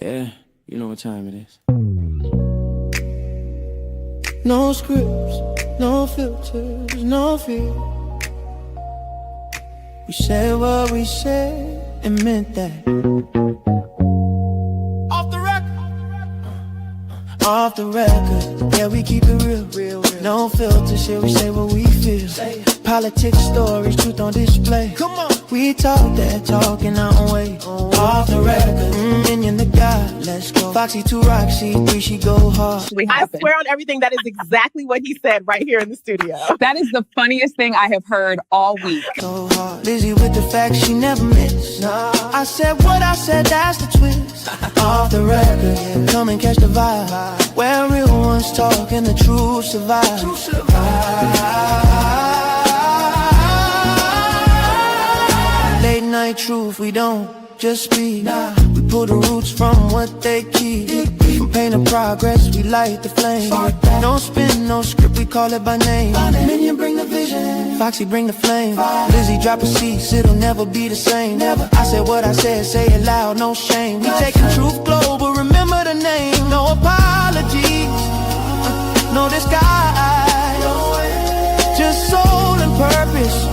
Yeah, you know what time it is. No scripts, no filters, no fear. We said what we said and meant that. Off the record. Off the record. Yeah, we keep it real. No filter shit, we say what we feel. Politics, stories, truth on display. Come on. We talk that talk in our own way. Off the record, minion the God, let's go. Foxy 2 Roxy 3, she go hard. I swear on everything, that is exactly what he said right here in the studio. That is the funniest thing I have heard all week. So hard, Lizzie with the facts she never missed. Nah. I said what I said, that's the twist. Off the record, yeah. Come and catch the vibe. Where real ones talk and the truth survive. Late night truth, we don't just speak. Nah. We pull the roots from what they keep. From pain to progress, we light the flame. No spin, no script, we call it by name. Minion bring the vision, Foxy bring the flame. Lizzie drop a seat, it'll never be the same. I said what I said, say it loud, no shame. We taking truth global, remember the name. No apologies, no disguise. Just soul and purpose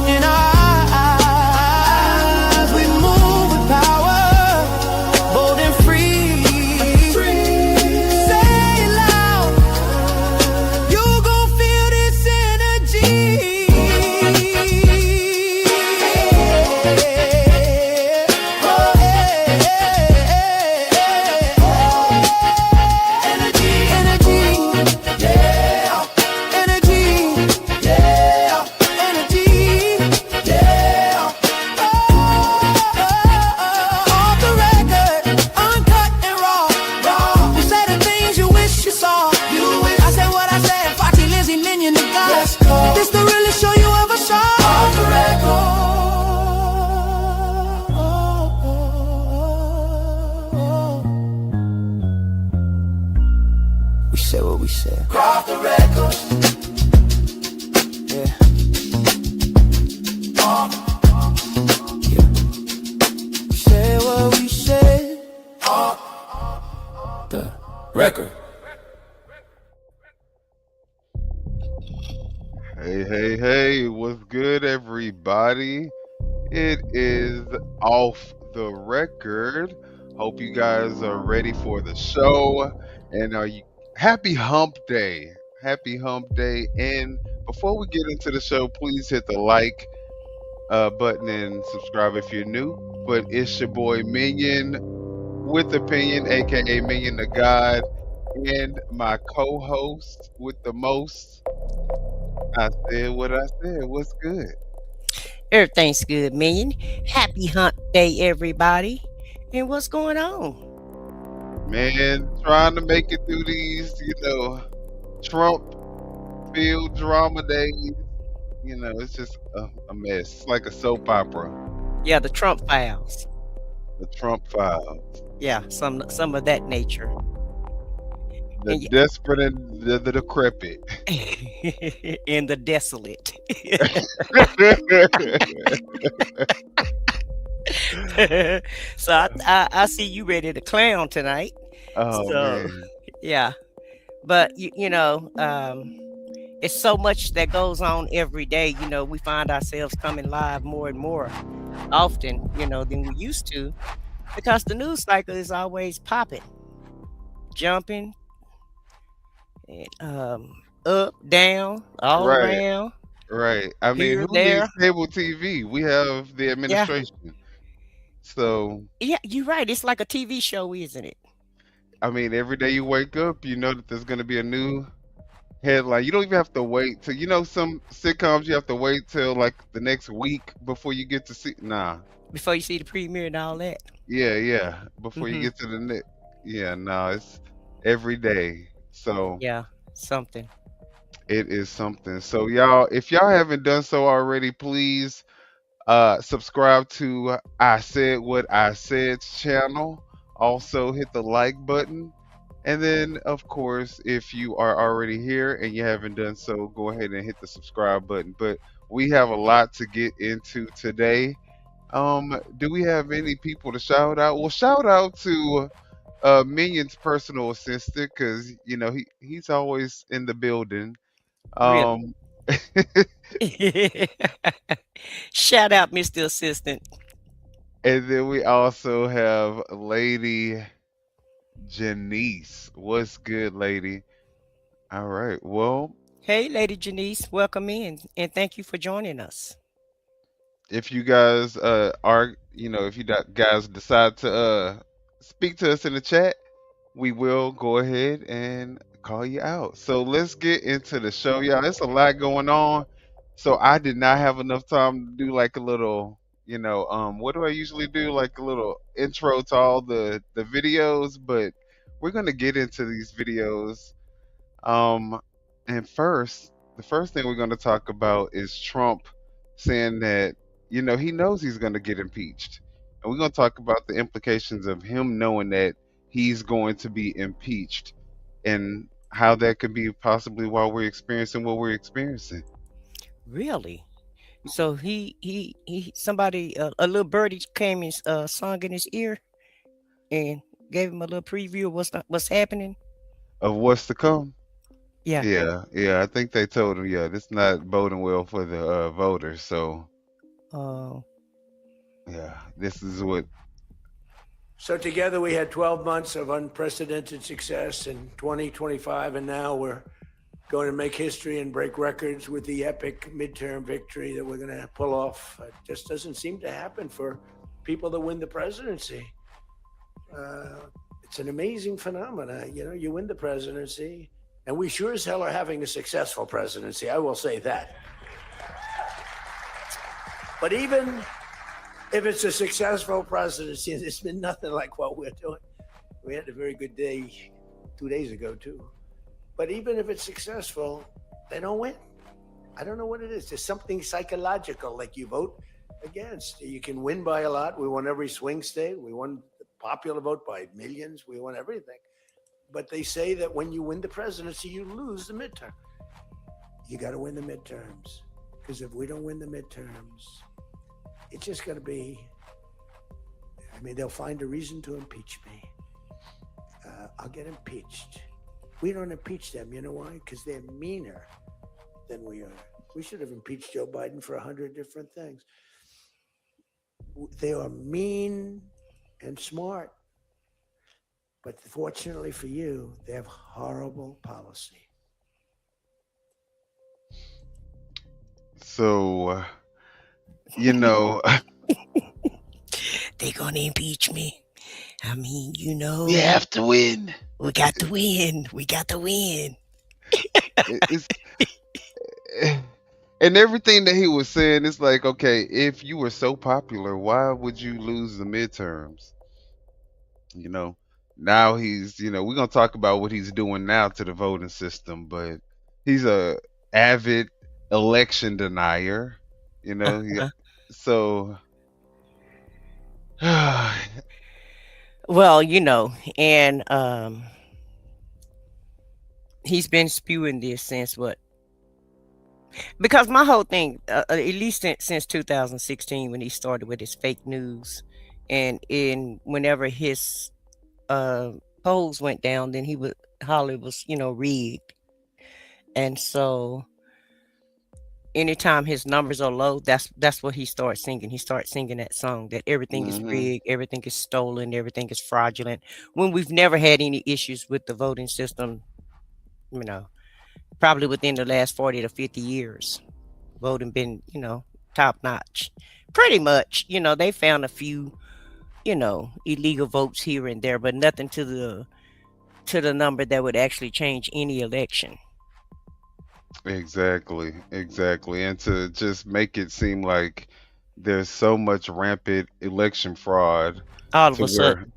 in our eyes. We move with power, bold and free. Say it loud, you gon' feel this energy. We said what we said. Off the record. Yeah. Yeah. We said what we said. Off the record. Hey, what's good, everybody? It is Off the Record. Hope you guys are ready for the show. And are you happy hump day? Happy hump day. And before we get into the show, please hit the like button and subscribe if you're new. But it's your boy Minion with Opinion, aka Minion the God, and my co-host with the most. I said what I said. What's good? Everything's good, Minion. Happy hump day, everybody. And what's going on? Man, trying to make it through these, Trump field drama days. It's just a mess. It's like a soap opera. Yeah, the Trump files. The Trump files. Yeah, some of that nature. The desperate and the decrepit. And the desolate. So I see you ready to clown tonight. Oh, so, man. Yeah. But, it's so much that goes on every day. We find ourselves coming live more and more often, than we used to, because the news cycle is always popping, jumping, and, up, down, all around. Right. I mean, who needs cable TV? We have the administration. Yeah. So. Yeah, you're right. It's like a TV show, isn't it? I mean, every day you wake up, you know that there's going to be a new headline. You don't even have to wait till, some sitcoms you have to wait till like the next week before you get to see. Nah. Before you see the premiere and all that. Yeah. Before you get to the next. Yeah, no, it's every day. So. Yeah, something. It is something. So y'all, if y'all haven't done so already, please subscribe to I Said What I Said's channel. Also hit the like button. And then, of course, if you are already here and you haven't done so, go ahead and hit the subscribe button. But we have a lot to get into today. Do we have any people to shout out? Well, shout out to Minion's personal assistant because he's always in the building. Really. Um, Shout out, Mr. Assistant. and then we also have Lady Janice. What's good, lady? All right. Well, Hey, Lady Janice, welcome in and thank you for joining us. if you guys if guys decide to speak to us in the chat, we will go ahead and call you out. So let's get into the show, y'all. It's a lot going on. So I did not have enough time to do like a little, what do I usually do? Like a little intro to all the videos, but we're gonna get into these videos. Um, and the first thing we're going to talk about is Trump saying that, he knows he's going to get impeached. And we're going to talk about the implications of him knowing that he's going to be impeached and how that could be possibly why we're experiencing what we're experiencing. Really? So somebody, a little birdie came and sung in his ear and gave him a little preview of what's happening. Of what's to come. Yeah. Yeah, I think they told him, yeah, this not boding well for the voters. So, Uh, yeah, this is what. So together we had 12 months of unprecedented success in 2025, and now we're going to make history and break records with the epic midterm victory that we're going to pull off. It just doesn't seem to happen for people that win the presidency. It's an amazing phenomenon. You win the presidency, and we sure as hell are having a successful presidency. I will say that. But even if it's a successful presidency, and it's been nothing like what we're doing. We had a very good day 2 days ago, too. But even if it's successful, they don't win. I don't know what it is. There's something psychological, like you vote against. You can win by a lot. We won every swing state. We won the popular vote by millions. We won everything. But they say that when you win the presidency, you lose the midterm. You got to win the midterms. Because if we don't win the midterms, it's just going to be, they'll find a reason to impeach me. I'll get impeached. We don't impeach them. You know why? Because they're meaner than we are. We should have impeached Joe Biden for 100 different things. They are mean and smart. But fortunately for you, they have horrible policy. So, They're going to impeach me. we have to win. We got to win. We got to win. It's and everything that he was saying, it's like, okay, if you were so popular, why would you lose the midterms? Now we're gonna talk about what he's doing now to the voting system, but he's a avid election denier. So Well, and he's been spewing this since what? Because my whole thing, at least since 2016, when he started with his fake news, and whenever his polls went down, then he would holler it was rigged, and so anytime his numbers are low, that's what he starts singing. He starts singing that song that everything is rigged, everything is stolen, everything is fraudulent. When we've never had any issues with the voting system, probably within the last 40 to 50 years, voting been top notch. Pretty much, they found a few, illegal votes here and there, but nothing to the number that would actually change any election. Exactly. And to just make it seem like there's so much rampant election fraud All of to a sudden.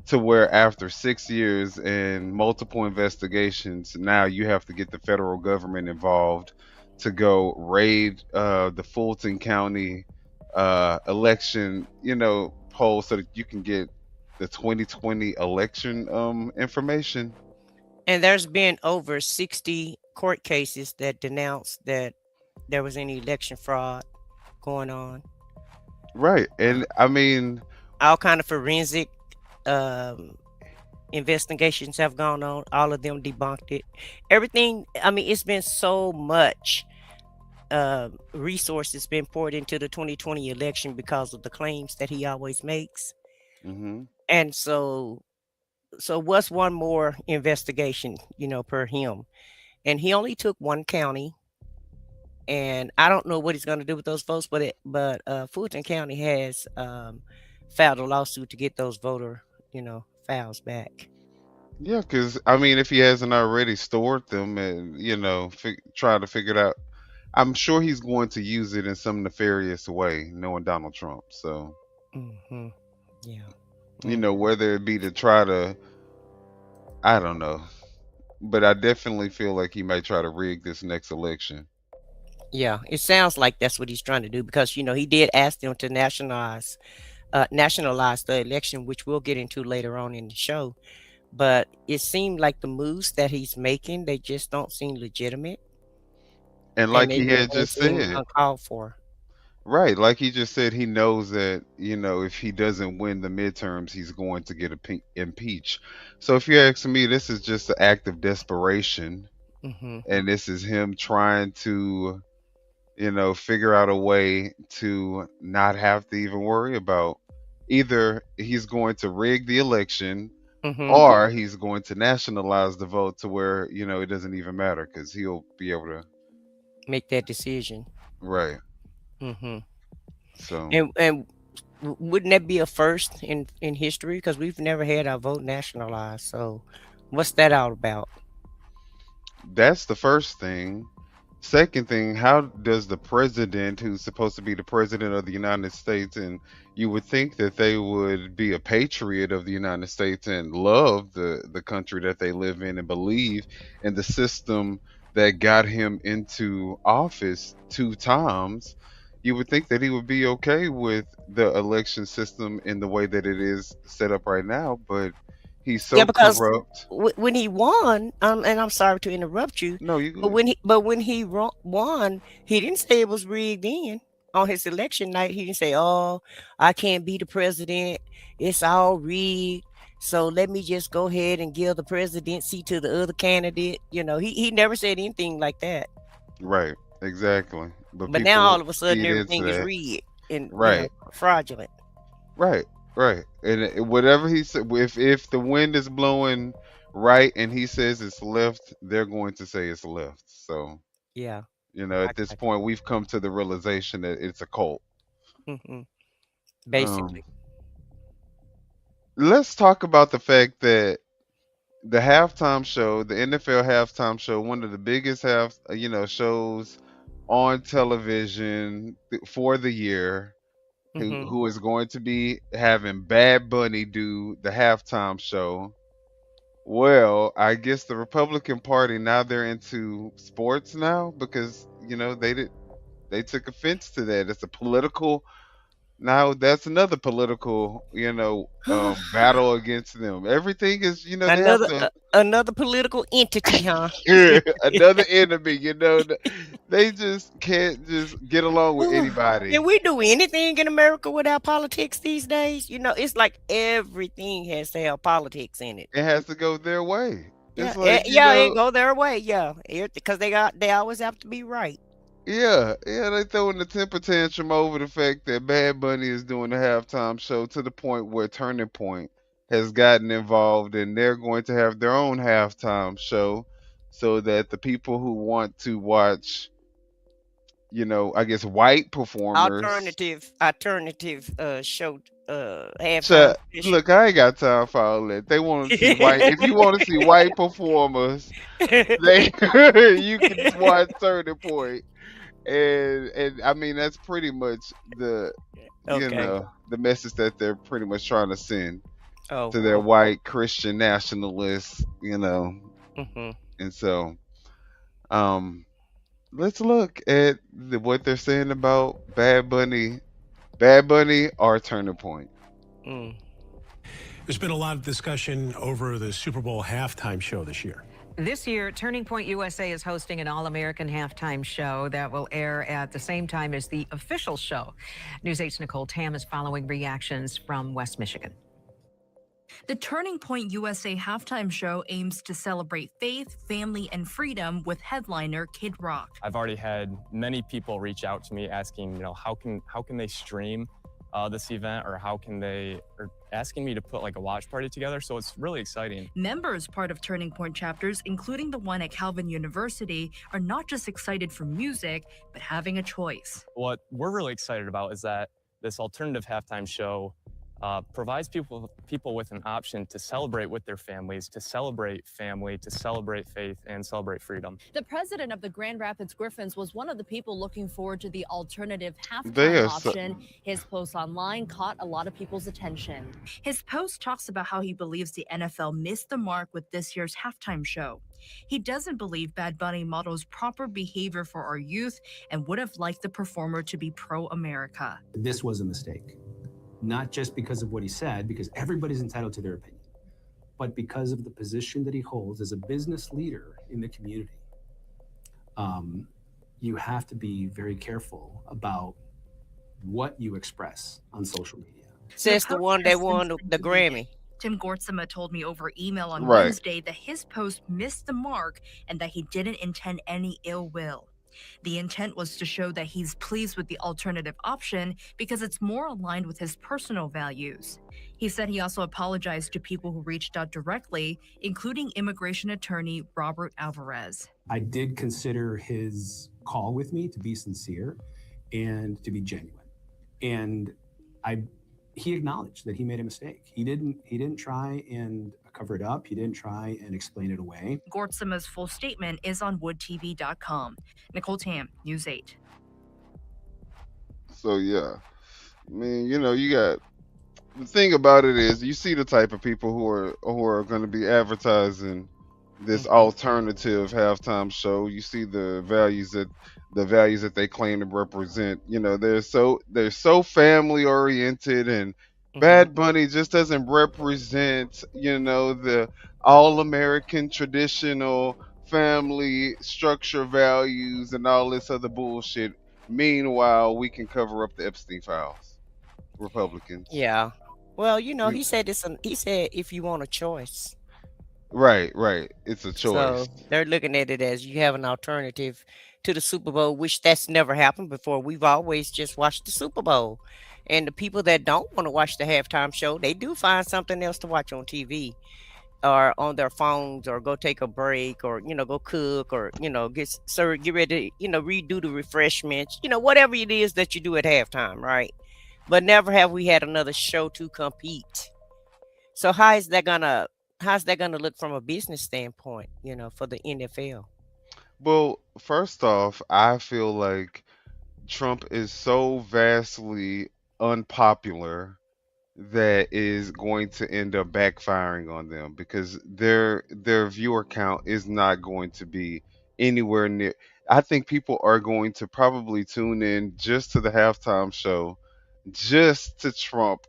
to where after 6 years and multiple investigations, now you have to get the federal government involved to go raid the Fulton County election, poll so that you can get the 2020 election information. And there's been over 60 court cases that denounced that there was any election fraud going on. Right. And I mean, All kind of forensic um, investigations have gone on. All of them debunked it. Everything. I mean, it's been so much resources been poured into the 2020 election because of the claims that he always makes. hmm And so what's one more investigation, per him? And he only took one county, and I don't know what he's going to do with those votes, but Fulton County has filed a lawsuit to get those voter, files back. yeah, because I mean, if he hasn't already stored them and try to figure it out, I'm sure he's going to use it in some nefarious way, knowing Donald Trump. So Hmm. Yeah. whether it be to try to, I don't know, but I definitely feel like he might try to rig this next election. Yeah, it sounds like that's what he's trying to do because he did ask them to nationalize the election, which we'll get into later on in the show. But it seemed like the moves that he's making, they just don't seem legitimate, And and like they he had just seem said, uncalled for. right, like he just said, he knows that if he doesn't win the midterms, he's going to get impeached. So if you ask me, this is just an act of desperation, Hmm. and this is him trying to figure out a way to not have to even worry about either he's going to rig the election Hmm. or he's going to nationalize the vote to where it doesn't even matter because he'll be able to. Make that decision. Right. Hmm. So And wouldn't that be a first in history? Because we've never had our vote nationalized. So, what's that all about? that's the first thing. Second thing, how does the president, who's supposed to be the president of the United States, and you would think that they would be a patriot of the United States and love the country that they live in and believe in the system that got him into office two times, you would think that he would be okay with the election system in the way that it is set up right now, but he's Yeah, so because corrupt. when he won, and I'm sorry to interrupt you, No, you but good. when he won, he didn't say it was rigged in on his election night. He didn't say, "Oh, I can't be the president. It's all rigged. So let me just go ahead and give the presidency to the other candidate." He never said anything like that. Right, exactly. But But now people all of a sudden feed into everything is that. rigged and Right, fraudulent. right, right. And whatever he said, if the wind is blowing right and he says it's left, they're going to say it's left. So Yeah, I at this got point, we've come to the realization that it's a cult. you. Um, Basically. let's talk about the fact that the halftime show, the NFL halftime show, one of the biggest shows on television for the year, who Hmm. who is going to be having Bad Bunny do the halftime show. Well, I guess the Republican Party now they're into sports now because they took offense to that. It's a political now that's another political battle against them. Everything is they have Another to another political entity, huh? another enemy. They just can't just get along with Can anybody. we do anything in America without politics these days? It's like everything has to have politics in it. It has to go their way. Yeah, It's like yeah, it go their way. Yeah, because they always have to be right. yeah, they throwing the temper tantrum over the fact that Bad Bunny is doing the halftime show to the point where Turning Point has gotten involved and they're going to have their own halftime show so that the people who want to watch, I guess white performers. Alternative show halftime So, edition. look, I ain't got time for all that. They want to see white. If you want to see white performers, they you can watch Turning Point. And I mean that's pretty much Okay. the message that they're pretty much trying to send Oh, to their oh. white Christian nationalists, Hmm. and so um let's look at what they're saying about Bad Bunny or Turning Point. Mm. There's been a lot of discussion over the Super Bowl halftime show this year. This year, Turning Point USA is hosting an all-American halftime show that will air at the same time as the official show. News 8's Nicole Tam is following reactions from West Michigan. The Turning Point USA halftime show aims to celebrate faith, family, and freedom with headliner Kid Rock. I've already had many people reach out to me asking, how can they stream this event, or or asking me to put like a watch party together. So it's really exciting. Members part of Turning Point chapters, including the one at Calvin University, are not just excited for music, but having a choice. What we're really excited about is that this alternative halftime show provides people with an option to celebrate with their families, to celebrate family, to celebrate faith, and celebrate freedom. The president of the Grand Rapids Griffins was one of the people looking forward to the alternative halftime option. His post online caught a lot of people's attention. His post talks about how he believes the NFL missed the mark with this year's halftime show. He doesn't believe Bad Bunny models proper behavior for our youth and would have liked the performer to be pro-America. This was a mistake. Not just because of what he said, because everybody's entitled to their opinion, but because of the position that he holds as a business leader in the community. You have to be very careful about what you express on social media. Says the one that won the Grammy. Tim Gortsema told me over email on Wednesday that his post missed the mark and that he didn't intend any ill will. The intent was to show that he's pleased with the alternative option because it's more aligned with his personal values. He said he also apologized to people who reached out directly, including immigration attorney Robert Alvarez. I did consider his call with me to be sincere and to be genuine. And he acknowledged that he made a mistake. He didn't try and cover it up. He didn't try and explain it away. Gortsema's full statement is on woodtv.com. Nicole Tam, News 8. So yeah, I mean, you got the thing about it is you see the type of people who are going to be advertising this alternative halftime show. You see the values that they claim to represent. They're so family oriented, and Bad Bunny just doesn't represent, the all-American traditional family structure values and all this other bullshit. Meanwhile, we can cover up the Epstein files, Republicans. Yeah. Well, he said he said if you want a choice. Right. It's a choice. So they're looking at it as you have an alternative to the Super Bowl, which that's never happened before. We've always just watched the Super Bowl. And the people that don't want to watch the halftime show, they do find something else to watch on TV or on their phones, or go take a break, or, go cook, or, get ready to, redo the refreshments, whatever it is that you do at halftime, right? But never have we had another show to compete. So how's that gonna look from a business standpoint, for the NFL? Well, first off, I feel like Trump is so vastly unpopular that is going to end up backfiring on them, because their viewer count is not going to be anywhere near. I think people are going to probably tune in just to the halftime show, just to trump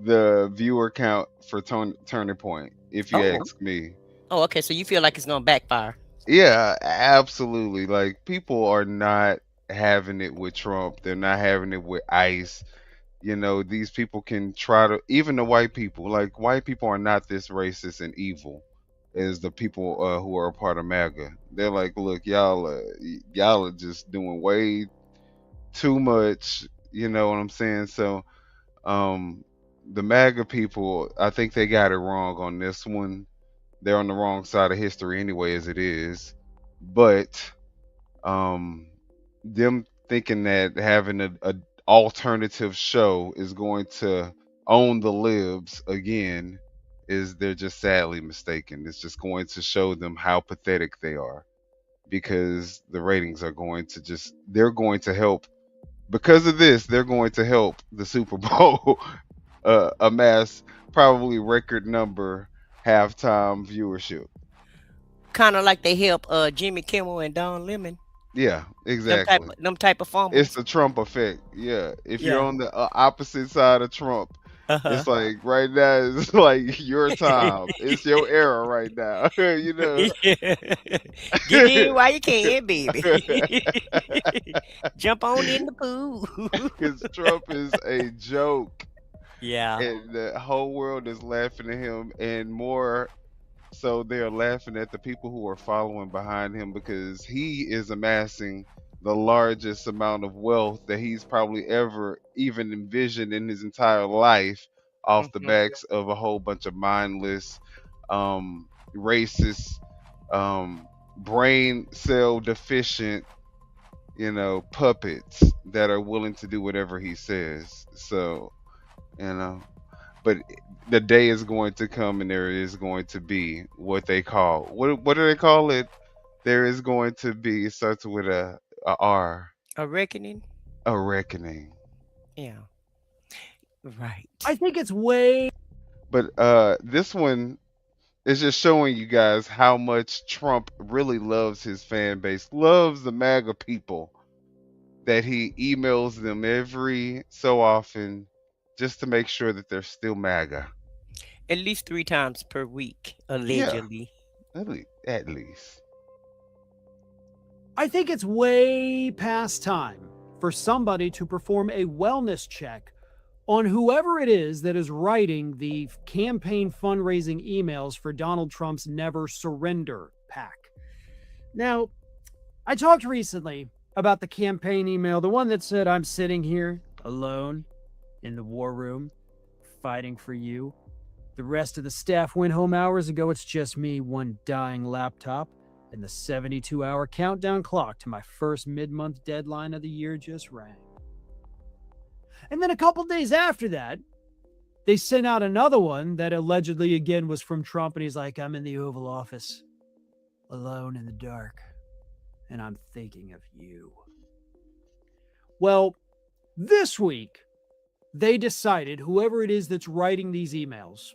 the viewer count for Turning Point, if you ask me. Oh, okay. So you feel like it's going to backfire? Yeah, absolutely. Like, people are not having it with Trump. They're not having it with ICE. These people can try to, even the white people, like, white people are not this racist and evil as the people who are a part of MAGA. They're like, look, y'all are just doing way too much. You know what I'm saying? So, the MAGA people, I think they got it wrong on this one. They're on the wrong side of history anyway, as it is. But them thinking that having a alternative show is going to own the libs again, they're just sadly mistaken. It's just going to show them how pathetic they are, because the ratings are they're going to help. Because of this, they're going to help the Super Bowl amass probably record number halftime viewership. Kind of like they help Jimmy Kimmel and Don Lemon. Yeah, exactly. Them type of fumbles. It's the Trump effect. Yeah, if you're on the opposite side of Trump, It's like right now it's like your time. It's your era right now. You know. Get in while you can, baby. Jump on in the pool. Because Trump is a joke, Yeah. and the whole world is laughing at him, and more so they're laughing at the people who are following behind him because he is amassing the largest amount of wealth that he's probably ever even envisioned in his entire life off the Mhm. backs of a whole bunch of mindless, racist, brain cell deficient, puppets that are willing to do whatever he says. So, you know, but the day is going to come and there is going to be what they call what do they call it? There is going to be, it starts with a R, A reckoning? a reckoning. Yeah. Right. I think it's way. But this one is just showing you guys how much Trump really loves his fan base, loves the MAGA people, that he emails them every so often just to make sure that they're still MAGA. At least 3 times per week, Yeah, allegedly. at least. I think it's way past time for somebody to perform a wellness check on whoever it is that is writing the campaign fundraising emails for Donald Trump's Never Surrender PAC. Now, I talked recently about the campaign email, the one that said, "I'm sitting here alone in the war room fighting for you. The rest of the staff went home hours ago. It's just me, one dying laptop, and the 72-hour countdown clock to my first mid-month deadline of the year just rang." And then a couple days after that, they sent out another one that allegedly again was from Trump, and he's like, "I'm in the Oval Office, alone in the dark, and I'm thinking of you." Well, this week, they decided, whoever it is that's writing these emails,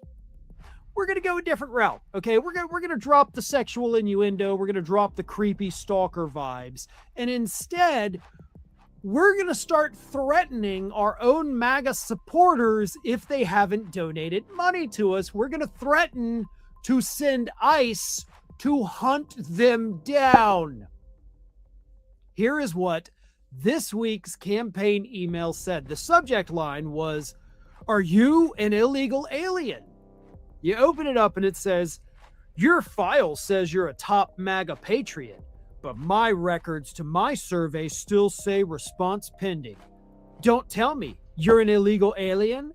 we're going to go a different route, okay? We're going to drop the sexual innuendo. We're going to drop the creepy stalker vibes. And instead, we're going to start threatening our own MAGA supporters if they haven't donated money to us. We're going to threaten to send ICE to hunt them down. Here is what this week's campaign email said. The subject line was, "Are you an illegal alien?" You open it up and it says, "Your file says you're a top MAGA patriot, but my records to my survey still say response pending. Don't tell me you're an illegal alien.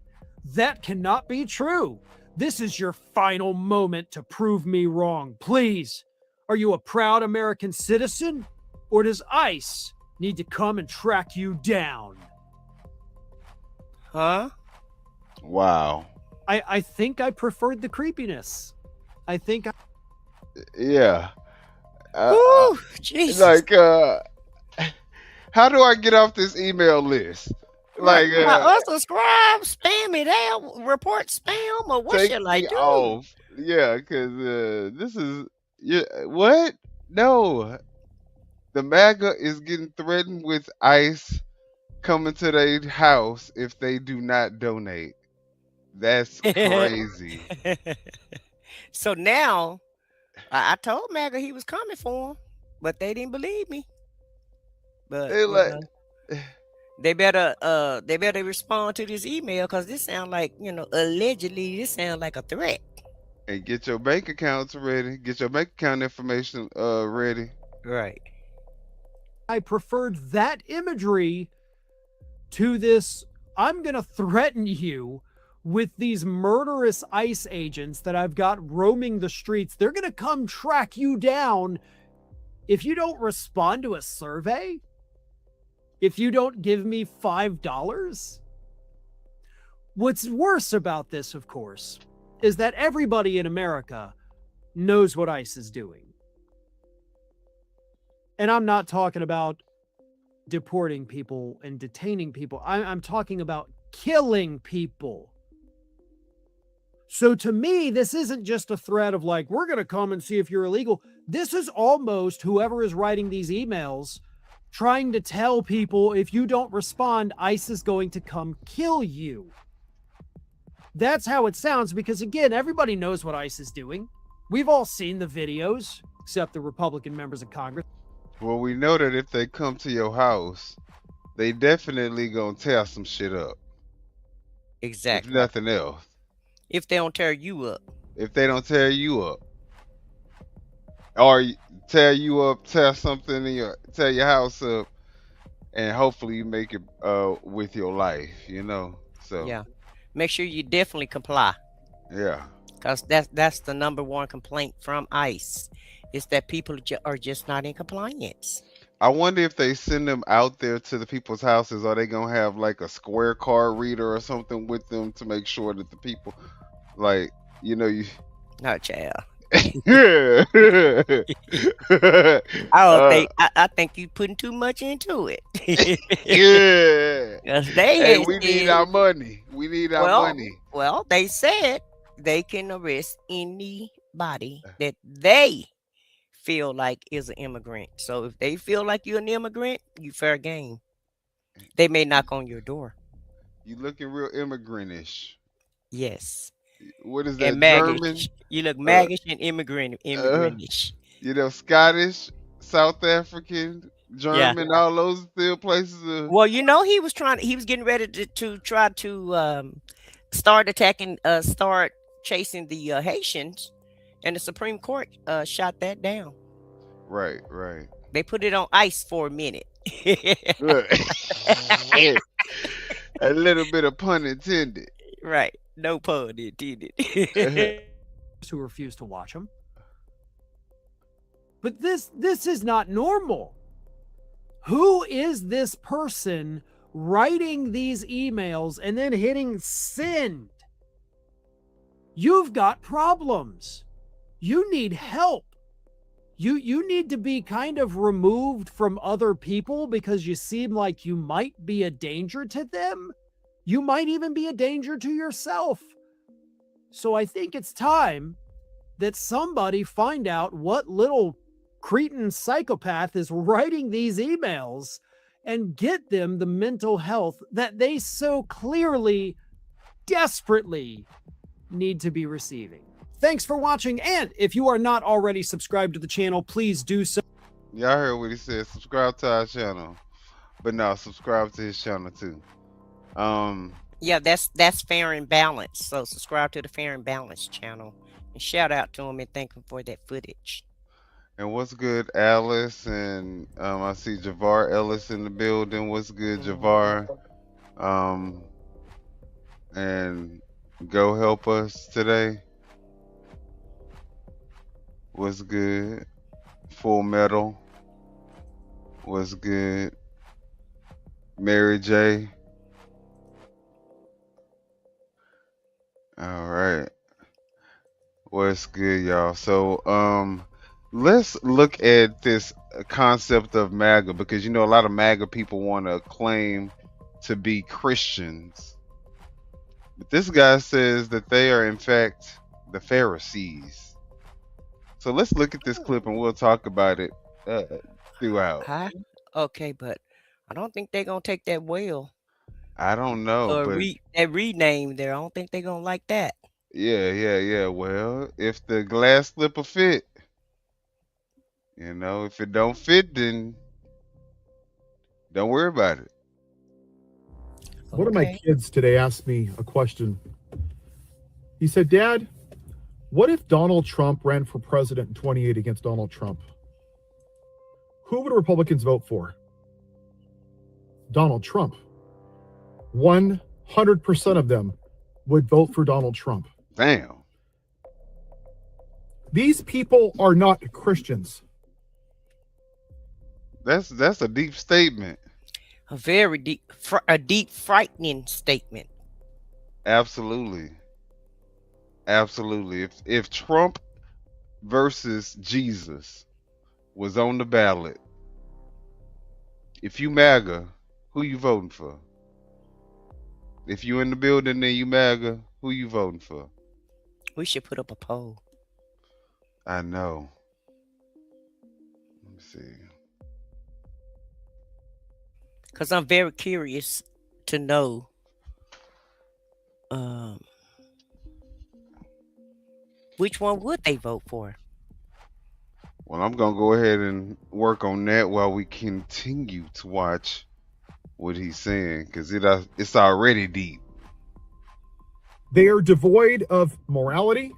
That cannot be true. This is your final moment to prove me wrong. Please, are you a proud American citizen, or does ICE need to come and track you down?" Huh? Wow. I think I preferred the creepiness. Yeah. Woo! Jesus. Like, how do I get off this email list? Like, unsubscribe, spam it out, report spam, or what take should I me do? off. Yeah, because this is what? No, the MAGA is getting threatened with ICE coming to their house if they do not donate. That's crazy. So now, I told MAGA he was coming for him, but they didn't believe me. But They like, they better respond to this email, because this sound like, allegedly, this sound like a threat. and get your bank accounts ready. Get your bank account information ready. Right. I preferred that imagery to this, "I'm going to threaten you with these murderous ICE agents that I've got roaming the streets. They're going to come track you down if you don't respond to a survey, if you don't give me $5. What's worse about this, of course, is that everybody in America knows what ICE is doing. And I'm not talking about deporting people and detaining people. I'm talking about killing people. So to me, this isn't just a threat of like, we're going to come and see if you're illegal. This is almost whoever is writing these emails trying to tell people, if you don't respond, ICE is going to come kill you. That's how it sounds because, again, everybody knows what ICE is doing. We've all seen the videos, except the Republican members of Congress. Well, we know that if they come to your house, they definitely gonna tear some shit up. Exactly. If nothing else. If they don't tear you up. If they don't tear you up. Or tear you up, tear something tear your house up, and hopefully you make it with your life, you know. So yeah, make sure you definitely comply. Yeah, because that's the number one complaint from ICE, is that people are just not in compliance. I wonder if they send them out there to the people's houses, are they gonna have like a square card reader or something with them to make sure that the people, like, you know, you. No, child. Yeah. I think you putting too much into it. Yeah. Hey, we said, need our money. We need our money. Well, they said they can arrest anybody that they feel like is an immigrant. So if they feel like you're an immigrant, you fair game. They may knock on your door. You looking real immigrant-ish. Yes. What is that, and German? You look maggish and immigrant-ish. You know, Scottish, South African, German, all those still places. Well, you know, he was getting ready to try to start chasing the Haitians, and the Supreme Court shot that down. Right. They put it on ice for a minute. A little bit of pun intended. Right. No pun intended. Who refuse to watch them. But this is not normal. Who is this person writing these emails and then hitting send? You've got problems. You need help. You need to be kind of removed from other people because you seem like you might be a danger to them. You might even be a danger to yourself. So I think it's time that somebody find out what little cretin psychopath is writing these emails and get them the mental health that they so clearly, desperately need to be receiving. Thanks for watching, and if you are not already subscribed to the channel, please do so. Y'all heard what he said. Subscribe to our channel. But no, subscribe to his channel too. Yeah, that's Fair and Balanced. So subscribe to the Fair and Balanced channel. And shout out to him and thank him for that footage. And what's good, Alice? And I see Javar Ellis in the building. What's good, Javar? And go help us today. What's good? Full Metal. What's good? Mary J. All right. What's good, y'all? So, let's look at this concept of MAGA, because, you know, a lot of MAGA people want to claim to be Christians. But this guy says that they are, in fact, the Pharisees. So let's look at this clip and we'll talk about it throughout. Okay, but I don't think they're going to take that well. I don't know. But that rename there, I don't think they're going to like that. Yeah. Well, if the glass slipper fit, you know, if it don't fit, then don't worry about it. One of my kids today asked me a question. He said, Dad, what if Donald Trump ran for president in 2028 against Donald Trump? Who would Republicans vote for? Donald Trump. 100% of them would vote for Donald Trump. Damn. These people are not Christians. That's a deep statement. A very deep, frightening statement. Absolutely. If Trump versus Jesus was on the ballot, if you MAGA, who you voting for? If you in the building and you MAGA, who you voting for? We should put up a poll. I know. Let me see. Because I'm very curious to know which one would they vote for? Well, I'm gonna go ahead and work on that while we continue to watch what he's saying, because it's already deep. They are devoid of morality,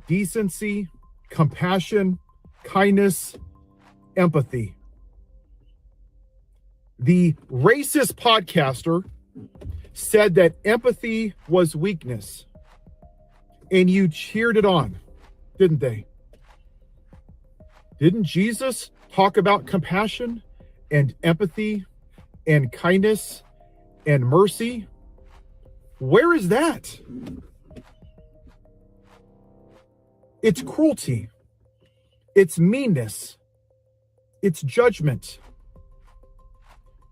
decency, compassion, kindness, empathy. The racist podcaster said that empathy was weakness, and you cheered it on, didn't they? Didn't Jesus talk about compassion and empathy and kindness and mercy? Where is that? It's cruelty. It's meanness. It's judgment.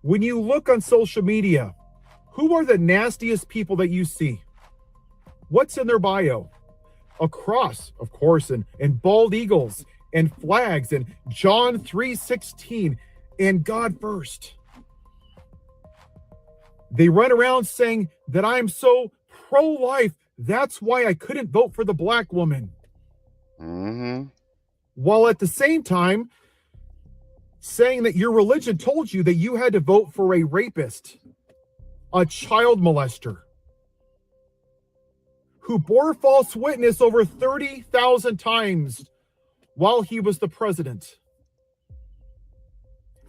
When you look on social media, who are the nastiest people that you see? What's in their bio? A cross, of course, and bald eagles and flags and John 3:16 and God first. They run around saying that I'm so pro-life, that's why I couldn't vote for the black woman. While at the same time saying that your religion told you that you had to vote for a rapist, a child molester, who bore false witness over 30,000 times while he was the president.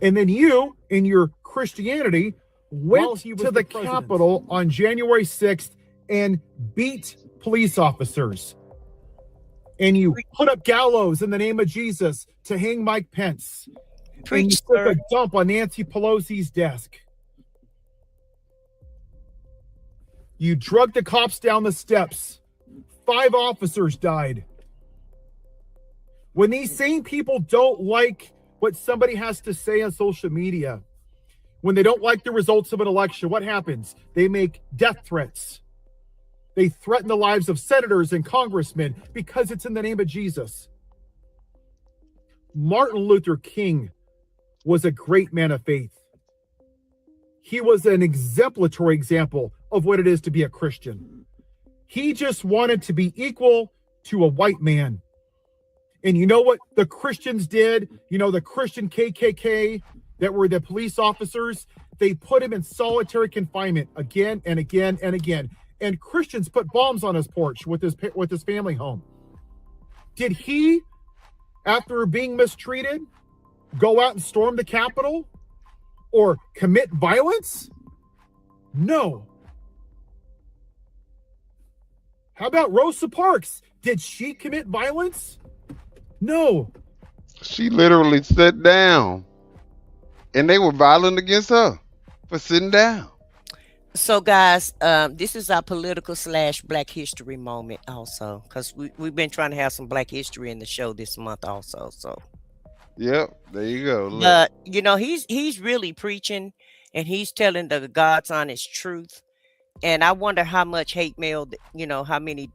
And then you, in your Christianity, went to the Capitol on January 6th and beat police officers. And you put up gallows in the name of Jesus to hang Mike Pence. And you took a dump on Nancy Pelosi's desk. You drugged the cops down the steps. 5 officers died. When these same people don't like what somebody has to say on social media, when they don't like the results of an election, what happens? They make death threats. They threaten the lives of senators and congressmen because it's in the name of Jesus. Martin Luther King was a great man of faith. He was an exemplary example of what it is to be a Christian. He just wanted to be equal to a white man. And you know what the Christians did? You know, the Christian KKK that were the police officers, they put him in solitary confinement again and again and again. And Christians put bombs on his porch with his family home. Did he, after being mistreated, go out and storm the Capitol or commit violence? No. How about Rosa Parks? Did she commit violence? No. She literally sat down, and they were violent against her for sitting down. So, guys, this is our political / Black History moment also, because we've been trying to have some Black history in the show this month also. So, yep, there you go. Look. But you know, he's really preaching, and he's telling the God's honest truth. And I wonder how much hate mail, you know, how many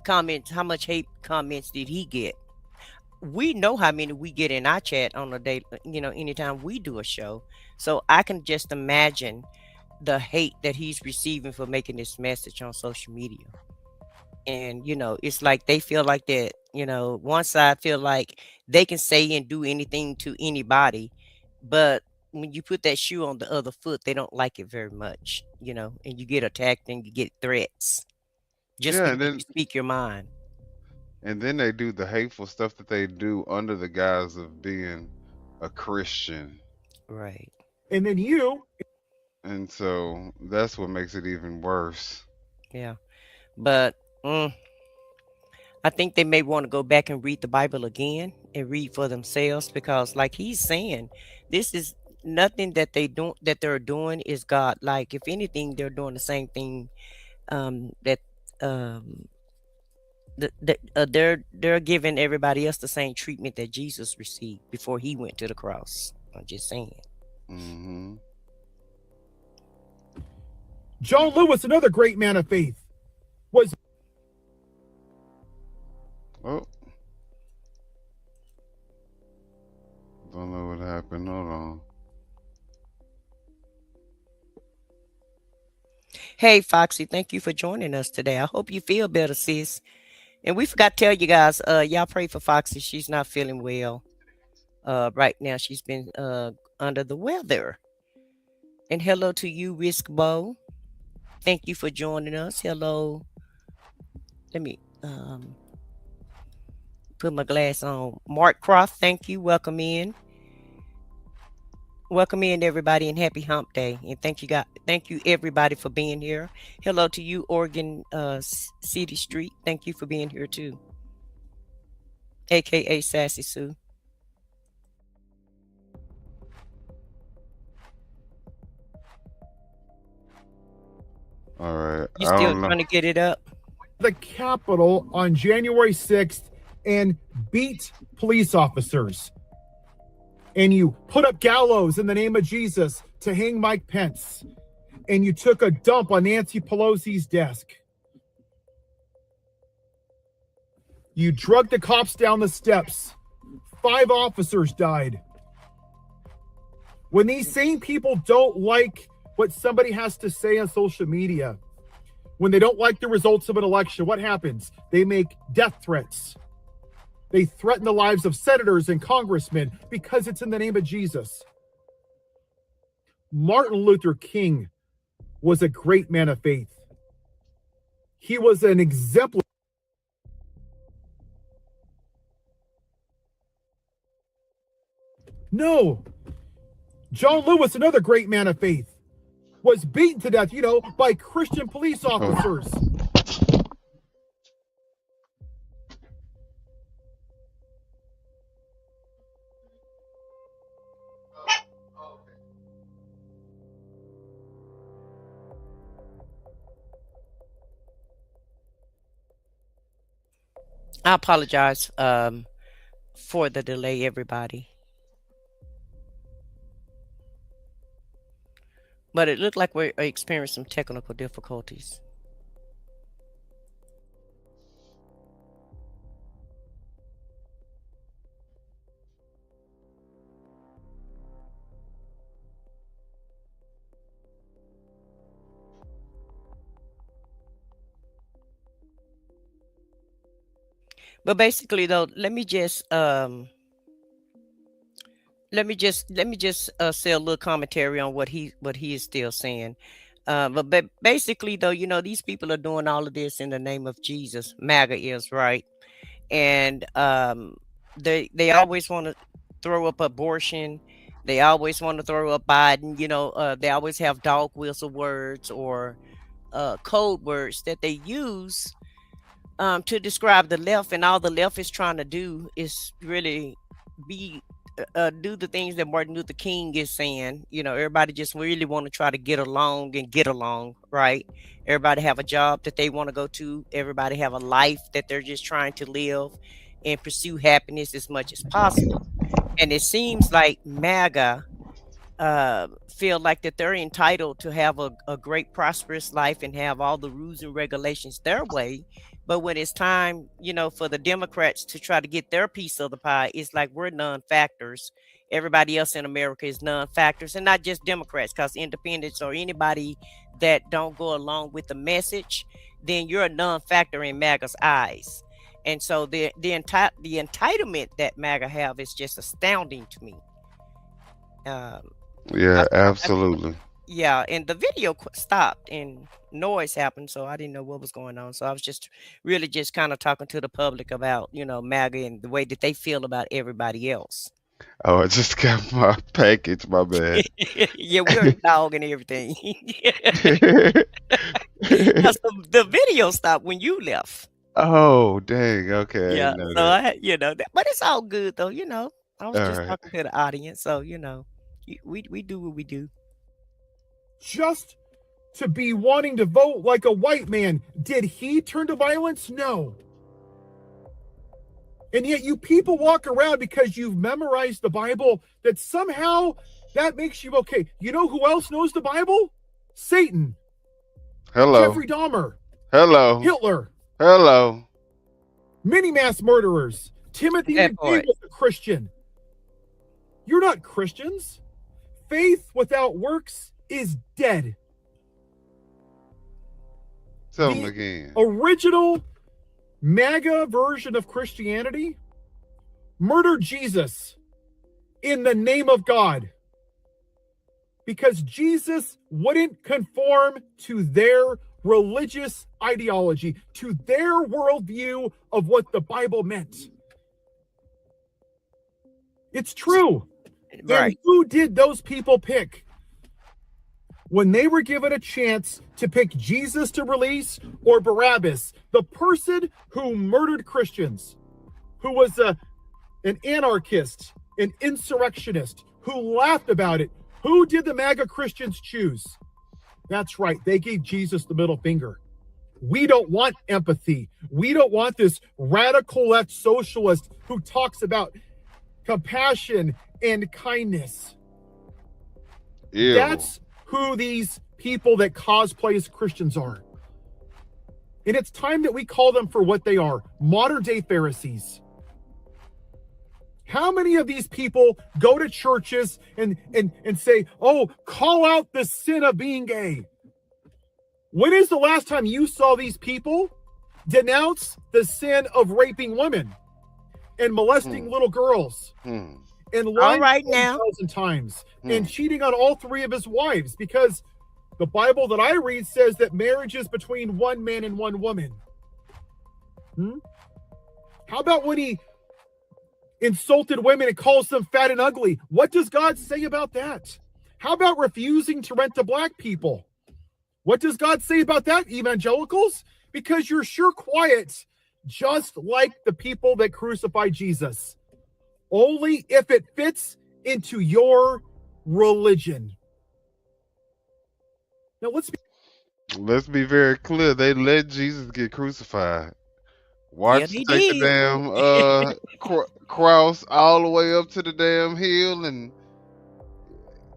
comments, how much hate comments did he get? We know how many we get in our chat on a day, you know, anytime we do a show. So I can just imagine the hate that he's receiving for making this message on social media. And, you know, it's like they feel like that, you know, one side feel like they can say and do anything to anybody, but when you put that shoe on the other foot, they don't like it very much, you know, and you get attacked and you get threats just because you speak your mind. And then they do the hateful stuff that they do under the guise of being a Christian. Right. And then you. And so that's what makes it even worse. Yeah. But I think they may want to go back and read the Bible again and read for themselves, because like he's saying, this is nothing that they're doing is God. Like, if anything, they're doing the same thing that they're giving everybody else the same treatment that Jesus received before he went to the cross. I'm just saying. John Lewis, another great man of faith, was. Oh. Don't know what happened. Hold on. Hey, Foxy, thank you for joining us today. I hope you feel better, sis. And we forgot to tell you guys, y'all pray for Foxy. She's not feeling well right now. She's been under the weather. And hello to you, Risk Bow. Thank you for joining us. Hello. Let me put my glass on. Mark Croft, thank you. Welcome in. Welcome in, everybody, and happy hump day. And thank you everybody for being here. Hello to you, Oregon City Street. Thank you for being here too. AKA Sassy Sue. All right. You still trying to get it up? The Capitol on January 6th and beat police officers. And you put up gallows in the name of Jesus to hang Mike Pence. And you took a dump on Nancy Pelosi's desk. You drugged the cops down the steps. 5 officers died. When these same people don't like what somebody has to say on social media, when they don't like the results of an election, what happens? They make death threats. They threaten the lives of senators and congressmen because it's in the name of Jesus. Martin Luther King was a great man of faith. He was an exemplar. No. John Lewis, another great man of faith, was beaten to death, by Christian police officers. I apologize for the delay, everybody. But it looked like we're experiencing some technical difficulties. But basically, though, let me just say a little commentary on what he is still saying. But basically, though, these people are doing all of this in the name of Jesus. MAGA is, right, and they always want to throw up abortion. They always want to throw up Biden. They always have dog whistle words or code words that they use to describe the left, and all the left is trying to do is really do the things that Martin Luther King is saying. Everybody just really want to try to get along, right? Everybody have a job that they want to go to. Everybody have a life that they're just trying to live and pursue happiness as much as possible. And it seems like MAGA feel like that they're entitled to have a great prosperous life and have all the rules and regulations their way. But when it's time, for the Democrats to try to get their piece of the pie, it's like we're non-factors. Everybody else in America is non-factors, and not just Democrats, because independents or anybody that don't go along with the message, then you're a non-factor in MAGA's eyes. And so the entitlement that MAGA have is just astounding to me. Yeah, absolutely. Yeah, and the video stopped and noise happened, so I didn't know what was going on. So I was just really just kind of talking to the public about, MAGA and the way that they feel about everybody else. Oh, I just got my package. My bad. Yeah, we're a dog and everything. The video stopped when you left. Oh, dang. Okay. Yeah, I know so that. but it's all good though. I was All just right. talking to the audience, so we do what we do. Just to be wanting to vote like a white man. Did he turn to violence? No. And yet you people walk around because you've memorized the Bible that somehow that makes you okay. You know who else knows the Bible? Satan. Hello. Jeffrey Dahmer. Hello. Hitler. Hello. Many mass murderers. Timothy McVeigh was a Christian. You're not Christians. Faith without works is dead. Tell them again. Original MAGA version of Christianity murdered Jesus in the name of God because Jesus wouldn't conform to their religious ideology, to their worldview of what the Bible meant. It's true. Right. And who did those people pick? When they were given a chance to pick Jesus to release or Barabbas, the person who murdered Christians, who was an anarchist, an insurrectionist, who laughed about it, who did the MAGA Christians choose? That's right. They gave Jesus the middle finger. We don't want empathy. We don't want this radical left socialist who talks about compassion and kindness. Ew. That's who these people that cosplay as Christians are. And it's time that we call them for what they are, modern day Pharisees. How many of these people go to churches and say, oh, call out the sin of being gay? When is the last time you saw these people denounce the sin of raping women and molesting little girls? And lying right now 1,000 times and cheating on all three of his wives, because the Bible that I read says that marriage is between one man and one woman. How about when he insulted women and calls them fat and ugly? What does God say about that? How about refusing to rent to black people? What does God say about that, evangelicals? Because you're sure quiet, just like the people that crucified Jesus. Only if it fits into your religion. Now let's be very clear. They let Jesus get crucified. Watch Yeah, him take the damn cross all the way up to the damn hill and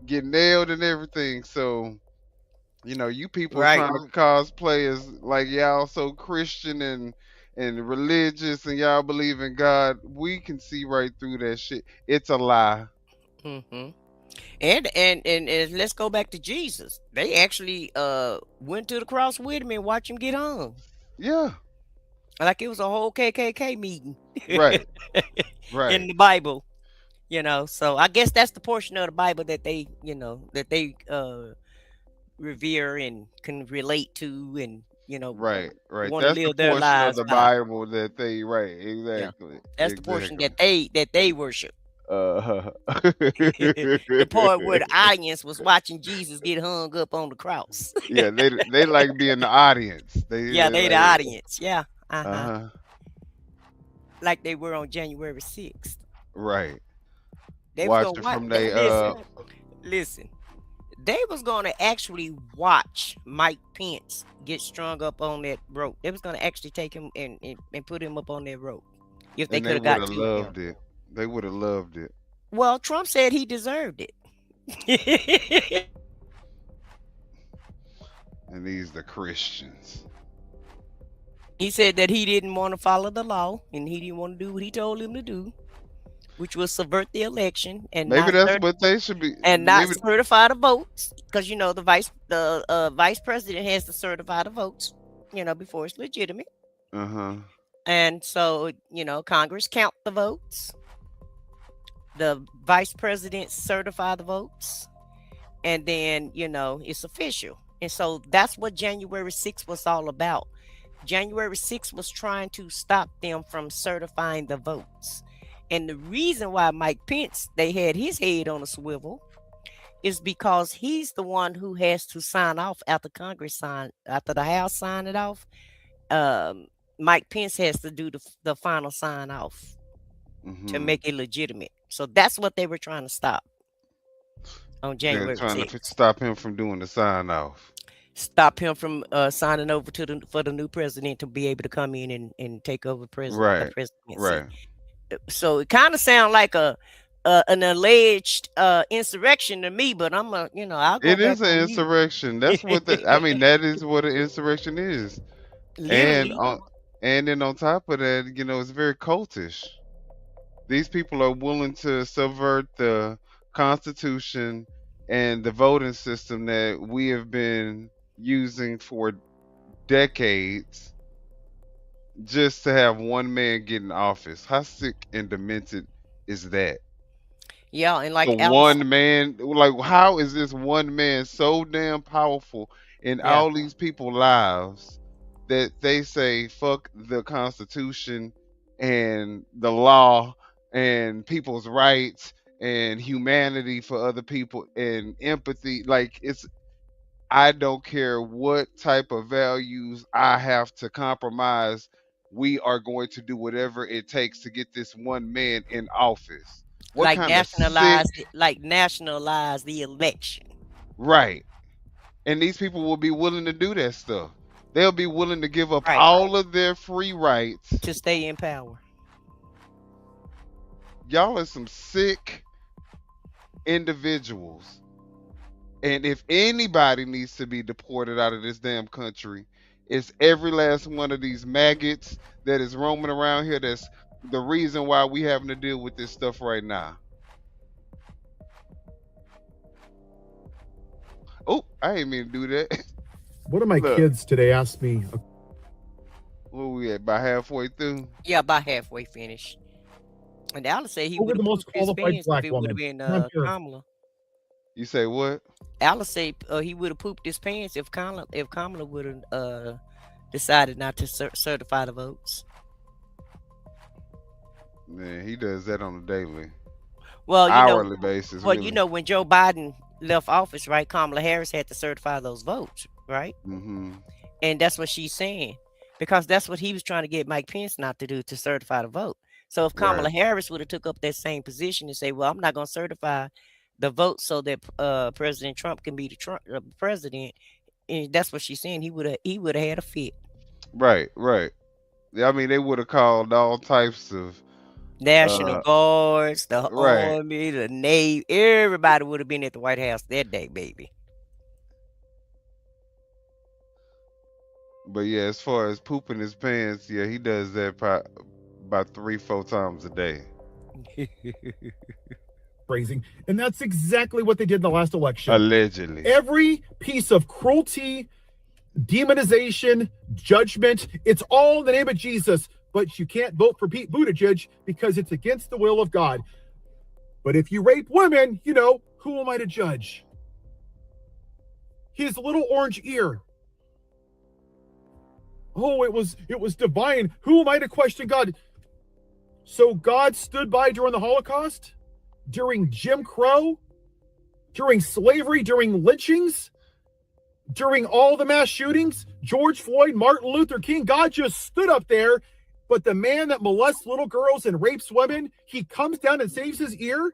get nailed and everything. So, you know, you people trying to cosplay as like y'all so Christian and religious and y'all believe in God. We can see right through that shit. It's a lie. And let's go back to Jesus. They actually went to the cross with him and watched him get hung. Yeah. Like it was a whole KKK meeting. Right. In the Bible. You know, so I guess that's the portion of the Bible that they, you know, that they revere and can relate to, and you know, right. want to live the their portion lives of the by. Bible that they exactly. That's the portion that they worship. The part where the audience was watching Jesus get hung up on the cross. Yeah, they like being the audience. They the audience. Yeah. Like they were on January 6th. Right. They watched it from they listen. They was gonna actually watch Mike Pence get strung up on that rope. They was gonna actually take him and put him up on that rope. If they could have got to loved it. They would have loved it. Well, Trump said he deserved it. And these the Christians. He said that he didn't want to follow the law and he didn't want to do what he told him to do, which was subvert the election and maybe that's what they should be, and not certify the votes, because you know the vice president has to certify the votes, you know, before it's legitimate. And so, you know, Congress count the votes, the vice president certify the votes, and then, you know, it's official. And so that's what January 6th was all about. January 6th was trying to stop them from certifying the votes. And the reason why Mike Pence, they had his head on a swivel, is because he's the one who has to sign off after the House signed it off. Mike Pence has to do the final sign off to make it legitimate. So that's what they were trying to stop on January 6th. They're trying to stop him from doing the sign off. Stop him from signing over for the new president to be able to come in and take over the presidency. Right. So it kind of sounds like an alleged insurrection to me, but I'm I'll go It back is an insurrection. That's what that is what an insurrection is. Literally. And then on top of that, you know, it's very cultish. These people are willing to subvert the Constitution and the voting system that we have been using for decades just to have one man get in office. How sick and demented is that? Yeah, and like The Alice, one man, like, how is this one man so damn powerful in yeah, all these people's lives that they say fuck the Constitution and the law and people's rights and humanity for other people and empathy? Like, it's, I don't care what type of values I have to compromise. We are going to do whatever it takes to get this one man in office. What like kind of sick, nationalize the election. right? And these people will be willing to do that stuff. They'll be willing to give up Right. all of their free rights To stay in power. Y'all are some sick individuals. And if anybody needs to be deported out of this damn country, it's every last one of these maggots that is roaming around here. That's the reason why we having to deal with this stuff right now. Oh, I ain't mean to do that. One of my Look. kids today asked me, Where we at? About halfway through? Yeah, about halfway finished. And Alice said he who were would the have most pooped his qualified pants if black it would woman? have been I'm sure. Kamala. You say what? Alice said he would have pooped his pants if Kamala would have decided not to certify the votes. Man, he does that on a daily, Well, hourly basis. Well, really. when Joe Biden left office, right, Kamala Harris had to certify those votes, right? Mm-hmm. And that's what she's saying, because that's what he was trying to get Mike Pence not to do, to certify the vote. So if Kamala Right. Harris would have took up that same position and say, well, I'm not going to certify the vote so that President Trump can be the president, and that's what she's saying, he would have had a fit. Right. Yeah, I mean, they would have called all types of National Guards, the right. Army, the Navy, everybody would have been at the White House that day, baby. But yeah, as far as pooping his pants, yeah, he does that about 3-4 times a day. Phrasing. And that's exactly what they did in the last election. Allegedly. Every piece of cruelty, demonization, judgment, it's all in the name of Jesus. But you can't vote for Pete Buttigieg because it's against the will of God. But if you rape women, who am I to judge? His little orange ear. Oh, it was divine. Who am I to question God? So God stood by during the Holocaust, during Jim Crow, during slavery, during lynchings, during all the mass shootings, George Floyd, Martin Luther King. God just stood up there. But the man that molests little girls and rapes women, he comes down and saves his ear.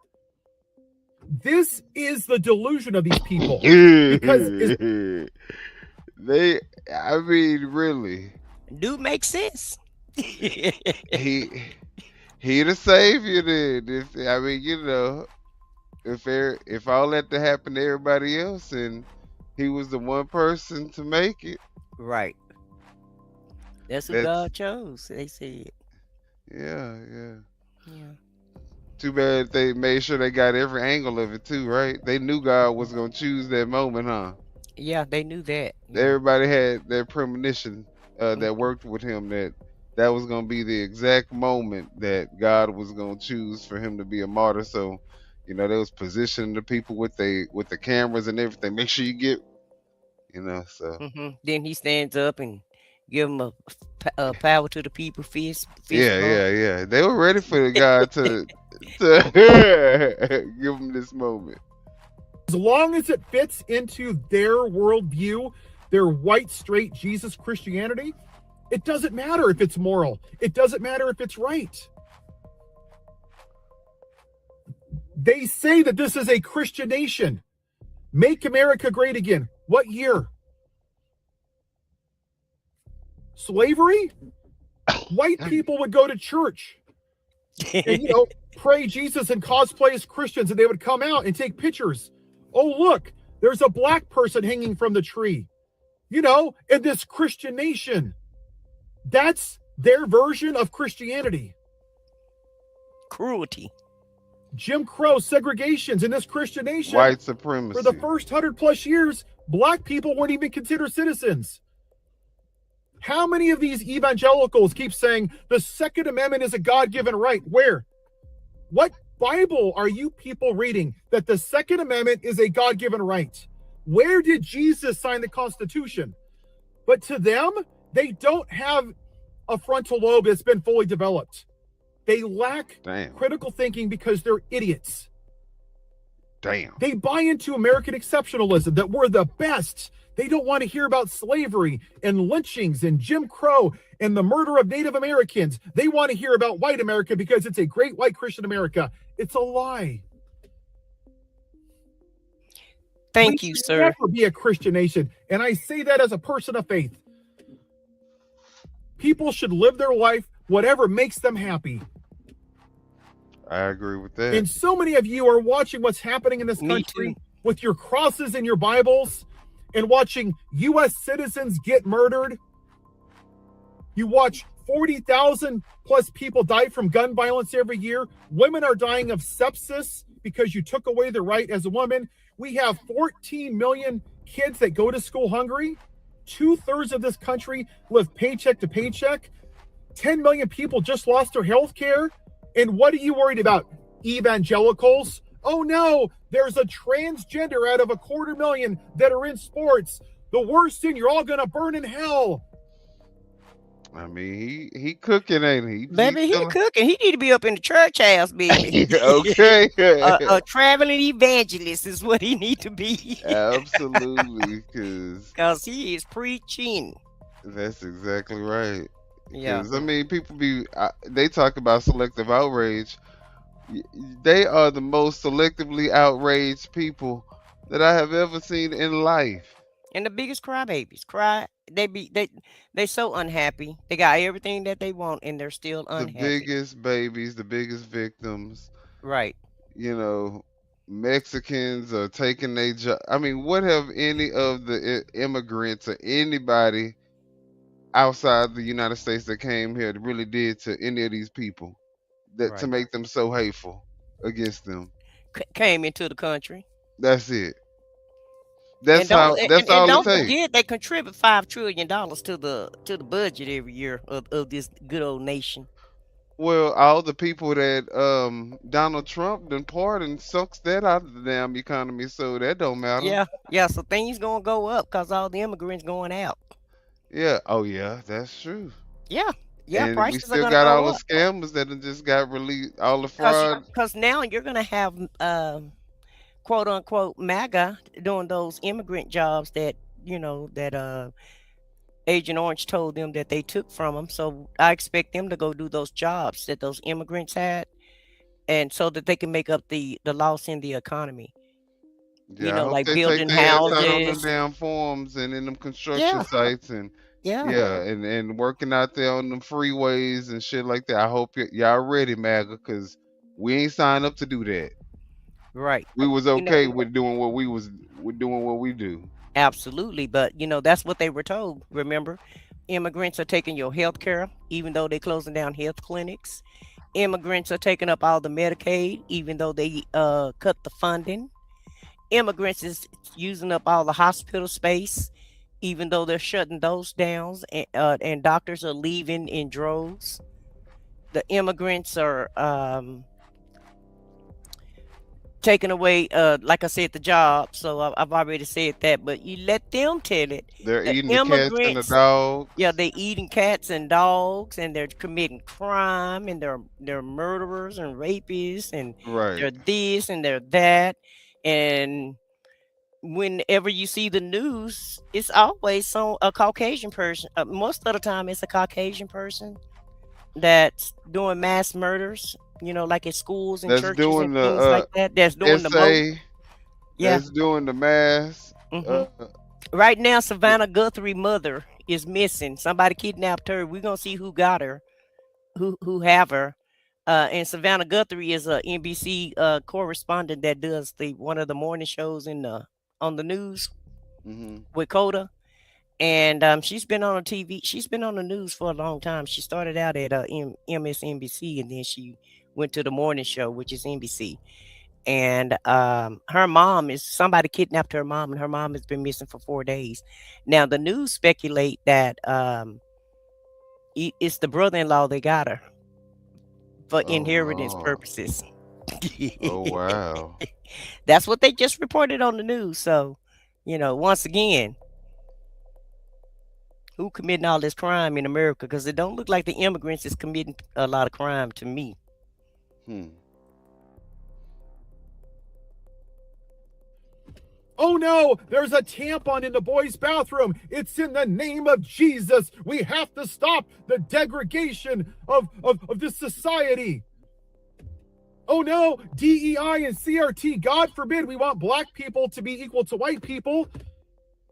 This is the delusion of these people. Because I mean, really. Do make sense. he the savior then. If all that to happen to everybody else and he was the one person to make it. Right. That's who God chose, they said. Yeah. Too bad they made sure they got every angle of it too, right? They knew God was gonna choose that moment, huh? Yeah, they knew that. Everybody had their premonition that worked with him that was gonna be the exact moment that God was gonna choose for him to be a martyr. So, they was positioning the people with the cameras and everything. Make sure you get, so. Then he stands up and give him a power to the people fist. Yeah. They were ready for the God to give them this moment. As long as it fits into their worldview, their white, straight Jesus Christianity, it doesn't matter if it's moral. It doesn't matter if it's right. They say that this is a Christian nation. Make America great again. What year? Slavery? White people would go to church and, pray Jesus and cosplay as Christians, and they would come out and take pictures. Oh, look, there's a black person hanging from the tree, in this Christian nation. That's their version of Christianity. Cruelty. Jim Crow, segregations in this Christian nation. White supremacy. For the first 100+ years, black people weren't even considered citizens. How many of these evangelicals keep saying the Second Amendment is a God-given right? Where? What Bible are you people reading that the Second Amendment is a God-given right? Where did Jesus sign the Constitution? But to them, they don't have a frontal lobe that's been fully developed. They lack critical thinking because they're idiots. Damn. They buy into American exceptionalism, that we're the best. They don't want to hear about slavery and lynchings and Jim Crow and the murder of Native Americans. They want to hear about white America because it's a great white Christian America. It's a lie. Thank you, sir. Never be a Christian nation. And I say that as a person of faith. People should live their life, whatever makes them happy. I agree with that. And so many of you are watching what's happening in this country with your crosses and your Bibles and watching U.S. citizens get murdered. You watch 40,000 plus people die from gun violence every year. Women are dying of sepsis because you took away their right as a woman. We have 14 million kids that go to school hungry. 2/3 of this country live paycheck to paycheck. 10 million people just lost their health care. And what are you worried about? Evangelicals? Oh no, there's a transgender out of 250,000 that are in sports. The worst thing, you're all gonna burn in hell. I mean, he cooking, ain't he? Baby, he cooking. He need to be up in the church house, baby. Okay. A traveling evangelist is what he need to be. Absolutely, because he is preaching. That's exactly right. Yeah. I mean, people they talk about selective outrage. They are the most selectively outraged people that I have ever seen in life. And the biggest crybabies. They so unhappy. They got everything that they want and they're still unhappy. The biggest babies, the biggest victims. Right. You know, Mexicans are taking their job. I mean, what have any of the immigrants or anybody outside the United States that came here that really did to any of these people to make them so hateful against them? Came into the country. That's it. That's all it takes. Don't forget they contribute $5 trillion to the budget every year of this good old nation. Well, all the people that Donald Trump done pardoned sucks that out of the damn economy, so that don't matter. Yeah. So things gonna go up because all the immigrants going out. Yeah. Oh yeah, that's true. Yeah. And prices we still are got all go the scammers that just got released, all the fraud. Because now you're gonna have quote unquote MAGA doing those immigrant jobs that Agent Orange told them that they took from them. So I expect them to go do those jobs that those immigrants had, and so that they can make up the loss in the economy. Yeah, like they building take out on them houses, damn farms and in them construction sites and and working out there on them freeways and shit like that. I hope y'all ready, MAGA, because we ain't signed up to do that. Right. We was okay with doing what we do. Absolutely, but that's what they were told. Remember, immigrants are taking your health care, even though they're closing down health clinics. Immigrants are taking up all the Medicaid, even though they cut the funding. Immigrants is using up all the hospital space, even though they're shutting those down, and doctors are leaving in droves. The immigrants are taking away, like I said, the job. So I've already said that, but you let them tell it. They're eating the cats and the dogs. Yeah, they're eating cats and dogs, and they're committing crime, and they're murderers and rapists, and they're this and they're that. And whenever you see the news, it's always a Caucasian person. Most of the time, it's a Caucasian person that's doing mass murders. Like at schools and churches and things like that. That's doing the most. That's doing the mass. Right now, Savannah Guthrie mother is missing. Somebody kidnapped her. We're gonna see who got her, who have her. And Savannah Guthrie is a NBC correspondent that does one of the morning shows on the news with Coda. And she's been on TV. She's been on the news for a long time. She started out at MSNBC, and then she went to the morning show, which is NBC. And her mom somebody kidnapped her mom, and her mom has been missing for 4 days. Now the news speculate that it's the brother-in-law that got her for Oh inheritance Lord. purposes. Oh wow. That's what they just reported on the news. So, once again, who committing all this crime in America? Because it don't look like the immigrants is committing a lot of crime to me. Oh no, there's a tampon in the boys' bathroom. It's in the name of Jesus. We have to stop the degradation of this society. Oh no, DEI and CRT, God forbid we want black people to be equal to white people.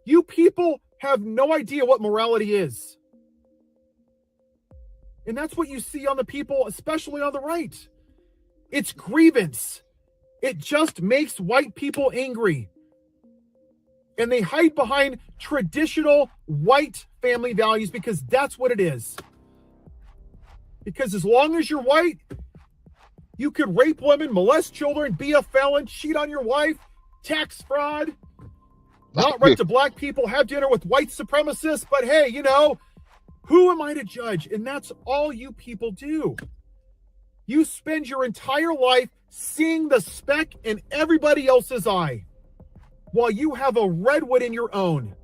You people have no idea what morality is. And that's what you see on the people, especially on the right. It's grievance. It just makes white people angry. And they hide behind traditional white family values because that's what it is. Because as long as you're white, you could rape women, molest children, be a felon, cheat on your wife, tax fraud, not right to black people, have dinner with white supremacists. But hey, who am I to judge? And that's all you people do. You spend your entire life seeing the speck in everybody else's eye, while you have a redwood in your own.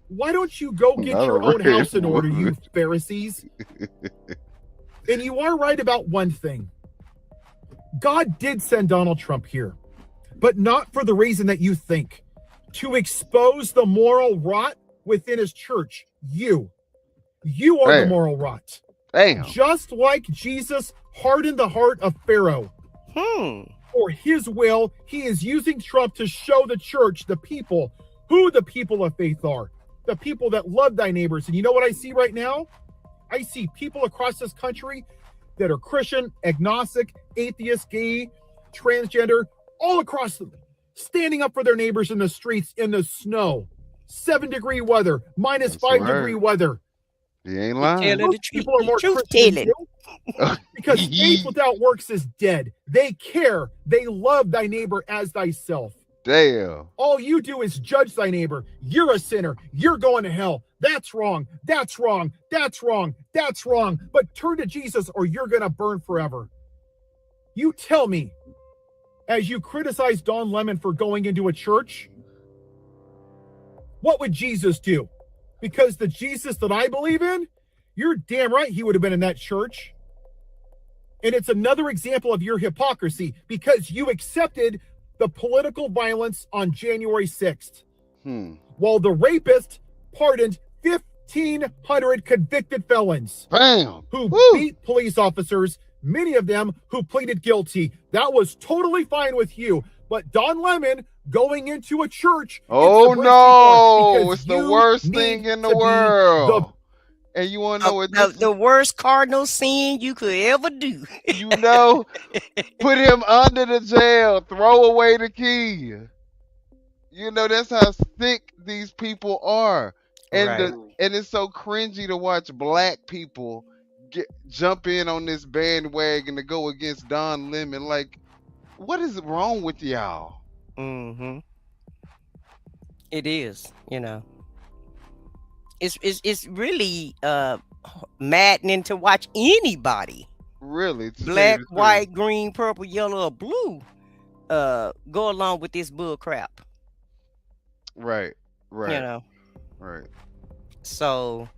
Why don't you go get your own house in order, you Pharisees? And you are right about one thing. God did send Donald Trump here, but not for the reason that you think. To expose the moral rot within his church. You are the moral rot. Damn. Just like Jesus hardened the heart of Pharaoh. For his will, he is using Trump to show the church, the people, who the people of faith are. The people that love thy neighbors. And you know what I see right now? I see people across this country that are Christian, agnostic, atheist, gay, transgender, all across them, standing up for their neighbors in the streets in the snow. 7-degree weather, minus 5-degree weather. You ain't lying. Those people are more Christian than you. Because faith without works is dead. They care. They love thy neighbor as thyself. Damn. All you do is judge thy neighbor. You're a sinner. You're going to hell. That's wrong. That's wrong. That's wrong. That's wrong. But turn to Jesus or you're going to burn forever. You tell me, as you criticize Don Lemon for going into a church, what would Jesus do? Because the Jesus that I believe in, you're damn right he would have been in that church. And it's another example of your hypocrisy because you accepted the political violence on January 6th. While the rapist pardoned 1,500 convicted felons. Bam. Who beat police officers, many of them who pleaded guilty. That was totally fine with you. But Don Lemon going into a church. Oh no, it's the worst thing in the world. And you want to know what the worst cardinal sin you could ever do. Put him under the jail, throw away the key. That's how sick these people are. And and it's so cringy to watch black people jump in on this bandwagon to go against Don Lemon. Like, what is wrong with y'all? It is, It's really maddening to watch anybody. Really? Black, white, green, purple, yellow, or blue go along with this bull crap. Right. Right. So,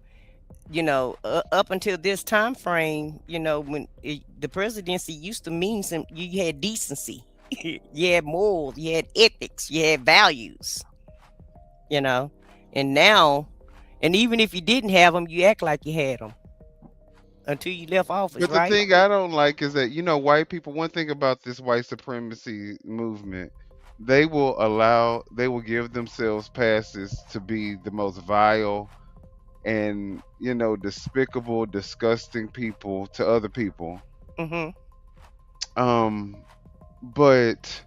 up until this time frame, when the presidency used to mean you had decency, you had morals, you had ethics, you had values, and now, and even if you didn't have them, you act like you had them until you left office. But the thing I don't like is that, white people, one thing about this white supremacy movement, they will give themselves passes to be the most vile and, despicable, disgusting people to other people. But,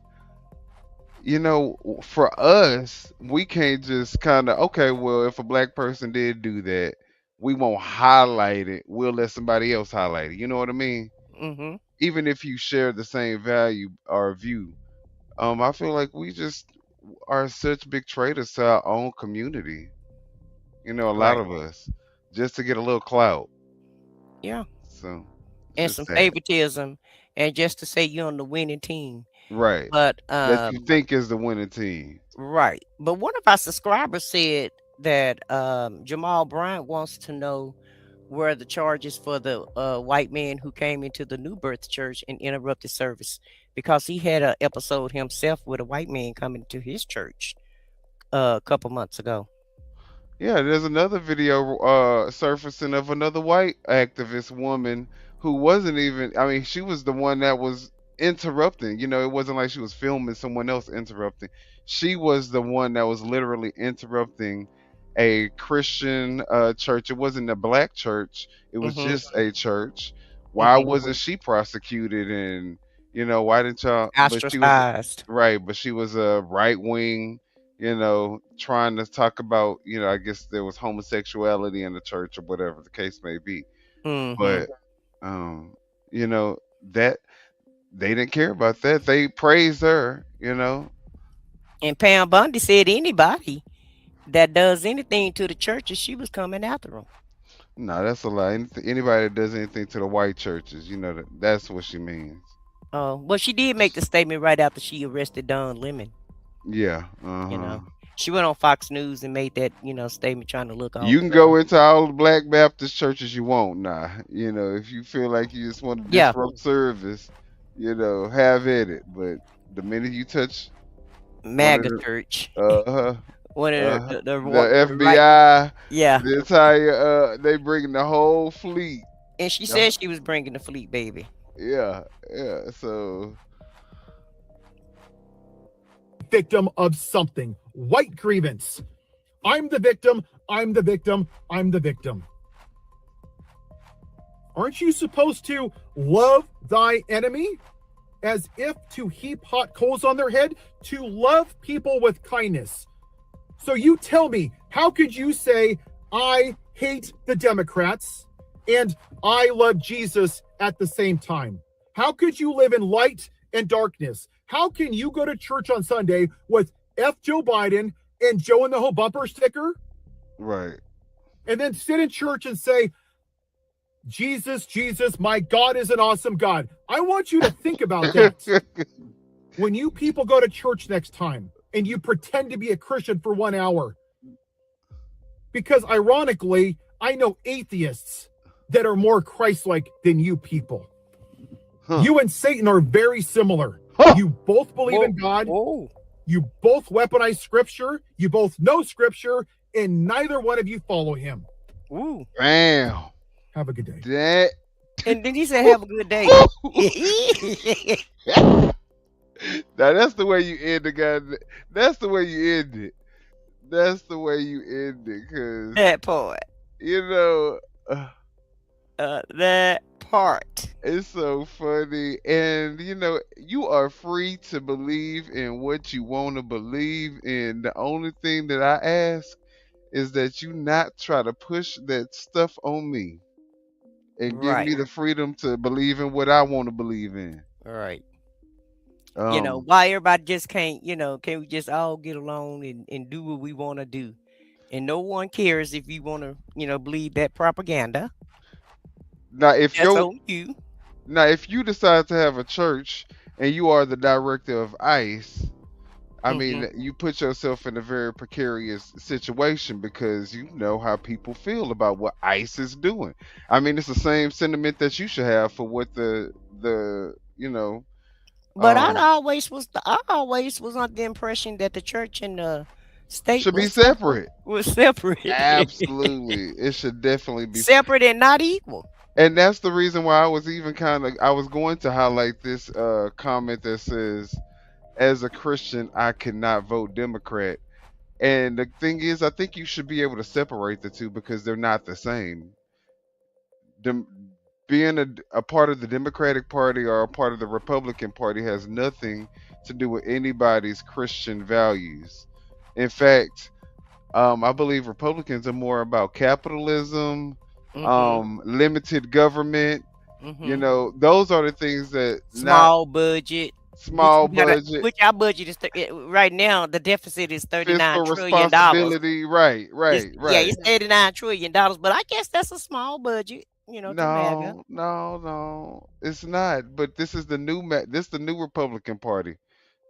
for us, we can't just kind of, okay, well, if a black person did do that, we won't highlight it. We'll let somebody else highlight it. You know what I mean? Even if you share the same value or view. I feel like we just are such big traitors to our own community. A lot of us, just to get a little clout. Yeah. So it's And just some sad. favoritism, and just to say you're on the winning team. Right. But That you think is the winning team. right. But one of our subscribers said that Jamal Bryant wants to know where the charges for the white man who came into the New Birth Church and interrupted service, because he had an episode himself with a white man coming to his church a couple months ago. Yeah, there's another video surfacing of another white activist woman who wasn't even, I mean, she was the one that was interrupting. You know, it wasn't like she was filming someone else interrupting. She was the one that was literally interrupting a Christian church. It wasn't a black church, it was Mm-hmm. just a church. Why Mm-hmm. wasn't she prosecuted? And, you know, why didn't y'all? But she was, Ostracized. right, but she was a right wing, you know, trying to talk about, you know, I guess there was homosexuality in the church or whatever the case may be. Mm-hmm. But you know, that they didn't care about that. They praised her, you know. And Pam Bundy said anybody that does anything to the churches, she was coming after them. No, that's a lie. Anybody that does anything to the white churches, you know, that's what she means. Oh, well, she did make the statement right after she arrested Don Lemon. Yeah. You know, she went on Fox News and made that, you know, statement trying to look all. You can go into all the black Baptist churches you want now. You know, if you feel like you just want to disrupt service, you know, have at it. But the minute you touch MAGA church, one of the FBI, right, yeah, the entire they bringing the whole fleet. And she said she was bringing the fleet, baby. Yeah, yeah. So, victim of something. White grievance. I'm the victim. I'm the victim. I'm the victim. Aren't you supposed to love thy enemy? As if to heap hot coals on their head, to love people with kindness. So you tell me, how could you say, I hate the Democrats and I love Jesus at the same time? How could you live in light and darkness? How can you go to church on Sunday with F Joe Biden and Joe in the whole bumper sticker? Right. And then sit in church and say, Jesus, Jesus, my God is an awesome God. I want you to think about that. When you people go to church next time and you pretend to be a Christian for 1 hour, because ironically, I know atheists that are more Christ-like than you people. You and Satan are very similar. You both believe in God. You both weaponize scripture. You both know scripture, and neither one of you follow him. Ooh. Bam. Have a good day. And then he said, have a good day. Now that's the way you end the guy. That's the way you end it. That's the way you end it. Cause that part. You know. That part. It's so funny. And you know, you are free to believe in what you want to believe in. The only thing that I ask is that you not try to push that stuff on me. And give me the freedom to believe in what I want to believe in. All right. You know, why everybody just can't, you know, can we just all get along and do what we want to do? And no one cares if you want to, you know, believe that propaganda. Now, if you decide to have a church and you are the director of ICE, I mean, you put yourself in a very precarious situation because you know how people feel about what ICE is doing. I mean, it's the same sentiment that you should have for what the you know. But I always was under the impression that the church and the state should be separate. Was separate. Absolutely, it should definitely be separate and not equal. And that's the reason why I was even I was going to highlight this comment that says, as a Christian, I cannot vote Democrat. And the thing is, I think you should be able to separate the two because they're not the same. Being a part of the Democratic Party or a part of the Republican Party has nothing to do with anybody's Christian values. In fact, I believe Republicans are more about capitalism, limited government. You know, those are the things that small budget. Which our budget is right now. The deficit is $39 trillion. Right. Yeah, it's $39 trillion, but I guess that's a small budget. to MAGA. No, it's not. But this is the this the new Republican Party.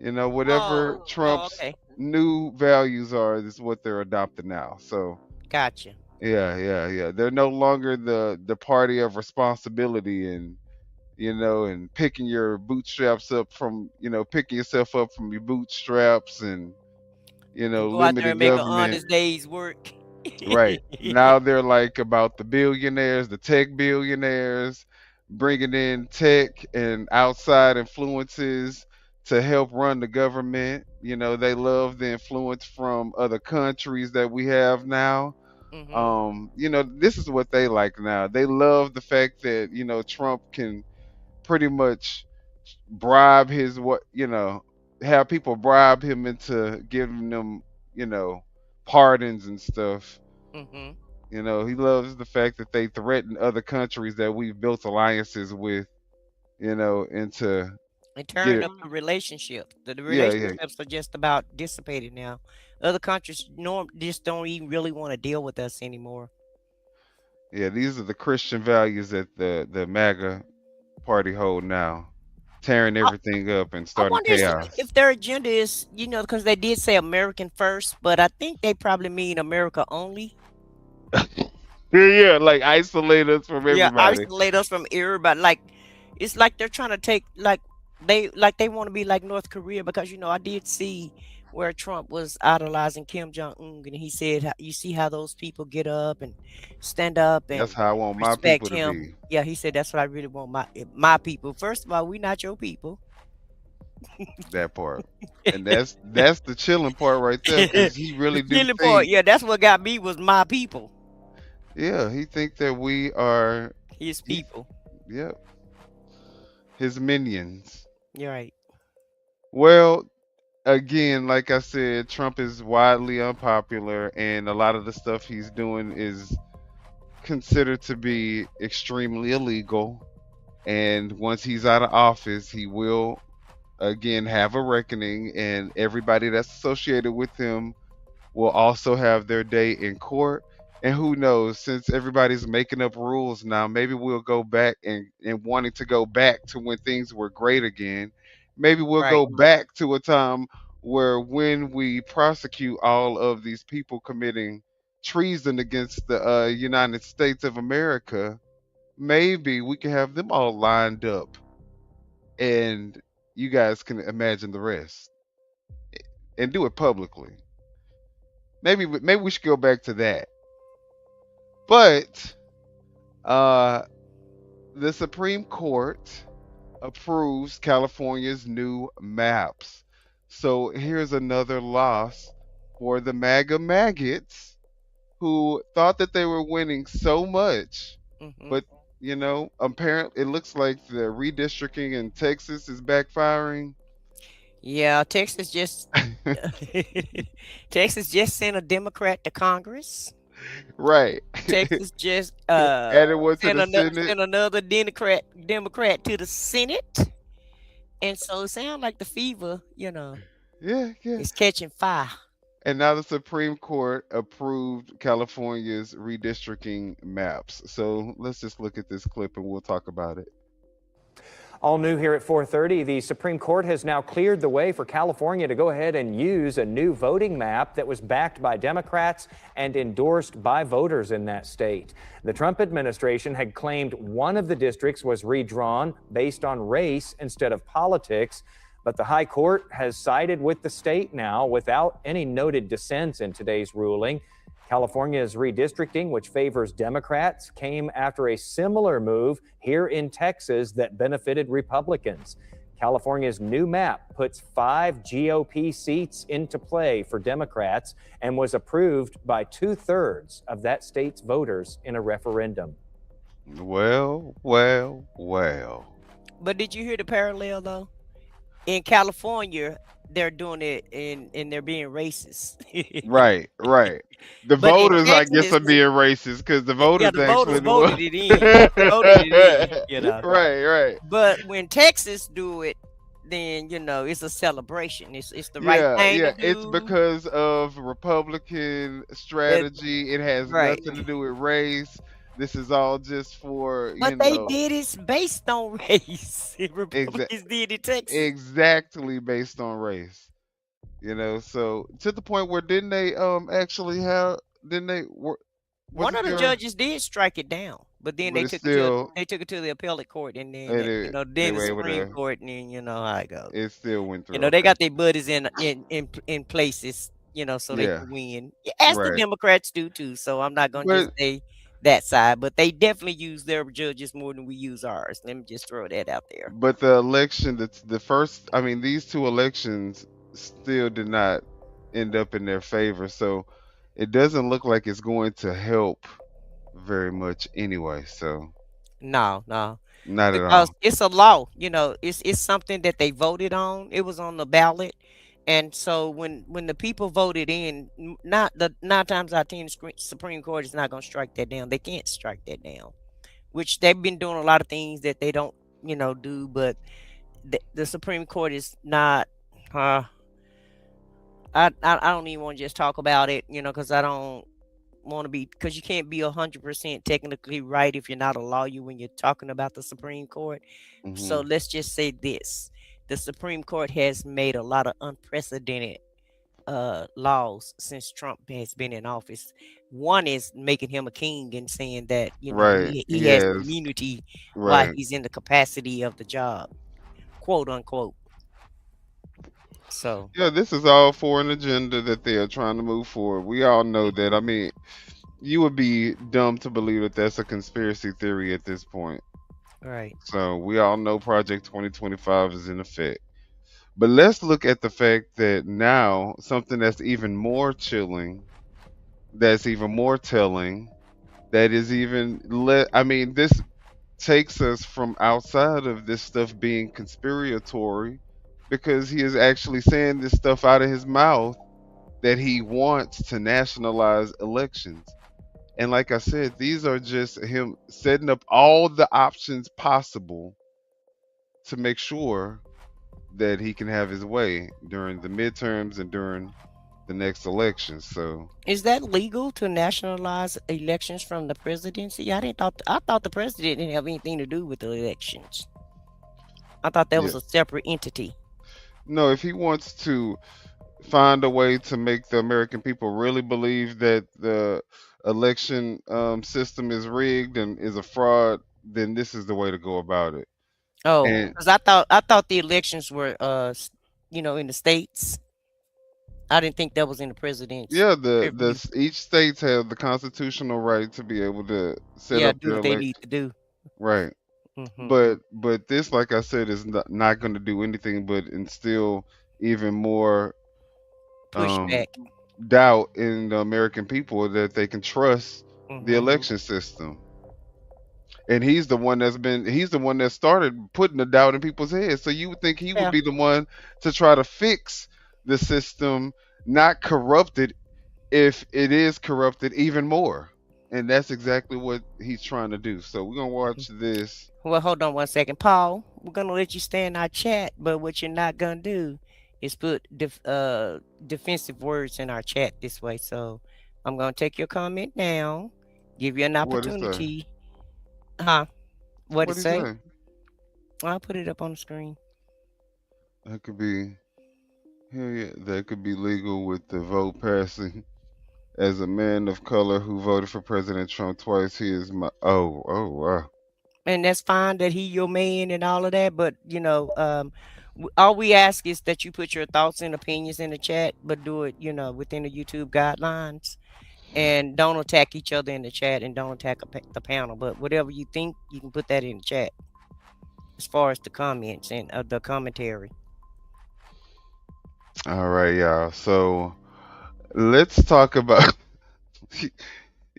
Whatever Oh, Trump's okay. new values are, this is what they're adopting now. So Gotcha. yeah. They're no longer the party of responsibility and and picking your bootstraps up from picking yourself up from your bootstraps and And go out there limited and make an government. honest day's work. Right. Now they're like about the billionaires, the tech billionaires, bringing in tech and outside influences to help run the government. They love the influence from other countries that we have now. hmm This is what they like now. They love the fact that, Trump can pretty much bribe his have people bribe him into giving them, you know, pardons and stuff. hmm He loves the fact that they threaten other countries that we've built alliances with, and to And get turn it. up the relationship. The Yeah. relationships are just about dissipated now. Other countries just don't even really want to deal with us anymore. Yeah, these are the Christian values that the MAGA party hold now, tearing I, everything up and I starting wonder chaos. if their agenda is, because they did say American first, but I think they probably mean America only. Yeah, like isolate us from Yeah, everybody. isolate us from everybody. Like it's like they're trying to take they want to be like North Korea because I did see where Trump was idolizing Kim Jong Un and he said you see how those people get up and stand up That's and how I want my respect people to him. be. Yeah, he said that's what I really want my people. First of all, we not your people. That part. And that's the chilling part right there, because he The really do killing part, think, yeah, that's what got me was my people, yeah, he think that we are, his he, people. yep, his minions. You're right. Well, again, like I said, Trump is widely unpopular, and a lot of the stuff he's doing is considered to be extremely illegal. And once he's out of office, he will again have a reckoning, and everybody that's associated with him will also have their day in court. And who knows, since everybody's making up rules now, maybe we'll go back and wanting to go back to when things were great again. Maybe we'll Right. go back to a time where when we prosecute all of these people committing treason against the United States of America, maybe we can have them all lined up, and you guys can imagine the rest and do it publicly. Maybe we should go back to that. But uh, the Supreme Court approves California's new maps. So here's another loss for the MAGA maggots who thought that they were winning so much, hmm but apparently it looks like the redistricting in Texas is backfiring. Yeah, Texas just Texas just sent a Democrat to Congress. Right. Texas just Added one to the Senate. sent another Democrat to the Senate. And so it sounds like the fever, Yeah. is catching fire. And now the Supreme Court approved California's redistricting maps. So let's just look at this clip and we'll talk about it. All new here at 4:30, the Supreme Court has now cleared the way for California to go ahead and use a new voting map that was backed by Democrats and endorsed by voters in that state. The Trump administration had claimed one of the districts was redrawn based on race instead of politics, but the High Court has sided with the state now without any noted dissents in today's ruling. California's redistricting, which favors Democrats, came after a similar move here in Texas that benefited Republicans. California's new map puts 5 GOP seats into play for Democrats and was approved by 2/3 of that state's voters in a referendum. Well. But did you hear the parallel though? In California, they're doing it and they're being racist. Right. The But in voters, I guess, Texas, are being racist because the yeah, voters the voters actually voted it in. Voted it in. Right. But when Texas do it, then it's a celebration. It's the right thing to It's do. because of Republican It, strategy. It has right. nothing to do with race. This is all just for, But they did it based on race. Republicans did in Texas. exactly based on race. So to the point where didn't they actually have didn't they was One it of the your judges did strike it down, but then but it's still they took it to the appellate court, and then they then the were able Supreme to Court, and then you know how it goes. it still went through. They Okay. got their buddies in places, so they Yeah. can win. As the Right. Democrats do too. So I'm not gonna just But say that side, but they definitely use their judges more than we use ours. Let me just throw that out there. but the election that's the first I mean these two elections still did not end up in their favor. So it doesn't look like it's going to help very much anyway. So No, not at because all. it's a law. It's something that they voted on. It was on the ballot, and so when the people voted in, not the 9 times out of 10, the Supreme Court is not going to strike that down. They can't strike that down, which they've been doing a lot of things that they don't do, but the Supreme Court is not. I don't even want to just talk about it, because I don't want to be, because you can't be 100% technically right if you're not a lawyer when you're talking about the Supreme Court. So Mhm. let's just say this: the Supreme Court has made a lot of unprecedented laws since Trump has been in office. One is making him a king and saying that Right. he has Yes. immunity while Right. he's in the capacity of the job, quote unquote. So Yeah, this is all for an agenda that they are trying to move forward. We all know that. I mean, you would be dumb to believe that that's a conspiracy theory at this point. right. So we all know Project 2025 is in effect. But let's look at the fact that now something that's even more chilling, that's even more telling, that is even I mean, this takes us from outside of this stuff being conspiratory because he is actually saying this stuff out of his mouth that he wants to nationalize elections. And like I said, these are just him setting up all the options possible to make sure that he can have his way during the midterms and during the next election. So is that legal to nationalize elections from the presidency? I thought the president didn't have anything to do with the elections. I thought that yeah, was a separate entity. no, if he wants to find a way to make the American people really believe that the election system is rigged and is a fraud, then this is the way to go about it. Oh, And because I thought the elections were in the states. I didn't think that was in the president's yeah, purview. each states have the constitutional right to be able to set Yeah, up do their what they need to do. right. Hmm. But this, like I said, is not going to do anything but instill even more um, Pushback. doubt in the American people that they can trust the Hmm. election system. And he's the one that started putting the doubt in people's heads. So you would think he would Yeah. be the one to try to fix the system, not corrupt it if it is corrupted even more. And that's exactly what he's trying to do. So we're gonna watch this. Well, hold on 1 second, Paul. We're gonna let you stay in our chat, but what you're not gonna do is put defensive words in our chat this way. So I'm gonna take your comment down, give you an What it say? opportunity. Huh? What it What he say? say? I'll put it up on the screen. That could be hell yeah, that could be legal with the vote passing. As a man of color who voted for President Trump twice, he is my oh wow. And that's fine that he your man and all of that, but all we ask is that you put your thoughts and opinions in the chat, but do it within the YouTube guidelines, and don't attack each other in the chat, and don't attack the panel. But whatever you think, you can put that in the chat as far as the comments and the commentary. All right, y'all. So let's talk about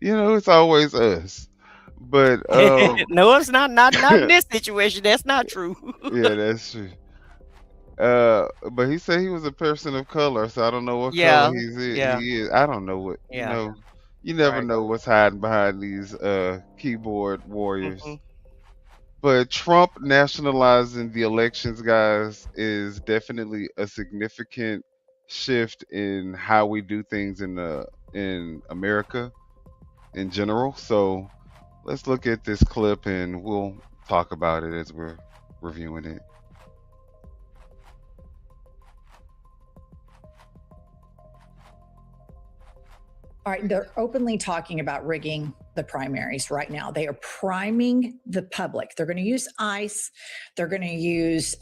it's always us. But No, it's not in this situation. That's not true. yeah, that's true. But he said he was a person of color, so I don't know what color Yeah, yeah, he is. I don't know what yeah. you never Right. know what's hiding behind these keyboard warriors. Hmm. But Trump nationalizing the elections, guys, is definitely a significant shift in how we do things in America in general. So let's look at this clip and we'll talk about it as we're reviewing it. All right, they're openly talking about rigging the primaries right now. They are priming the public. They're going to use ICE. They're going to use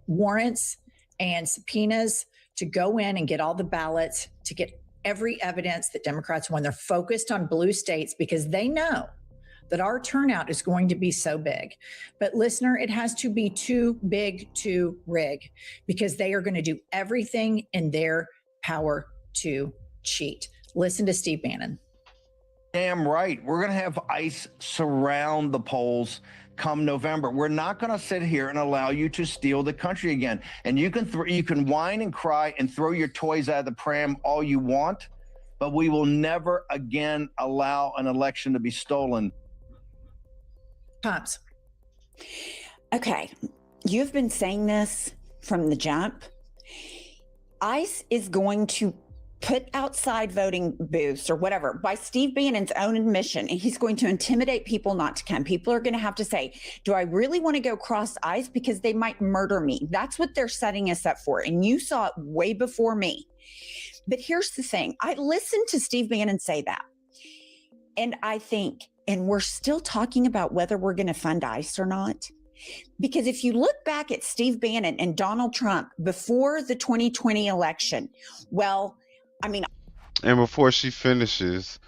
warrants and subpoenas to go in and get all the ballots, to get every evidence that Democrats won. They're focused on blue states because they know that our turnout is going to be so big. But listener, it has to be too big to rig because they are going to do everything in their power to cheat. Listen to Steve Bannon. Damn right. We're going to have ICE surround the polls come November. We're not going to sit here and allow you to steal the country again. And you can whine and cry and throw your toys out of the pram all you want, but we will never again allow an election to be stolen. Pops. Okay. You've been saying this from the jump. ICE is going to put outside voting booths or whatever by Steve Bannon's own admission, and he's going to intimidate people not to come. People are going to have to say, do I really want to go cross ICE because they might murder me? That's what they're setting us up for. And you saw it way before me. But here's the thing. I listened to Steve Bannon say that. And I think, and we're still talking about whether we're going to fund ICE or not. Because if you look back at Steve Bannon and Donald Trump before the 2020 election, well, I mean, and before she finishes,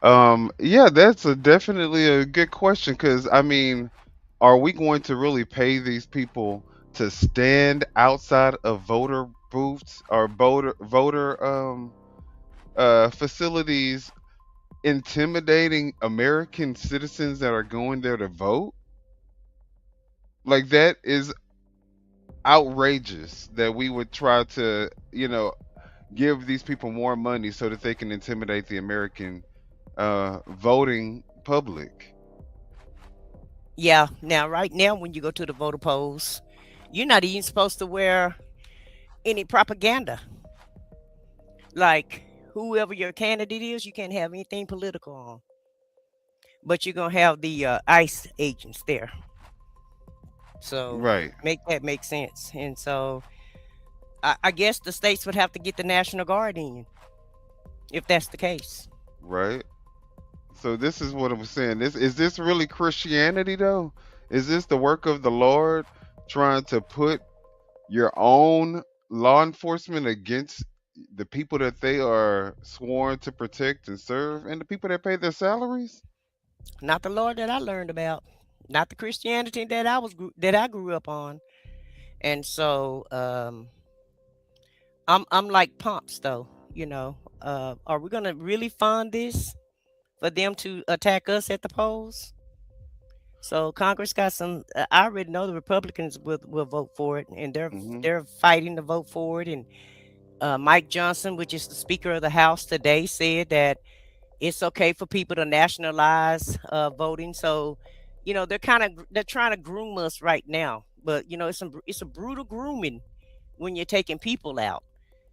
yeah, that's definitely a good question because I mean, are we going to really pay these people to stand outside of voter booths or voter facilities, intimidating American citizens that are going there to vote? Like that is outrageous that we would try to, give these people more money so that they can intimidate the American voting public. Yeah. Now, right now, when you go to the voter polls, you're not even supposed to wear any propaganda. Like whoever your candidate is, you can't have anything political on. But you're gonna have the ICE agents there. So Right. make sense. And so I guess the states would have to get the National Guard in if that's the case. Right. So this is what I'm saying. Is this really Christianity though? Is this the work of the Lord trying to put your own law enforcement against the people that they are sworn to protect and serve and the people that pay their salaries? Not the Lord that I learned about, not the Christianity that I grew up on. And so I'm like Pumps though, are we gonna really fund this for them to attack us at the polls? So Congress got some. I already know the Republicans will vote for it, and they're fighting to vote for it. And Mike Johnson, which is the Speaker of the House today, said that it's okay for people to nationalize voting. So, they're trying to groom us right now. But it's a brutal grooming when you're taking people out.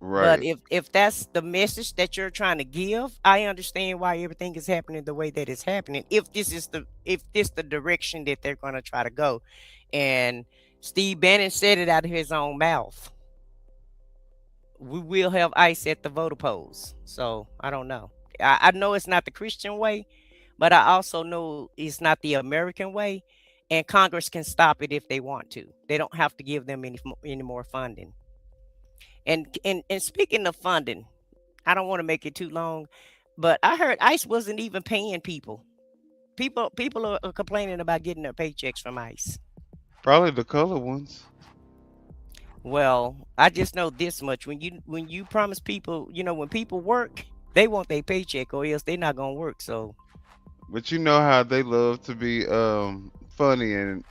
But Right. if that's the message that you're trying to give, I understand why everything is happening the way that it's happening. If this the direction that they're going to try to go, and Steve Bannon said it out of his own mouth, we will have ICE at the voter polls. So I don't know. I know it's not the Christian way, but I also know it's not the American way, and Congress can stop it if they want to. They don't have to give them any more funding. And speaking of funding, I don't want to make it too long, but I heard ICE wasn't even paying people. People are complaining about getting their paychecks from ICE. Probably the color ones. Well, I just know this much: when you promise people, when people work, they want their paycheck, or else they're not gonna work. So, But you know how they love to be funny and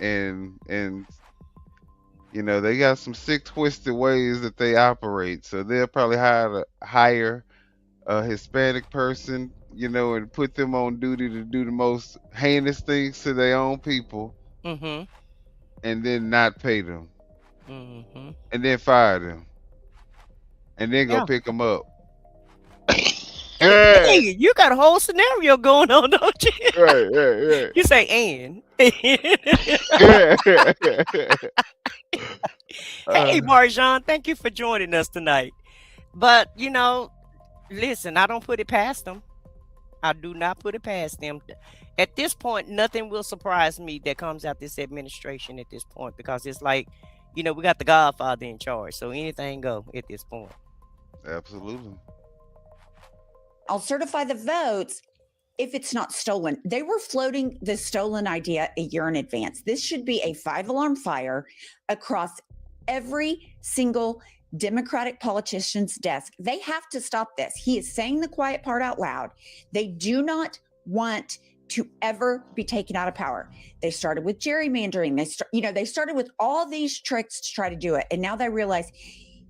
they got some sick twisted ways that they operate. So they'll probably hire a Hispanic person, and put them on duty to do the most heinous things to their own people mm-hmm, and then not pay them mm-hmm. and then fire them and then go Yeah. pick them up. Hey, you got a whole scenario going on, don't you? Right. You say and. Hey, Marjan, thank you for joining us tonight. But, listen, I don't put it past them. I do not put it past them. At this point, nothing will surprise me that comes out this administration at this point, because it's like, we got the Godfather in charge. So anything go at this point. Absolutely. I'll certify the votes if it's not stolen. They were floating the stolen idea a year in advance. This should be a 5-alarm fire across every single Democratic politician's desk. They have to stop this. He is saying the quiet part out loud. They do not want to ever be taken out of power. They started with gerrymandering. They started with all these tricks to try to do it. And now they realize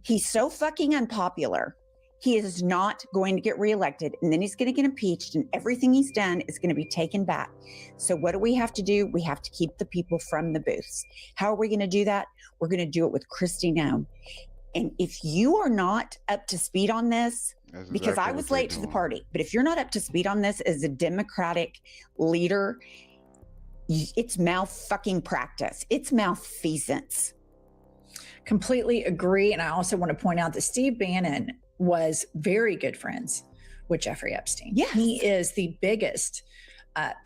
he's so fucking unpopular. He is not going to get reelected, and then he's going to get impeached, and everything he's done is going to be taken back. So what do we have to do? We have to keep the people from the booths. How are we going to do that? We're going to do it with Kristi Noem. And if you are not up to speed on this, because I was late to the party, but if you're not up to speed on this as a Democratic leader, it's mouth fucking practice. It's malfeasance. Completely agree. And I also want to point out that Steve Bannon was very good friends with Jeffrey Epstein. Yes. He is the biggest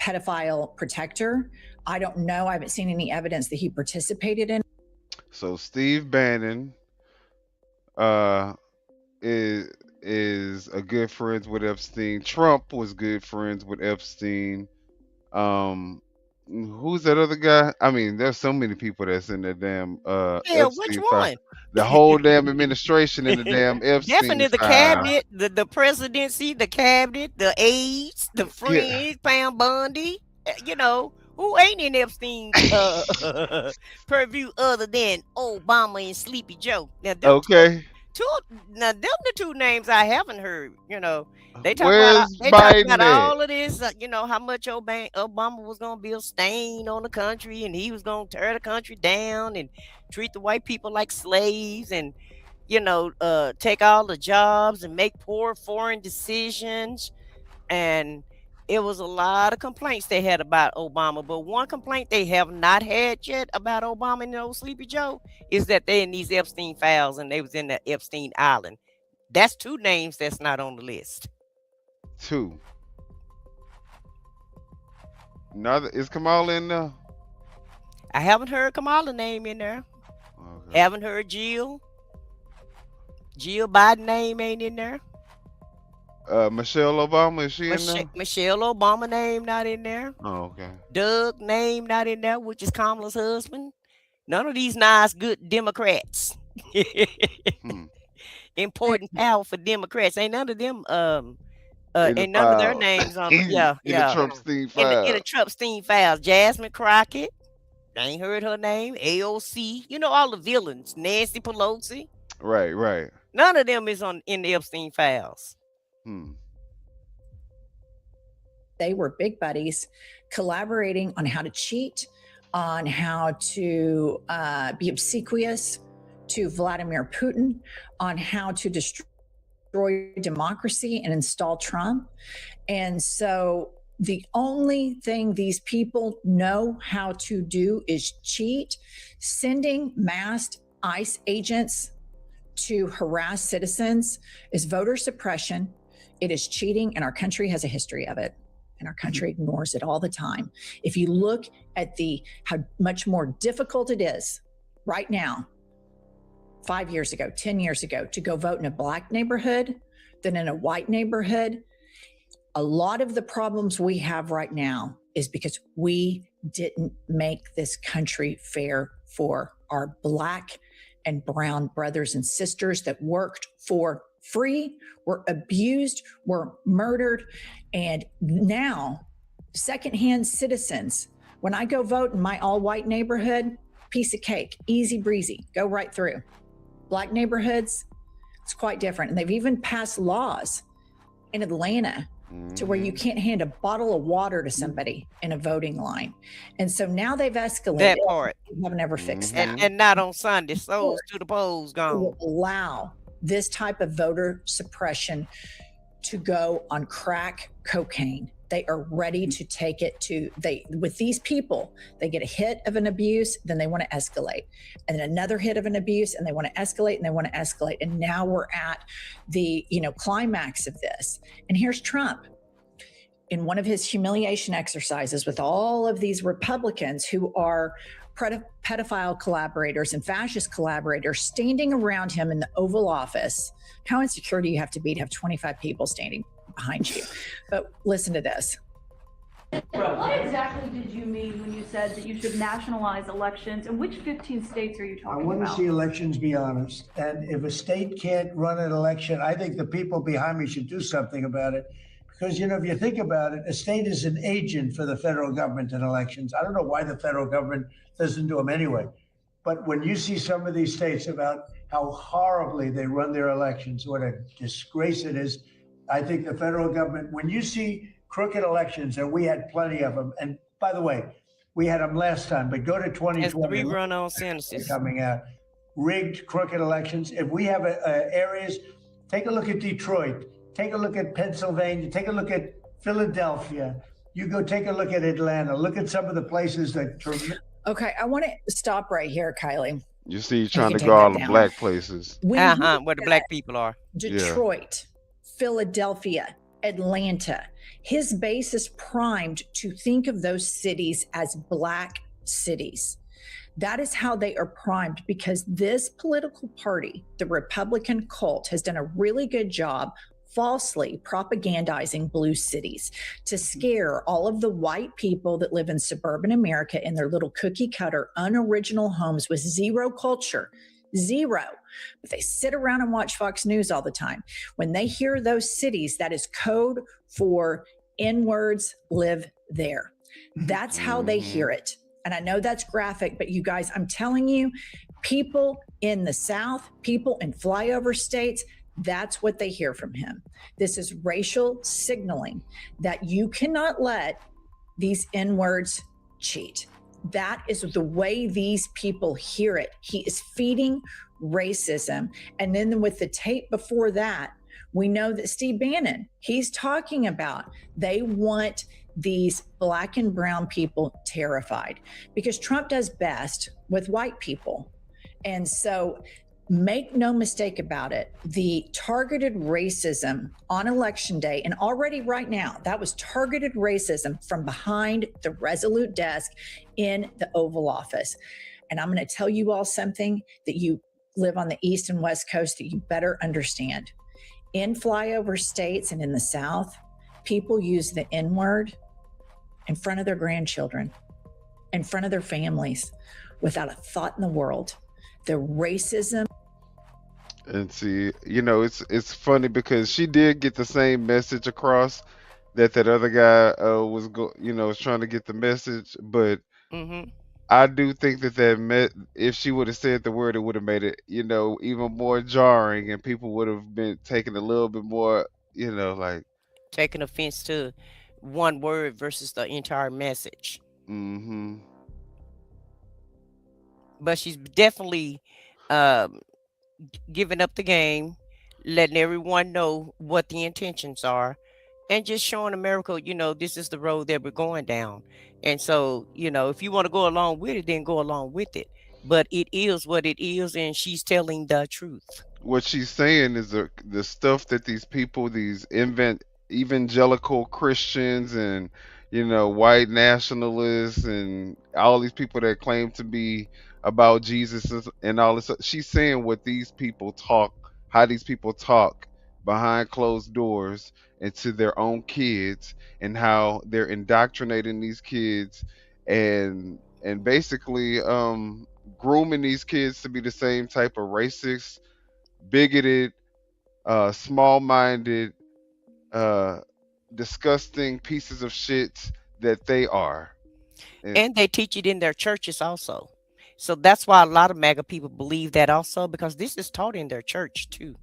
pedophile protector. I don't know. I haven't seen any evidence that he participated in. So Steve Bannon is a good friends with Epstein. Trump was good friends with Epstein. Who's that other guy? I mean, there's so many people that's in the damn Which Epstein one? The whole damn administration in the damn Epstein Definitely the cabinet, the presidency, the cabinet, the aides, the friends, Pam Bundy. Who ain't in Epstein's purview other than Obama and Sleepy Joe? Now, them the two names I haven't heard. They talk about all of this. How much Obama was gonna be a stain on the country, and he was gonna tear the country down and treat the white people like slaves, and take all the jobs and make poor foreign decisions. And it was a lot of complaints they had about Obama, but one complaint they have not had yet about Obama and old Sleepy Joe is that they're in these Epstein files, and they was in the Epstein Island. That's two names that's not on the list. Two. Is Kamala in there? I haven't heard Kamala's name in there. Okay. Haven't heard Jill Biden name ain't in there. Michelle Obama, is she in there? Michelle Obama name not in there. Oh, okay. Doug name not in there, which is Kamala's husband. None of these nice, good Democrats. Important, powerful Democrats. Ain't none of them. Ain't none of their names on. In the Trumpstein files. In the Trumpstein files. Jasmine Crockett. I ain't heard her name. AOC. All the villains. Nancy Pelosi. Right. None of them is in the Epstein files. They were big buddies, collaborating on how to cheat, on how to be obsequious to Vladimir Putin, on how to destroy democracy and install Trump. And so the only thing these people know how to do is cheat, sending masked ICE agents to harass citizens is voter suppression. It is cheating, and our country has a history of it, and our country ignores it all the time. If you look at how much more difficult it is right now, 5 years ago, 10 years ago, to go vote in a Black neighborhood than in a white neighborhood, a lot of the problems we have right now is because we didn't make this country fair for our Black and brown brothers and sisters that worked for free, were abused, were murdered. And now secondhand citizens, when I go vote in my all white neighborhood, piece of cake, easy breezy, go right through. Black neighborhoods, it's quite different. And they've even passed laws in Atlanta to where you can't hand a bottle of water to somebody in a voting line. And so now they've escalated. That part. We have never fixed that. And not on Sunday. Souls to the polls gone. Will allow this type of voter suppression to go on crack cocaine. They are ready to take it to with these people, they get a hit of an abuse, then they want to escalate. And then another hit of an abuse and they want to escalate and they want to escalate. And now we're at the, climax of this. And here's Trump in one of his humiliation exercises with all of these Republicans who are pedophile collaborators and fascist collaborators standing around him in the Oval Office. How insecure do you have to be to have 25 people standing behind you? But listen to this. What exactly did you mean when you said that you should nationalize elections? And which 15 states are you talking about? I want to see elections be honest. And if a state can't run an election, I think the people behind me should do something about it. Because, if you think about it, a state is an agent for the federal government in elections. I don't know why the federal government doesn't do them anyway. But when you see some of these states about how horribly they run their elections, what a disgrace it is, I think the federal government, when you see crooked elections, and we had plenty of them, and by the way, we had them last time, but go to 2020. As 3 run-on sentences coming out, rigged, crooked elections. If we have areas, take a look at Detroit, take a look at Pennsylvania, take a look at Philadelphia. You go take a look at Atlanta. Look at some of the places that. Okay, I want to stop right here, Kylie. You see, you're trying to go all the black places. Where the black people are. Detroit, Philadelphia, Atlanta. His base is primed to think of those cities as black cities. That is how they are primed, because this political party, the Republican cult, has done a really good job falsely propagandizing blue cities to scare all of the white people that live in suburban America in their little cookie cutter, unoriginal homes with zero culture. Zero. But they sit around and watch Fox News all the time. When they hear those cities, that is code for N-words live there. That's how they hear it. And I know that's graphic, but you guys, I'm telling you, people in the South, people in flyover states, that's what they hear from him. This is racial signaling that you cannot let these N-words cheat. That is the way these people hear it. He is feeding racism. And then with the tape before that, we know that Steve Bannon, he's talking about they want these black and brown people terrified because Trump does best with white people. And so make no mistake about it, the targeted racism on election day, and already right now, that was targeted racism from behind the Resolute desk in the Oval Office. And I'm going to tell you all something that you live on the East and West Coast that you better understand. In flyover states and in the South, people use the N-word in front of their grandchildren, in front of their families, without a thought in the world. The racism. And see, it's funny because she did get the same message across that other guy was trying to get the message, but I do think that if she would have said the word, it would have made it, even more jarring, and people would have been taking a little bit more, like taking offense to one word versus the entire message. But she's definitely giving up the game, letting everyone know what the intentions are, and just showing America, this is the road that we're going down. And so, if you want to go along with it, then go along with it. But it is what it is, and she's telling the truth. What she's saying is the stuff that these people, these evangelical Christians and, white nationalists and all these people that claim to be about Jesus and all this. She's saying what these people talk, how these people talk behind closed doors and to their own kids, and how they're indoctrinating these kids and basically grooming these kids to be the same type of racist, bigoted, small-minded, disgusting pieces of shit that they are. And they teach it in their churches also. So that's why a lot of MAGA people believe that also, because this is taught in their church too.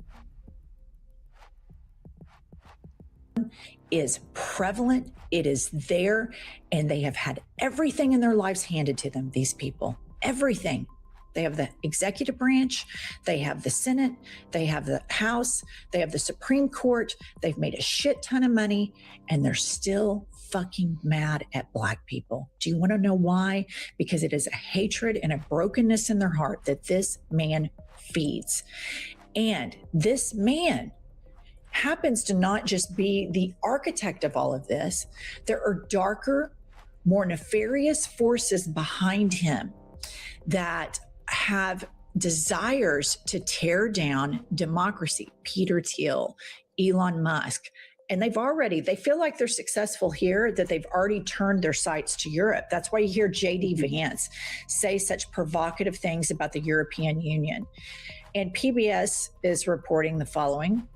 Is prevalent, it is there, and they have had everything in their lives handed to them, these people, everything. They have the executive branch, they have the Senate, they have the House, they have the Supreme Court. They've made a shit ton of money, and they're still fucking mad at Black people. Do you want to know why? Because it is a hatred and a brokenness in their heart that this man feeds. And this man happens to not just be the architect of all of this. There are darker, more nefarious forces behind him that have desires to tear down democracy. Peter Thiel, Elon Musk, and they feel like they're successful here, that they've already turned their sights to Europe. That's why you hear J.D. Vance say such provocative things about the European Union. And PBS is reporting the following.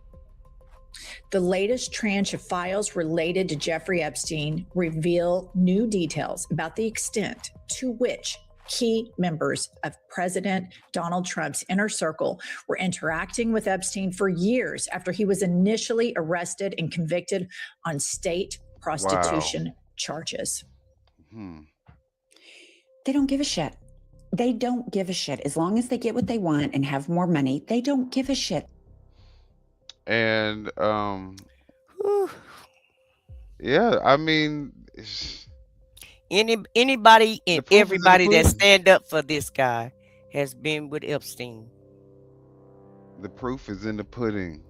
The latest tranche of files related to Jeffrey Epstein reveal new details about the extent to which key members of President Donald Trump's inner circle were interacting with Epstein for years after he was initially arrested and convicted on state prostitution charges. They don't give a shit. They don't give a shit. As long as they get what they want and have more money, they don't give a shit. And yeah, I mean, anybody and everybody that stand up for this guy has been with Epstein. The proof is in the pudding.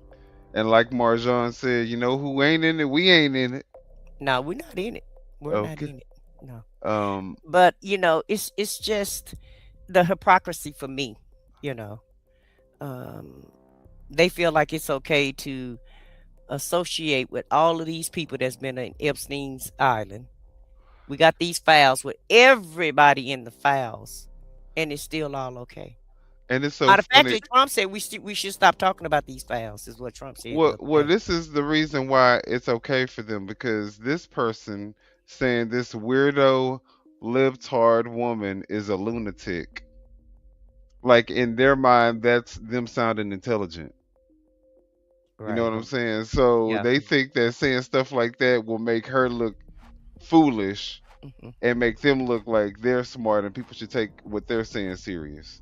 And like Marjan said, you know who ain't in it? We ain't in it. No, we're not in it. We're not Okay. in it. No. But you know, it's just the hypocrisy for me, you know. They feel like it's okay to associate with all of these people that's been in Epstein's island. We got these files with everybody in the files, and it's still all okay. And it's so Matter of fact, funny. Trump said we should stop talking about these files, is what Trump said. Well, this is the reason why it's okay for them, because this person saying this weirdo libtard woman is a lunatic. Like in their mind, that's them sounding intelligent. You know what I'm saying? So they think that saying stuff like that will make her look foolish and make them look like they're smart, and people should take what they're saying serious.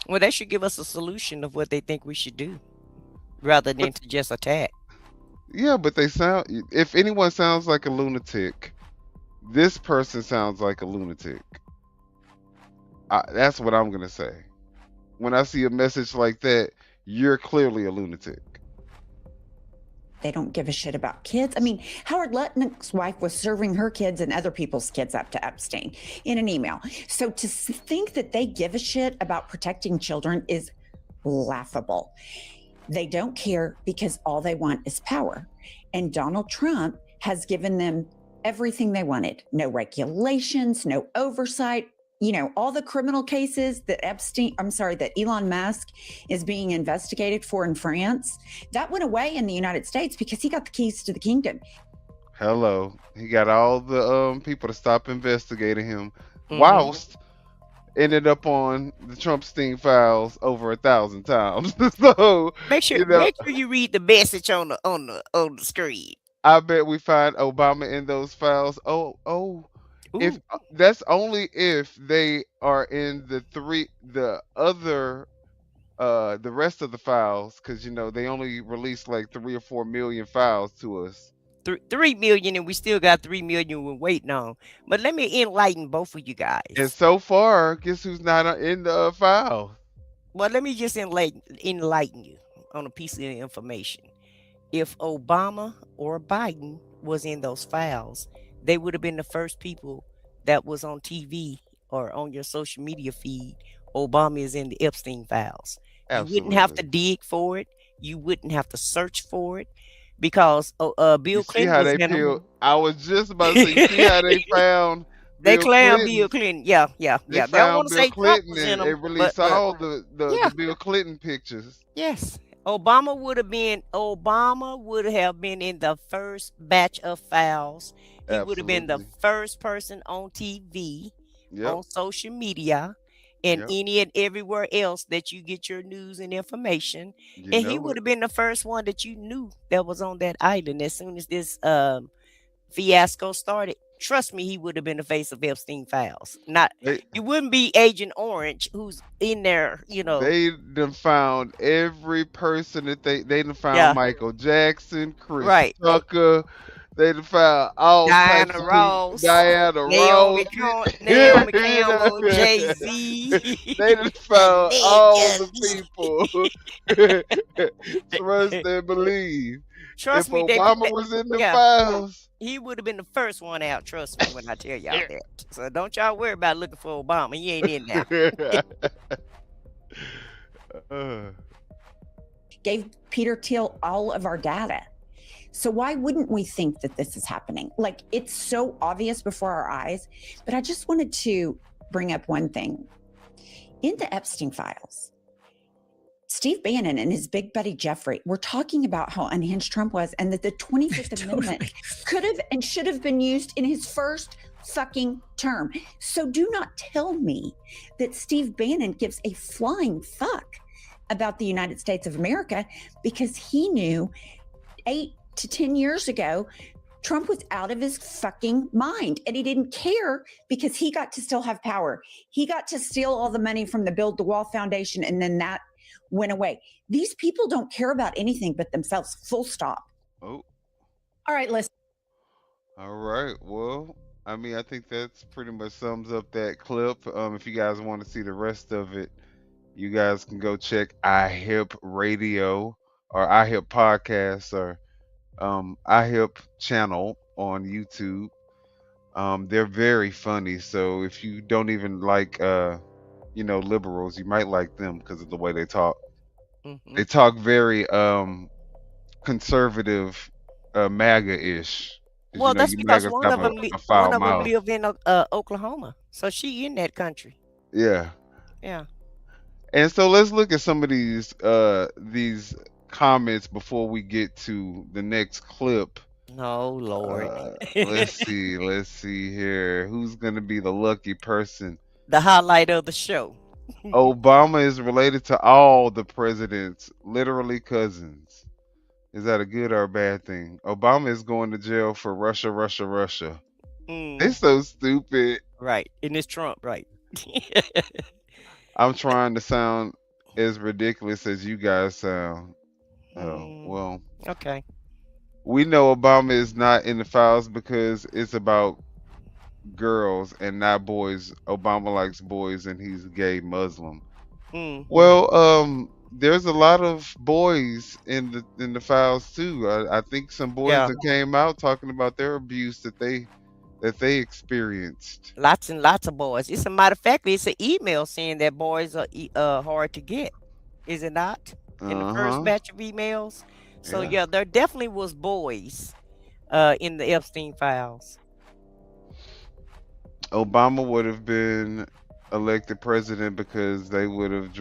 Well, they should give us a solution of what they think we should do, rather than to just attack. Yeah, but they sound. If anyone sounds like a lunatic, this person sounds like a lunatic. That's what I'm gonna say. When I see a message like that, you're clearly a lunatic. They don't give a shit about kids. I mean, Howard Lutnick's wife was serving her kids and other people's kids up to Epstein in an email. So to think that they give a shit about protecting children is laughable. They don't care because all they want is power. And Donald Trump has given them everything they wanted. No regulations, no oversight. You know, all the criminal cases that that Elon Musk is being investigated for in France, that went away in the United States because he got the keys to the kingdom. Hello. He got all the people to stop investigating him, whilst ended up on the Trumpstein files over 1,000 times. So make sure you read the message on the screen. I bet we find Obama in those files. If that's only if they are in the rest of the files, because you know they only released like 3 or 4 million files to us. 3 million, and we still got 3 million we're waiting on. But let me enlighten both of you guys. And so far, guess who's not in the file? Well, let me just enlighten you on a piece of information. If Obama or Biden was in those files, they would have been the first people that was on TV or on your social media feed. Obama is in the Epstein files. Absolutely. You wouldn't have to dig for it. You wouldn't have to search for it, because Bill Clinton. I was just about to say, see how they found. They found Bill Clinton. Yeah. They don't want to say Trump Clinton, was in and them, they released all the Bill Clinton pictures. Yes. Obama would have been in the first batch of files. He would have been the first person on TV, on social media, and any and everywhere else that you get your news and information. And he would have been the first one that you knew that was on that island as soon as this fiasco started. trust me, he would have been the face of Epstein files. Not They you wouldn't be Agent Orange, who's in there, they done found every person that they done found Yeah. Michael Jackson, Chris Right. Tucker. They done found all types Diana of people. Ross, Diana Naomi Ross. Naomi Campbell, Jay-Z. They done found all the people. Trust and believe. Trust If me, Obama was in the files, he would have been the first one out. Trust me when I tell y'all that. So don't y'all worry about looking for Obama. He ain't in there. Gave Peter Thiel all of our data. So why wouldn't we think that this is happening? Like, it's so obvious before our eyes. But I just wanted to bring up one thing. In the Epstein files, Steve Bannon and his big buddy Jeffrey were talking about how unhinged Trump was and that the 25th Amendment could have and should have been used in his first fucking term. So do not tell me that Steve Bannon gives a flying fuck about the United States of America because he knew 8 to 10 years ago Trump was out of his fucking mind and he didn't care because he got to still have power. He got to steal all the money from the Build the Wall Foundation and then that went away. These people don't care about anything but themselves, full stop. oh, All right, listen. all right. Well, I mean, I think that's pretty much sums up that clip. If you guys want to see the rest of it, you guys can go check iHip Radio or iHip Podcast or iHip channel on YouTube. They're very funny. So if you don't even like liberals, you might like them because of the way they talk. They talk very conservative, MAGA-ish. 'Cause, Well, that's you because MAGAs one have of them a foul mouth. live in Oklahoma, so she in that country. Yeah. Yeah. And so let's look at some of these comments before we get to the next clip. Oh Lord. Let's see here. Who's gonna be the lucky person? The highlight of the show. Obama is related to all the presidents, literally cousins. Is that a good or a bad thing? Obama is going to jail for Russia. It's so stupid. Right. And it's Trump, right? I'm trying to sound as ridiculous as you guys sound. Oh, well. Okay. We know Obama is not in the files because it's about girls and not boys. Obama likes boys and he's gay Muslim. Well, there's a lot of boys in the files too. I think some boys that came out talking about their abuse that they experienced. Lots and lots of boys. It's a matter of fact, it's an email saying that boys are hard to get. Is it not? In the first batch of emails. So yeah, there definitely was boys in the Epstein files. Obama would have been elected president because they would have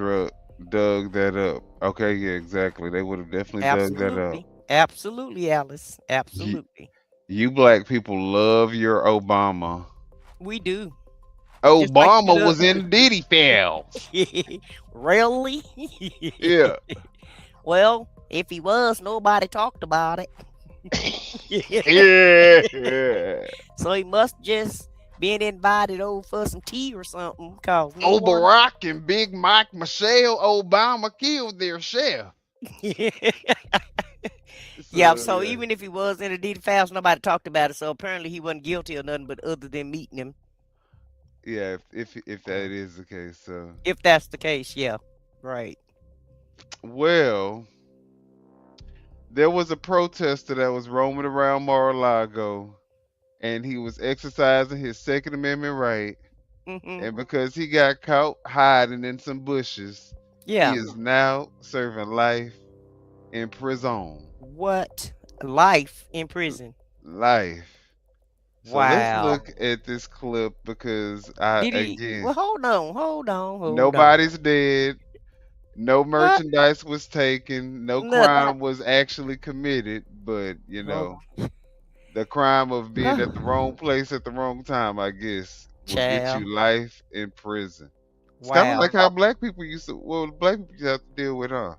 dug that up. Okay, yeah, exactly. They would have definitely dug that up. Absolutely, Alice. Absolutely. You black people love your Obama. We do. Obama was in Diddy files. Really? Yeah. Well, if he was, nobody talked about it. Yeah. So he must just been invited over for some tea or something. Cause Barack and Big Mike Michelle Obama killed their chef. Yeah, so even if he was in a Diddy files, nobody talked about it. So apparently he wasn't guilty of nothing but other than meeting him. Yeah, if that is the case, so if that's the case, yeah, right. Well, there was a protester that was roaming around Mar-a-Lago, and he was exercising his Second Amendment right. And because he got caught hiding in some bushes, he is now serving life in prison. What? Life in prison? Life. So let's look at this clip because well, hold on. Nobody's dead. No merchandise was taken. No crime was actually committed. But the crime of being at the wrong place at the wrong time, I guess, will get you life in prison. It's kind of like how black people used to have to deal with, huh?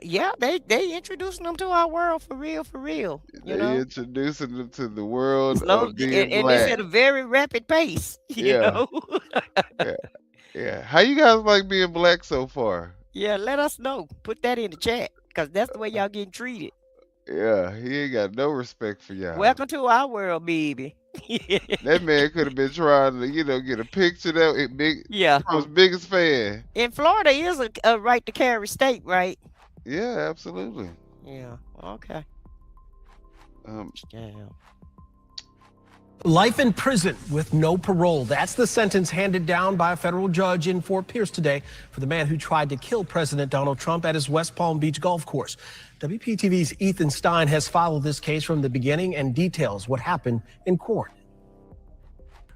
Yeah, they introducing them to our world for real, you They know. introducing them to the world Slow, of being and it's black. at a very rapid pace, you Yeah, know. yeah, yeah. How you guys like being black so far? Yeah, let us know. Put that in the chat, because that's the way y'all getting treated. Yeah, he ain't got no respect for y'all. Welcome to our world, baby. That man could have been trying to, get a picture that it big Yeah. Trump's biggest fan. And Florida is a right to carry state, right? Yeah, absolutely. Yeah. Okay. Yeah. Life in prison with no parole. That's the sentence handed down by a federal judge in Fort Pierce today for the man who tried to kill President Donald Trump at his West Palm Beach golf course. WPTV's Ethan Stein has followed this case from the beginning and details what happened in court.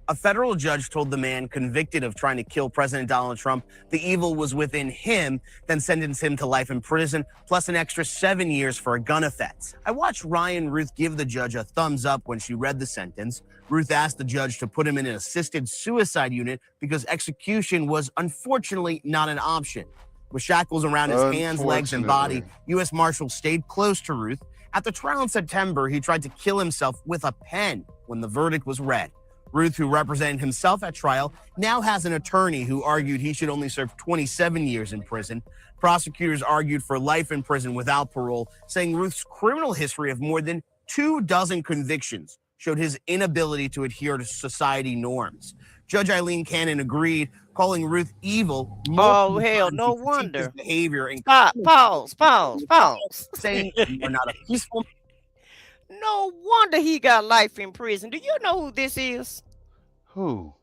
A federal judge told the man convicted of trying to kill President Donald Trump the evil was within him, then sentenced him to life in prison, plus an extra 7 years for a gun offense. I watched Ryan Ruth give the judge a thumbs up when she read the sentence. Ruth asked the judge to put him in an assisted suicide unit because execution was unfortunately not an option. With shackles around his hands, legs, and body, U.S. Marshals stayed close to Ruth. At the trial in September, he tried to kill himself with a pen when the verdict was read. Ruth, who represented himself at trial, now has an attorney who argued he should only serve 27 years in prison. Prosecutors argued for life in prison without parole, saying Ruth's criminal history of more than 24 convictions showed his inability to adhere to society norms. Judge Eileen Cannon agreed, calling Ruth evil. Oh, hell, no wonder. Behavior and Pause. saying you're not a peaceful. No wonder he got life in prison. Do you know who this is? Who?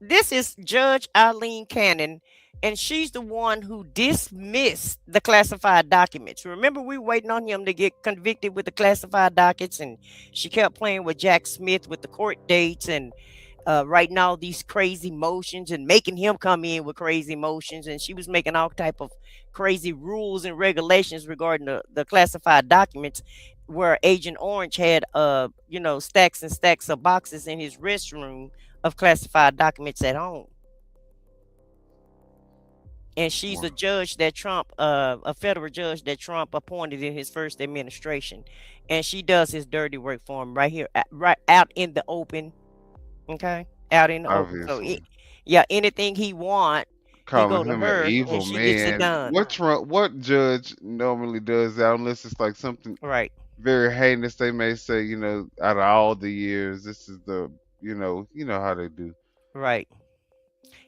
This is Judge Eileen Cannon, and she's the one who dismissed the classified documents. Remember, we were waiting on him to get convicted with the classified dockets, and she kept playing with Jack Smith with the court dates and writing all these crazy motions and making him come in with crazy motions. And she was making all type of crazy rules and regulations regarding the classified documents, where Agent Orange had stacks and stacks of boxes in his restroom of classified documents at home. And she's a judge that Trump, a federal judge that Trump appointed in his first administration. And she does his dirty work for him right here, right out in the open. Okay? Out in the open. So, anything he want, he go Calling to him her an evil and she gets it man. done. What judge normally does that unless it's like something very heinous? They may say, out of all the years, this is the, you know how they do. Right.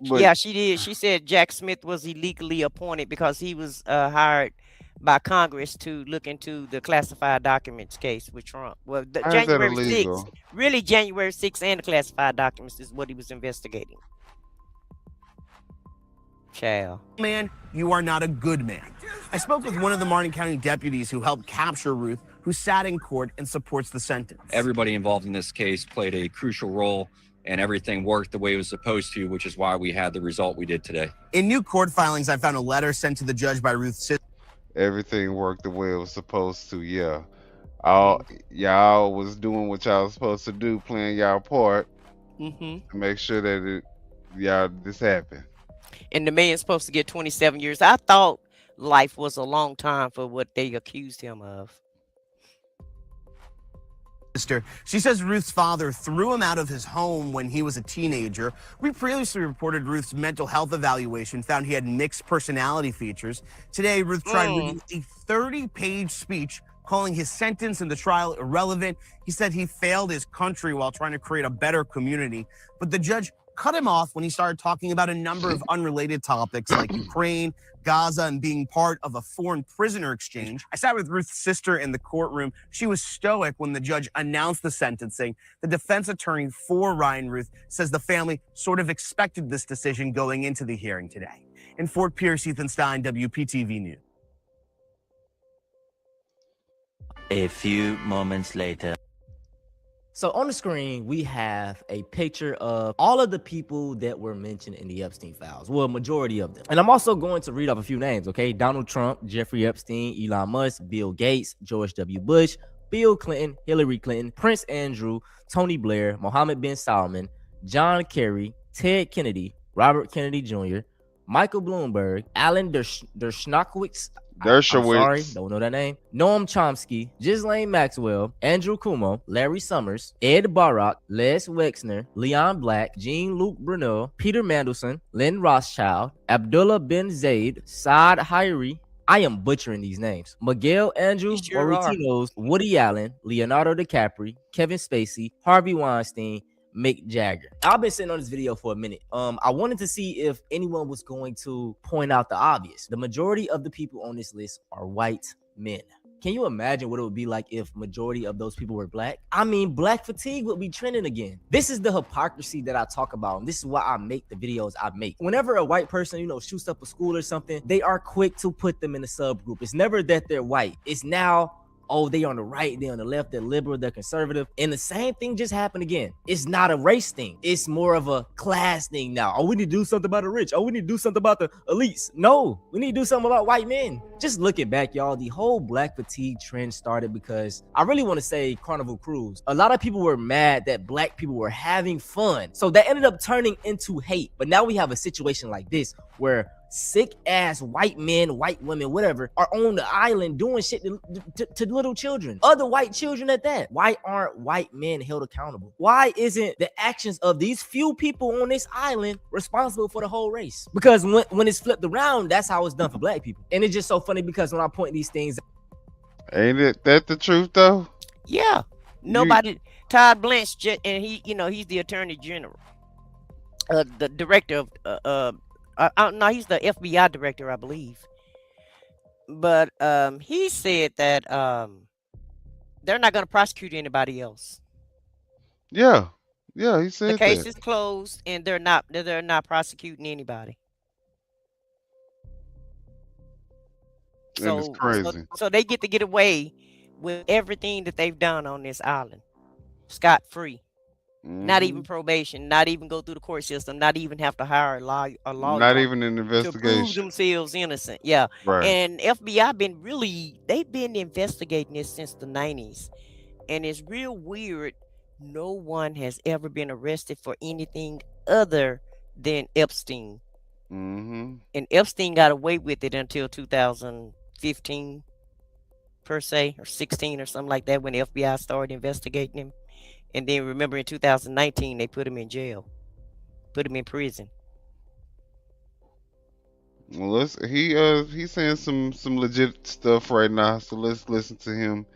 But Yeah, she did. She said Jack Smith was illegally appointed because he was hired by Congress to look into the classified documents case with Trump. Well, how is that January 6th, illegal? really January 6th and the classified documents is what he was investigating. Child. Man, you are not a good man. I spoke with one of the Martin County deputies who helped capture Ruth, who sat in court and supports the sentence. Everybody involved in this case played a crucial role, and everything worked the way it was supposed to, which is why we had the result we did today. In new court filings, I found a letter sent to the judge by Ruth's sister. Everything worked the way it was supposed to. Yeah, y'all was doing what y'all was supposed to do, playing y'all part to make sure that this happened. And the man's supposed to get 27 years. I thought life was a long time for what they accused him of. She says Ruth's father threw him out of his home when he was a teenager. We previously reported Ruth's mental health evaluation found he had mixed personality features. Today, Ruth tried reading a 30-page speech calling his sentence and the trial irrelevant. He said he failed his country while trying to create a better community. But the judge cut him off when he started talking about a number of unrelated topics like Ukraine, Gaza, and being part of a foreign prisoner exchange. I sat with Ruth's sister in the courtroom. She was stoic when the judge announced the sentencing. The defense attorney for Ryan Ruth says the family sort of expected this decision going into the hearing today. In Fort Pierce, Ethan Stein, WPTV News. A few moments later. So on the screen, we have a picture of all of the people that were mentioned in the Epstein files. Well, a majority of them. And I'm also going to read off a few names, okay? Donald Trump, Jeffrey Epstein, Elon Musk, Bill Gates, George W. Bush, Bill Clinton, Hillary Clinton, Prince Andrew, Tony Blair, Mohammed bin Salman, John Kerry, Ted Kennedy, Robert Kennedy Jr., Michael Bloomberg, Alan Dershowitz, I'm sorry, Dershowitz. don't know that name. Noam Chomsky, Ghislaine Maxwell, Andrew Cuomo, Larry Summers, Ed Barak, Les Wexner, Leon Black, Jean-Luc Brunel, Peter Mandelson, Lynn Rothschild, Abdullah Ben Zaid, Saad Hayri. I am butchering these names. Miguel Andrew sure are. Morutinos, Woody Allen, Leonardo DiCaprio, Kevin Spacey, Harvey Weinstein, Mick Jagger. I've been sitting on this video for a minute. I wanted to see if anyone was going to point out the obvious. The majority of the people on this list are white men. Can you imagine what it would be like if majority of those people were black? I mean, black fatigue would be trending again. This is the hypocrisy that I talk about, and this is why I make the videos I make. Whenever a white person, shoots up a school or something, they are quick to put them in a subgroup. It's never that they're white. It's now, oh, they on the right, they on the left, they're liberal, they're conservative. And the same thing just happened again. It's not a race thing. It's more of a class thing now. Oh, we need to do something about the rich. Oh, we need to do something about the elites. No, we need to do something about white men. Just looking back, y'all, the whole black fatigue trend started because I really want to say Carnival Cruise. A lot of people were mad that black people were having fun. So that ended up turning into hate. But now we have a situation like this where sick ass white men, white women, whatever, are on the island doing shit to little children, other white children at that. Why aren't white men held accountable? Why isn't the actions of these few people on this island responsible for the whole race? Because when it's flipped around, that's how it's done for black people. And it's just so funny because when I point these things, Ain't it that the truth though? Yeah. Nobody. Todd Blanche, and he's the Attorney General, the director of no, he's the FBI director, I believe. But he said that they're not going to prosecute anybody else. Yeah, he said the case that. is closed, and they're not prosecuting anybody. And it's crazy. So they get to get away with everything that they've done on this island, scot-free. Not even probation, not even go through the court system, not even have to hire a lawyer. Not even an to investigation. prove themselves innocent. Yeah. Right. And FBI they've been investigating this since the 90s. And it's real weird. No one has ever been arrested for anything other than Epstein. Mm-hmm. And Epstein got away with it until 2015, per se, or 16 or something like that, when the FBI started investigating him. And then remember in 2019, they put him in jail, put him in prison. Well, he's saying some legit stuff right now, so let's listen to him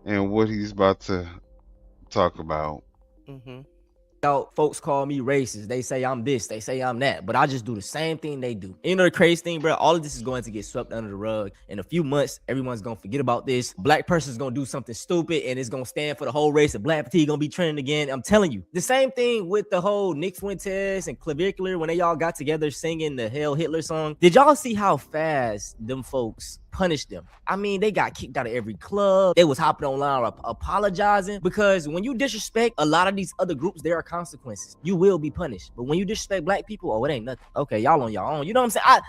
and what he's about to talk about. Mm-hmm. Folks call me racist. They say I'm this, they say I'm that, but I just do the same thing they do. You know the crazy thing, bro? All of this is going to get swept under the rug. In a few months, everyone's gonna forget about this. Black person's gonna do something stupid, and it's gonna stand for the whole race. And black fatigue gonna be trending again. I'm telling you, the same thing with the whole Nick Fuentes and Clavicular when they all got together singing the Hail Hitler song. Did y'all see how fast them folks punished them? I mean, they got kicked out of every club. They was hopping online apologizing, because when you disrespect a lot of these other groups, there are consequences. You will be punished. But when you disrespect black people, oh, it ain't nothing. Okay, y'all on your own. You know what I'm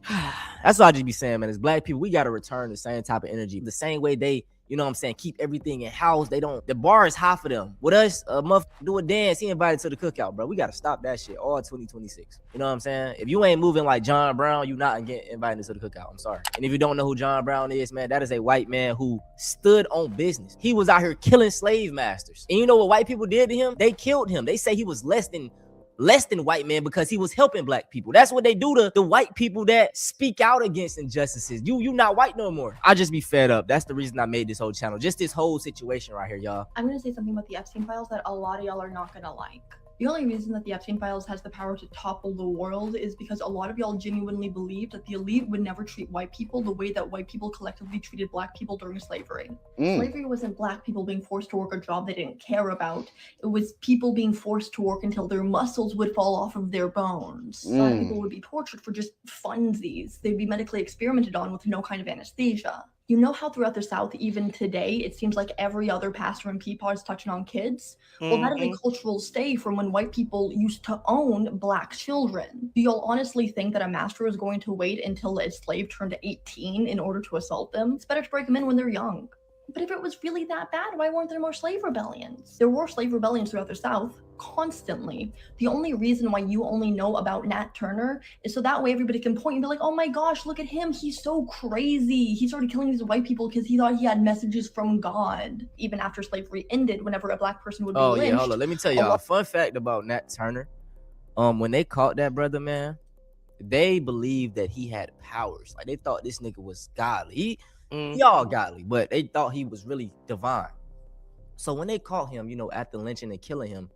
saying? That's what I just be saying, man. As black people, we got to return the same type of energy. The same way they, you know what I'm saying, keep everything in house. They don't, the bar is hot for them. With us, a motherfucker do a dance, he invited to the cookout, bro. We got to stop that shit all 2026. You know what I'm saying? If you ain't moving like John Brown, you not getting invited to the cookout. I'm sorry. And if you don't know who John Brown is, man, that is a white man who stood on business. He was out here killing slave masters. And you know what white people did to him? They killed him. They say he was less than white men because he was helping black people. That's what they do to the white people that speak out against injustices. You not white no more. I just be fed up. That's the reason I made this whole channel. Just this whole situation right here, y'all. I'm going to say something about the Epstein files that a lot of y'all are not going to like. The only reason that the Epstein files has the power to topple the world is because a lot of y'all genuinely believe that the elite would never treat white people the way that white people collectively treated black people during slavery. Slavery wasn't black people being forced to work a job they didn't care about. It was people being forced to work until their muscles would fall off of their bones. A lot of people would be tortured for just funsies. They'd be medically experimented on with no kind of anesthesia. You know how throughout the South, even today, it seems like every other pastor and peepaw is touching on kids? Well, that is a cultural stay from when white people used to own black children. Do y'all honestly think that a master is going to wait until a slave turned 18 in order to assault them? It's better to break them in when they're young. But if it was really that bad, why weren't there more slave rebellions? There were slave rebellions throughout the South. constantly. The only reason why you only know about Nat Turner is so that way everybody can point and be like, oh my gosh, look at him, he's so crazy. He started killing these white people because he thought he had messages from God. Even after slavery ended, whenever a black person would be Oh lynched. yeah, hold on. Let me tell y'all a fun fact about Nat Turner. When they caught that brother, man, they believed that he had powers. Like they thought this nigga was godly. He all godly, but they thought he was really divine. So when they caught him, you know, after lynching and killing him,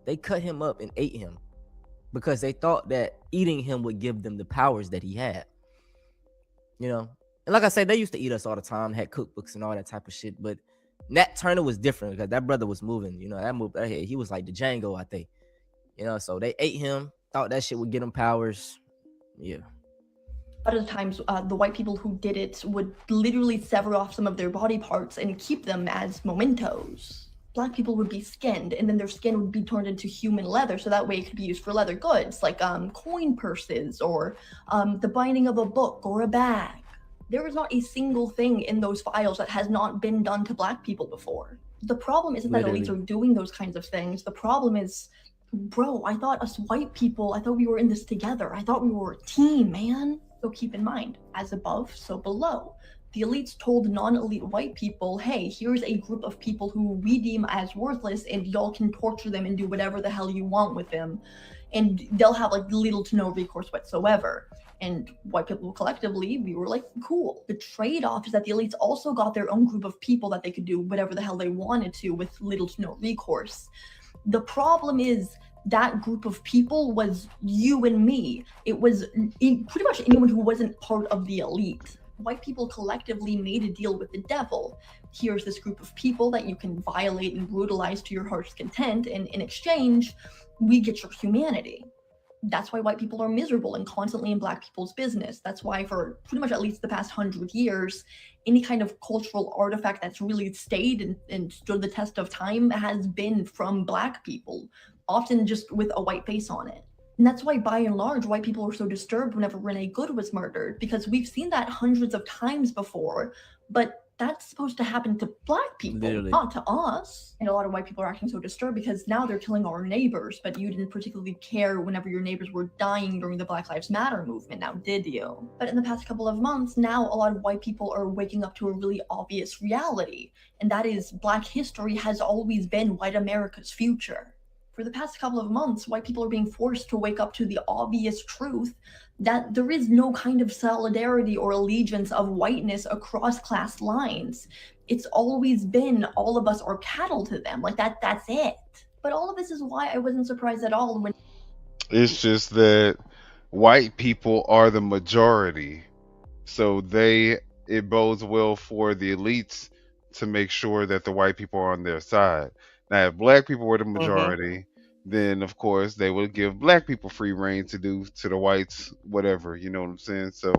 they cut him up and ate him because they thought that eating him would give them the powers that he had. You know, and like I said, they used to eat us all the time, had cookbooks and all that type of shit. But Nat Turner was different because that brother was moving. You know, that move, he was like the Django, I think. You know, so they ate him, thought that shit would get him powers. Yeah. A lot of the times, the white people who did it would literally sever off some of their body parts and keep them as mementos. Black people would be skinned, and then their skin would be turned into human leather, so that way it could be used for leather goods, like coin purses, or the binding of a book or a bag. There is not a single thing in those files that has not been done to black people before. The problem isn't that elites are doing those kinds of things. The problem is, bro, I thought us white people, I thought we were in this together. I thought we were a team, man. So keep in mind, as above, so below. The elites told non-elite white people, hey, here's a group of people who we deem as worthless, and y'all can torture them and do whatever the hell you want with them. And they'll have like little to no recourse whatsoever. And white people collectively, we were like, cool. The trade-off is that the elites also got their own group of people that they could do whatever the hell they wanted to with little to no recourse. The problem is that group of people was you and me. It was pretty much anyone who wasn't part of the elite. White people collectively made a deal with the devil. Here's this group of people that you can violate and brutalize to your heart's content, and in exchange, we get your humanity. That's why white people are miserable and constantly in black people's business. That's why for pretty much at least the past 100 years, any kind of cultural artifact that's really stayed and stood the test of time has been from black people, often just with a white face on it. And that's why, by and large, white people were so disturbed whenever Renee Good was murdered, because we've seen that hundreds of times before, but that's supposed to happen to black people, not to us. And a lot of white people are acting so disturbed because now they're killing our neighbors, but you didn't particularly care whenever your neighbors were dying during the Black Lives Matter movement, now did you? But in the past couple of months, now a lot of white people are waking up to a really obvious reality, and that is black history has always been white America's future. For the past couple of months, white people are being forced to wake up to the obvious truth that there is no kind of solidarity or allegiance of whiteness across class lines. It's always been all of us are cattle to them. Like that's it. But all of this is why I wasn't surprised at all when It's just that white people are the majority. So it bodes well for the elites to make sure that the white people are on their side. Now, if black people were the majority, then of course they would give black people free reign to do to the whites whatever. You know what I'm saying? So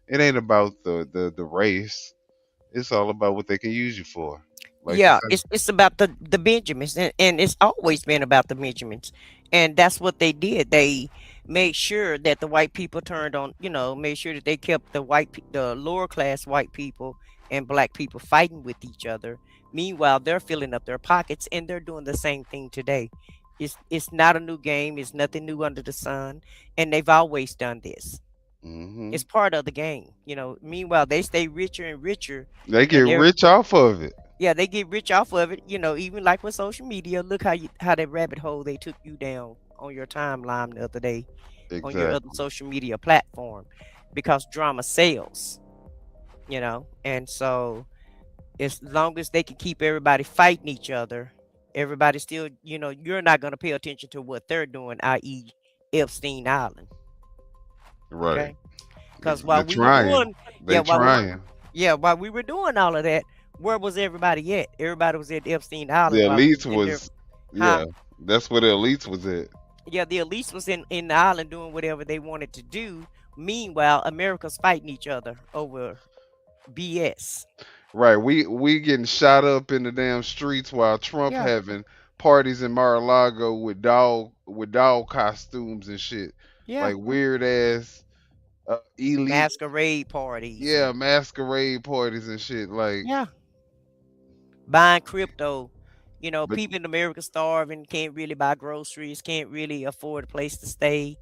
it ain't about the race. It's all about what they can use you for. Like Yeah, it's about the Benjamins, and it's always been about the Benjamins, and that's what they did. They made sure that the white people turned on, made sure that they kept the lower class white people and black people fighting with each other. Meanwhile, they're filling up their pockets, and they're doing the same thing today. It's not a new game. It's nothing new under the sun, and they've always done this. It's part of the game, Meanwhile, they stay richer and richer. They get rich off of it. Yeah, they get rich off of it. Even like with social media. Look how that rabbit hole they took you down on your timeline the other day on your other social media platform, because drama sells. And so as long as they can keep everybody fighting each other, everybody still, you're not going to pay attention to what they're doing, i.e. Epstein Island. Right. Okay? Because while we were doing, while we were doing all of that, where was everybody at? Everybody was at Epstein Island. The elites was, that's where the elites was at. Yeah, the elites was in the island doing whatever they wanted to do. Meanwhile, America's fighting each other over BS. Right, we getting shot up in the damn streets while Trump having parties in Mar-a-Lago with dog costumes and shit. Yeah, like weird ass elite masquerade parties. masquerade parties and shit. Like buying crypto, You know, But people in America starving, can't really buy groceries, can't really afford a place to stay.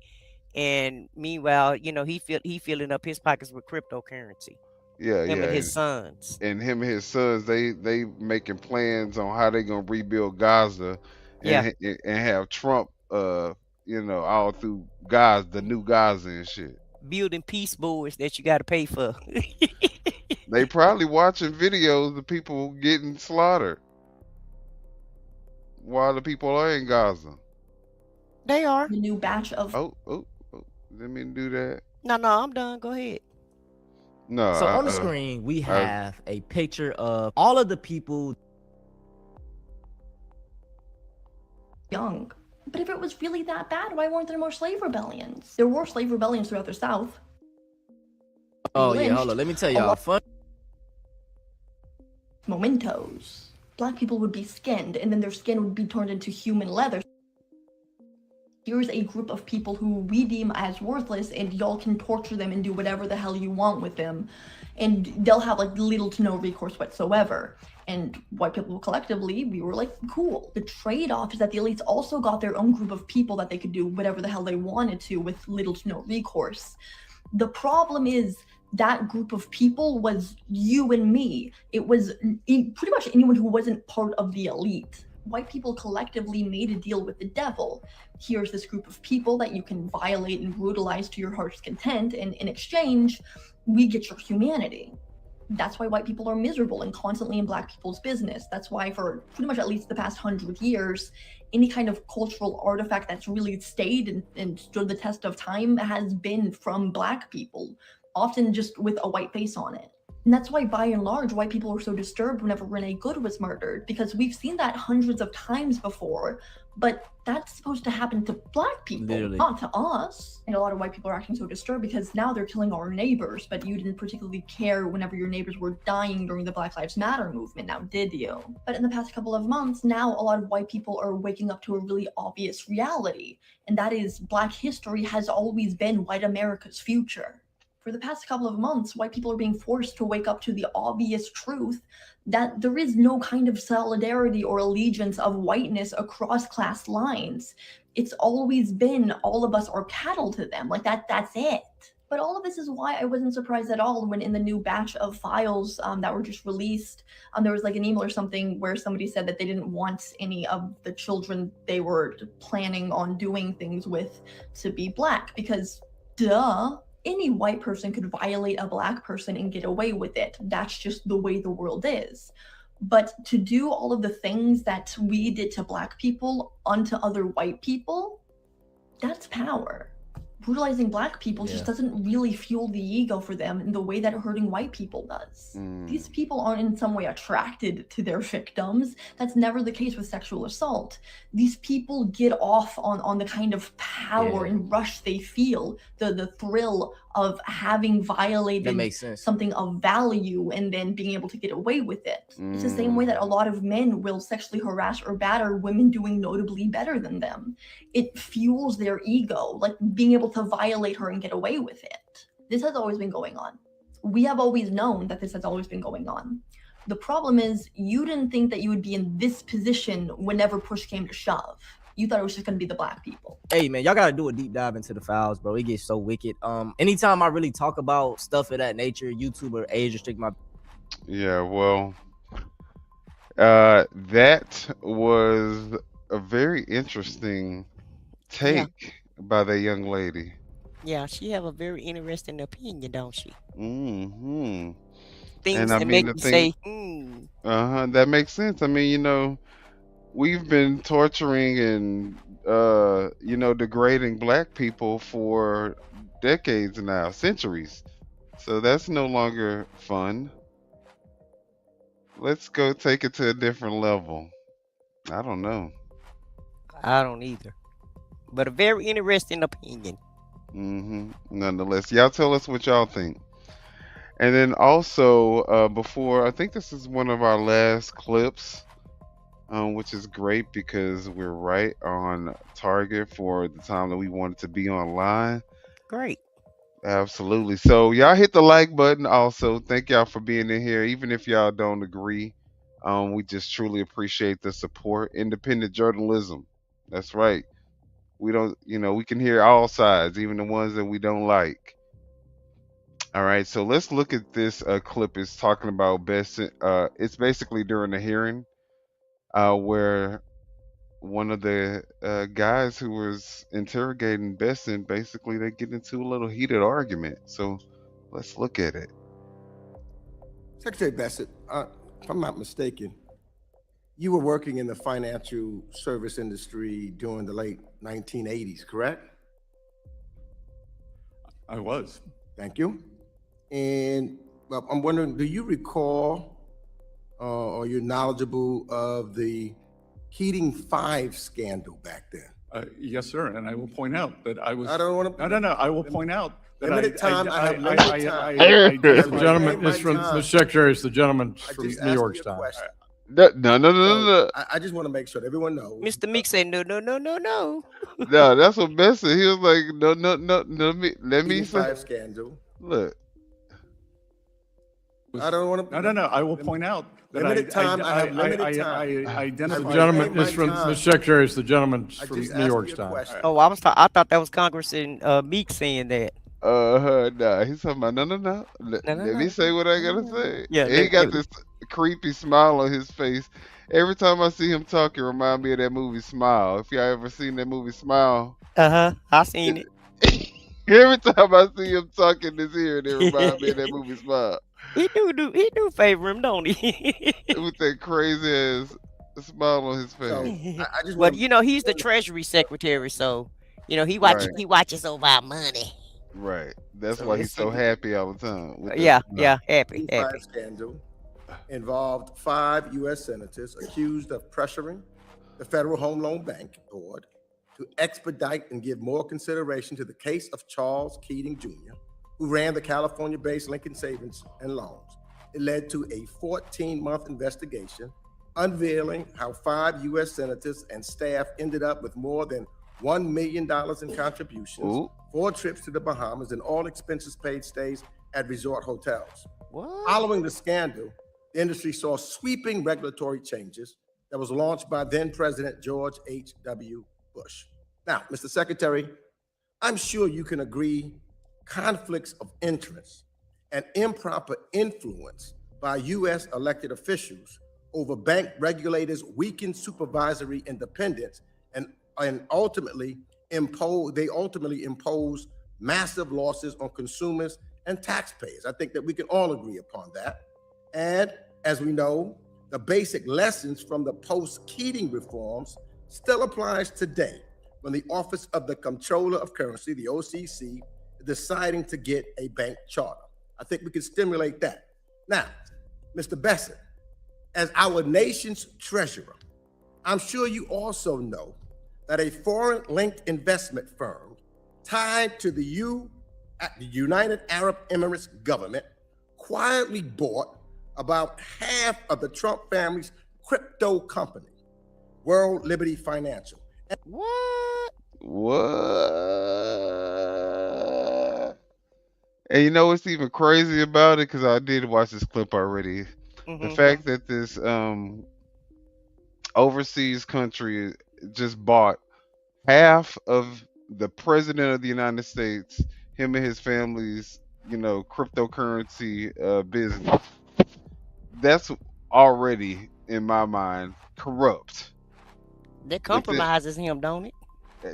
And meanwhile, you know, he filling up his pockets with cryptocurrency. yeah, Him yeah, and his sons. and him and his sons, they making plans on how they gonna rebuild Gaza, Yeah. and have Trump, all through Gaza, the new Gaza and shit. Building peace boards that you gotta pay for. They probably watching videos of people getting slaughtered while the people are in Gaza. They are. The new batch of Oh, didn't mean to do that. No, I'm done. Go ahead. No, So on the screen, we have a picture of all of the people. young. But if it was really that bad, why weren't there more slave rebellions? There were slave rebellions throughout the South. Oh yeah, lynched hold on. Let me tell a y'all. lot- Fun. Mementos. Black people would be skinned, and then their skin would be turned into human leather. Here's a group of people who we deem as worthless, and y'all can torture them and do whatever the hell you want with them. And they'll have like little to no recourse whatsoever. And white people collectively, we were like, cool. The trade-off is that the elites also got their own group of people that they could do whatever the hell they wanted to with little to no recourse. The problem is that group of people was you and me. It was pretty much anyone who wasn't part of the elite. White people collectively made a deal with the devil. Here's this group of people that you can violate and brutalize to your heart's content, and in exchange, we get your humanity. That's why white people are miserable and constantly in black people's business. That's why for pretty much at least the past 100 years, any kind of cultural artifact that's really stayed and stood the test of time has been from black people, often just with a white face on it. And that's why, by and large, white people were so disturbed whenever Renee Good was murdered, because we've seen that hundreds of times before, but that's supposed to happen to black people, Literally. not to us. And a lot of white people are acting so disturbed because now they're killing our neighbors, but you didn't particularly care whenever your neighbors were dying during the Black Lives Matter movement, now did you? But in the past couple of months, now a lot of white people are waking up to a really obvious reality, and that is black history has always been white America's future. For the past couple of months, white people are being forced to wake up to the obvious truth that there is no kind of solidarity or allegiance of whiteness across class lines. It's always been all of us are cattle to them, like that's it. But all of this is why I wasn't surprised at all when in the new batch of files that were just released, there was like an email or something where somebody said that they didn't want any of the children they were planning on doing things with to be black, because duh. Any white person could violate a black person and get away with it. That's just the way the world is. But to do all of the things that we did to black people onto other white people, that's power. Brutalizing black people just doesn't really fuel the ego for them in the way that hurting white people does. These people aren't in some way attracted to their victims. That's never the case with sexual assault. These people get off on the kind of power and rush they feel, the thrill of having violated That makes sense. something of value and then being able to get away with it. It's the same way that a lot of men will sexually harass or batter women doing notably better than them. It fuels their ego, like being able to violate her and get away with it. This has always been going on. We have always known that this has always been going on. The problem is you didn't think that you would be in this position whenever push came to shove. You thought it was just going to be the black people. Hey man, y'all gotta do a deep dive into the files, bro. It gets so wicked. Anytime I really talk about stuff of that nature, YouTube or age restrict my. Yeah, well, that was a very interesting take by that young lady. Yeah, she have a very interesting opinion, don't she? Mm-hmm. Things And I that mean, make the you thing, say, that makes sense. I mean, we've been torturing and degrading black people for decades now, centuries. So that's no longer fun. Let's go take it to a different level. I don't know. I don't either. But a very interesting opinion. Nonetheless, y'all tell us what y'all think. And then also, before, I think this is one of our last clips, which is great because we're right on target for the time that we wanted to be online. Great. Absolutely. So y'all hit the like button also. Thank y'all for being in here. Even if y'all don't agree We just truly appreciate the support. Independent journalism. That's right. We don't, we can hear all sides, even the ones that we don't like. All right, so let's look at this clip. It's talking about it's basically during the hearing, where one of the guys who was interrogating Besson, basically they get into a little heated argument. So let's look at it. Secretary Bassett, if I'm not mistaken, you were working in the financial service industry during the late 1980s, correct? I was. Thank you. And well, I'm wondering, do you recall or you're knowledgeable of the Keating 5 scandal back then? Yes, sir. And I will point out that I was. I don't want to. No. I will point out that limited time. I have limited time. The gentleman is from the secretary. Is the gentleman from New York Times? No. I just want to make sure that everyone knows. Mr. Meek said no. No, that's what Besson. He was like, no. Let me say. 5 scandal. Look. I don't want to. No. I will point out that limited time. I have limited time. I identified. The gentleman is from the secretary. Is the gentleman from New York Times? Oh, I thought that was Congressman Meek saying that. Nah. He's talking about no. Let me say what I gotta say. Yeah, and he got this creepy smile on his face. Every time I see him talk, it reminds me of that movie Smile. If y'all ever seen that movie Smile. I seen it. Every time I see him talking this ear, it reminds me of that movie Smile. He do favor him, don't he? With that crazy ass smile on his face. So, but he's the Treasury Secretary, so he watches over our money. Right. That's why he's so happy all the time. Yeah, happy. Scandal involved 5 U.S. senators accused of pressuring the Federal Home Loan Bank Board to expedite and give more consideration to the case of Charles Keating Jr., who ran the California-based Lincoln Savings and Loans. It led to a 14-month investigation unveiling how 5 U.S. senators and staff ended up with more than $1 million in contributions, 4 trips to the Bahamas, and all expenses paid stays at resort hotels. What? Following the scandal, the industry saw sweeping regulatory changes that was launched by then President George H.W. Bush. Now, Mr. Secretary, I'm sure you can agree conflicts of interest and improper influence by U.S. elected officials over bank regulators weaken supervisory independence and ultimately impose massive losses on consumers and taxpayers. I think that we can all agree upon that. And as we know, the basic lessons from the post-Keating reforms still applies today when the Office of the Comptroller of Currency, the OCC, is deciding to get a bank charter. I think we can stimulate that. Now, Mr. Besson, as our nation's treasurer, I'm sure you also know that a foreign-linked investment firm tied to the United Arab Emirates government quietly bought about half of the Trump family's crypto company, World Liberty Financial. What? And you know what's even crazy about it? Because I did watch this clip already. The fact that this overseas country just bought half of the president of the United States, him and his family's, cryptocurrency business. That's already, in my mind, corrupt. That compromises him, don't it?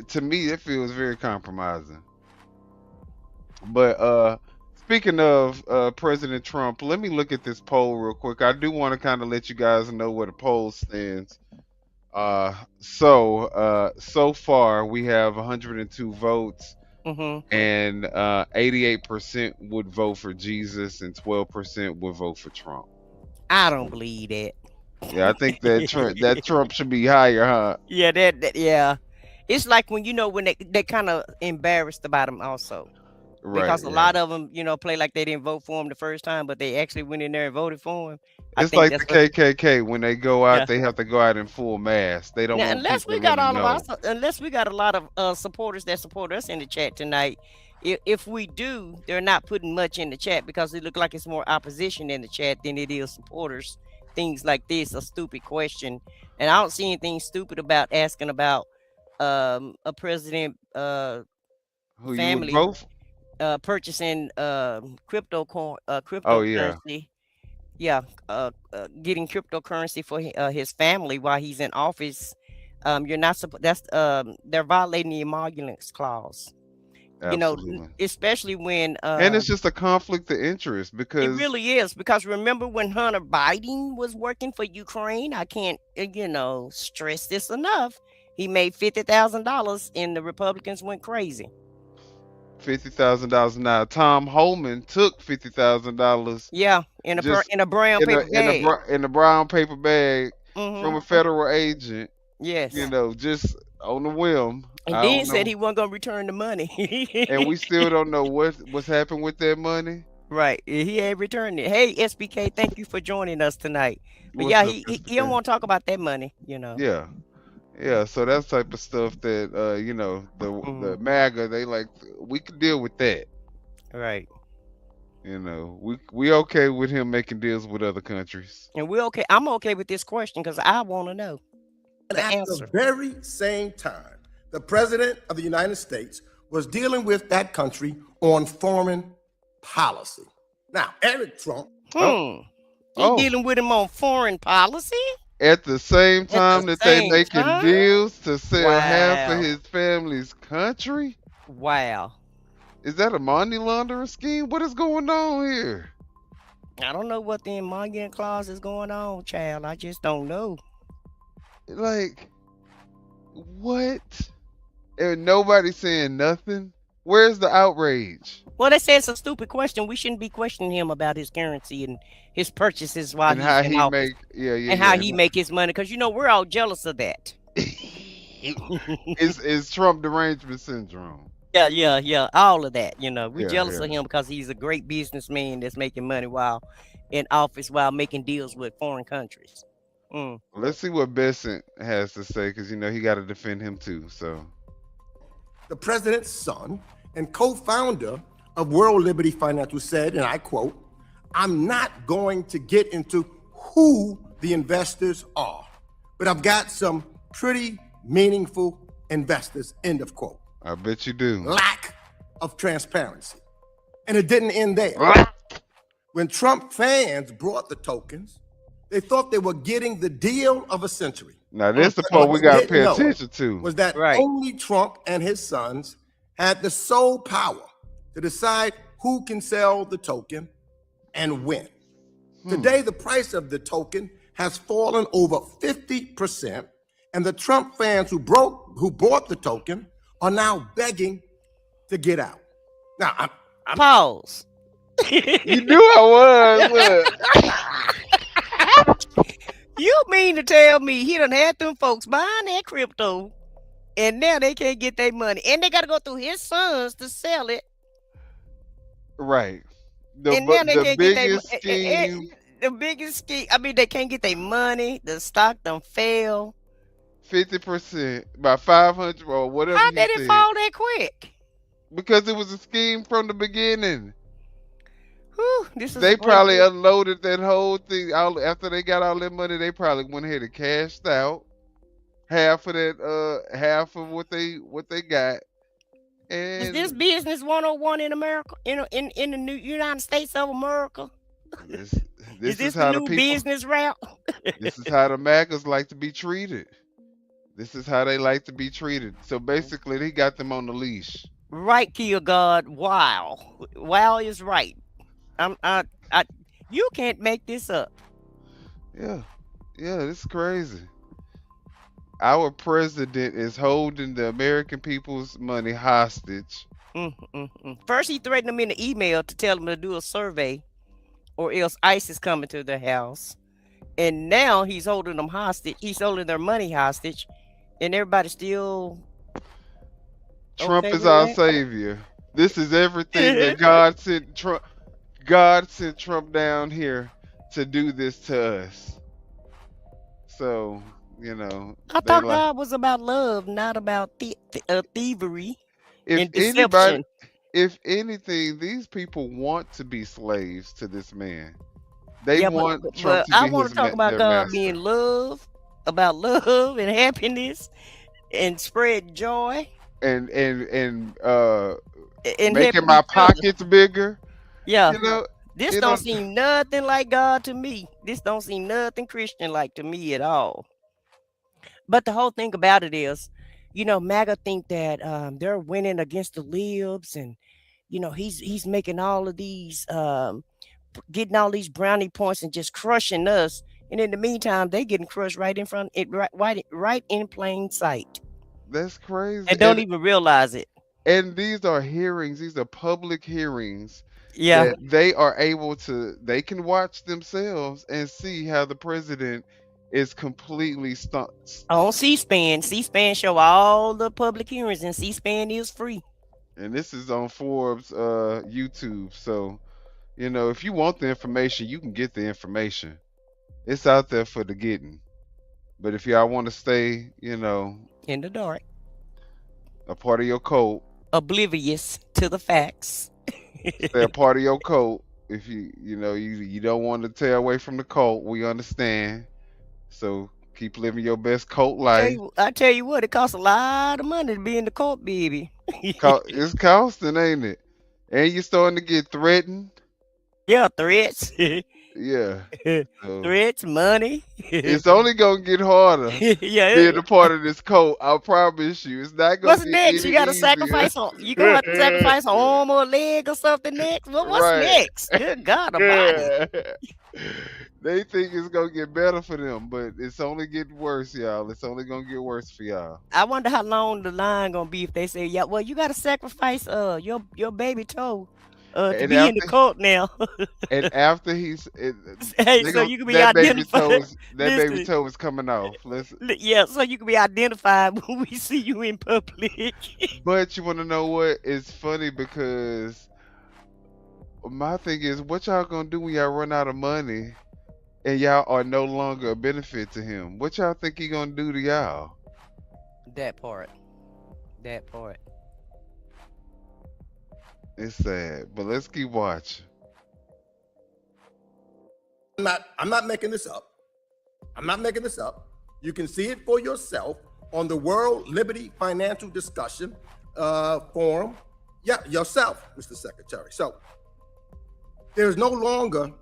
To me, it feels very compromising. But speaking of President Trump, let me look at this poll real quick. I do want to kind of let you guys know where the poll stands. So far we have 102 votes, and 88% would vote for Jesus and 12% would vote for Trump. I don't believe that. Yeah, I think that Trump should be higher, huh? Yeah, yeah. It's like when they kind of embarrassed about him also. Right, because a lot of them, play like they didn't vote for him the first time, but they actually went in there and voted for him. It's like the KKK. When they go out, they have to go out in full mass. They don't. Unless we got a lot of supporters that support us in the chat tonight. If we do, they're not putting much in the chat because it looks like it's more opposition in the chat than it is supporters things like this a stupid question, and I don't see anything stupid about asking about a president Who you would family vote? purchasing Oh yeah. cryptocurrency. Yeah, getting cryptocurrency for his family while he's in office. You're not supposed. That's they're violating the emoluments clause. You know, Absolutely. especially when And it's just a conflict of interest it because really is, because remember when Hunter Biden was working for Ukraine? I can't, stress this enough. He made $50,000 and the Republicans went crazy. $50,000 now. Tom Holman took $50,000. Yeah, in a brown paper bag. In a brown paper bag Mhm. from a federal agent. Yes. Just on the whim. And I then don't said know. he wasn't gonna return the money. And we still don't know what's happened with that money. Right. He ain't returned it. Hey, SBK, thank you for joining us tonight. But What's yeah, up, he SBK? don't want to talk about that money, Yeah. Yeah, so that's type of stuff that the MAGA, they like, we could deal with that. Right. We okay with him making deals with other countries. And we're okay. I'm okay with this question because I want to know the At answer. the very same time, the president of the United States was dealing with that country on foreign policy. Now, Eric Trump. He dealing with him on foreign policy? At the same time that they making time? deals to sell half of Wow. his family's country? Wow. Is that a money laundering scheme? What is going on here? I don't know what the emolument clause is going on, child. I just don't know. Like, what? And nobody's saying nothing? Where's the outrage? Well, they say it's a stupid question. We shouldn't be questioning him about his currency and his purchases while And he's how in he office. And how he make his money, because we're all jealous of that. It's Trump derangement syndrome. Yeah, all of that. We're Yeah, jealous yeah. of him because he's a great businessman that's making money while in office, while making deals with foreign countries. Let's see what Besant has to say, because he got to defend him too. So The president's son and co-founder of World Liberty Financial said, and I quote, "I'm not going to get into who the investors are, but I've got some pretty meaningful investors," end of quote. I bet you do. Lack of transparency. And it didn't end there. When Trump fans brought the tokens, they thought they were getting the deal of a century. Now this the But part what we they got to didn't pay know attention to. was that only Trump and his sons had the sole power to decide who can sell the token and when. Today, the price of the token has fallen over 50%, and the Trump fans who bought the token are now begging to get out. Now, I'm pause. You knew I was. Look. You mean to tell me he done had them folks buying that crypto, and now they can't get their money, and they got to go through his sons to sell it? Right. And now they The can't biggest get their scheme, the biggest scheme. I mean, they can't get their money. The stock done fell. 50%, about 500 or whatever. How he did it said. fall that quick? Because it was a scheme from the beginning. Whew, this is They a great probably book. unloaded that whole thing. After they got all that money, they probably went ahead and cashed out half of that, half of what they got. Is And this business 101 in America? In the new United States of America? this Is this how the the new people. business route? This is how the MAGAs like to be treated. This is how they like to be treated. So basically, he got them on the leash. Right, Kill God. Wow. Wow is right. You can't make this up. Yeah, this is crazy. Our president is holding the American people's money hostage. First, he threatened them in the email to tell them to do a survey, or else ICE is coming to their house. And now he's holding them hostage. He's holding their money hostage, and everybody's still. Trump okay is with our that? savior. This is everything that God sent Trump. God sent Trump down here to do this to us. So, I they thought like, God was about love, not about thievery if and anybody, deception. if anything, these people want to be slaves to this man. They Yeah, want but, Trump but to I be want to talk about their God master. being love, about love and happiness, and spread joy, And and making helping my each other. pockets bigger. Yeah. You know, This don't seem nothing like God to me. This don't seem nothing Christian like to me at all. But the whole thing about it is, MAGA think that they're winning against the libs, and he's making all of these getting all these brownie points and just crushing us. And in the meantime, they getting crushed right in front it right in plain sight. That's crazy. And don't even realize it. And these are hearings, these are public hearings. Yeah. That they are able to, they can watch themselves and see how the president is completely stumped. On C-SPAN. C-SPAN show all the public hearings, and C-SPAN is free. And this is on Forbes YouTube. So, if you want the information, you can get the information. It's out there for the getting. But if y'all want to stay, in the dark, a part of your cult, oblivious to the facts, stay a part of your cult. If you don't want to tear away from the cult, we understand. So keep living your best cult life. I tell you what, it costs a lot of money to be in the cult, baby. It's costing, ain't it? And you're starting to get threatened. Yeah, threats. Yeah. So threats, money. It's only gonna get harder. Yeah. Being a part of this cult, I promise you, it's not gonna. What's next? You got to sacrifice you gonna have to sacrifice an arm or a leg or something next. Well, what's next? Good God Almighty. They think it's gonna get better for them, but it's only getting worse, y'all. It's only gonna get worse for y'all. I wonder how long the line gonna be if they say, yeah, well, you got to sacrifice your baby toe to be in the cult now. And after he's, so you can be identified. Baby toe is coming off. Yeah, so you can be identified when we see you in public. But you want to know what? It's funny because my thing is, what y'all gonna do when y'all run out of money and y'all are no longer a benefit to him? What y'all think he gonna do to y'all? That part. It's sad, but let's keep watching. I'm not making this up. I'm not making this up. You can see it for yourself on the World Liberty Financial Discussion Forum. Yeah, yourself, Mr. Secretary. So this is no longer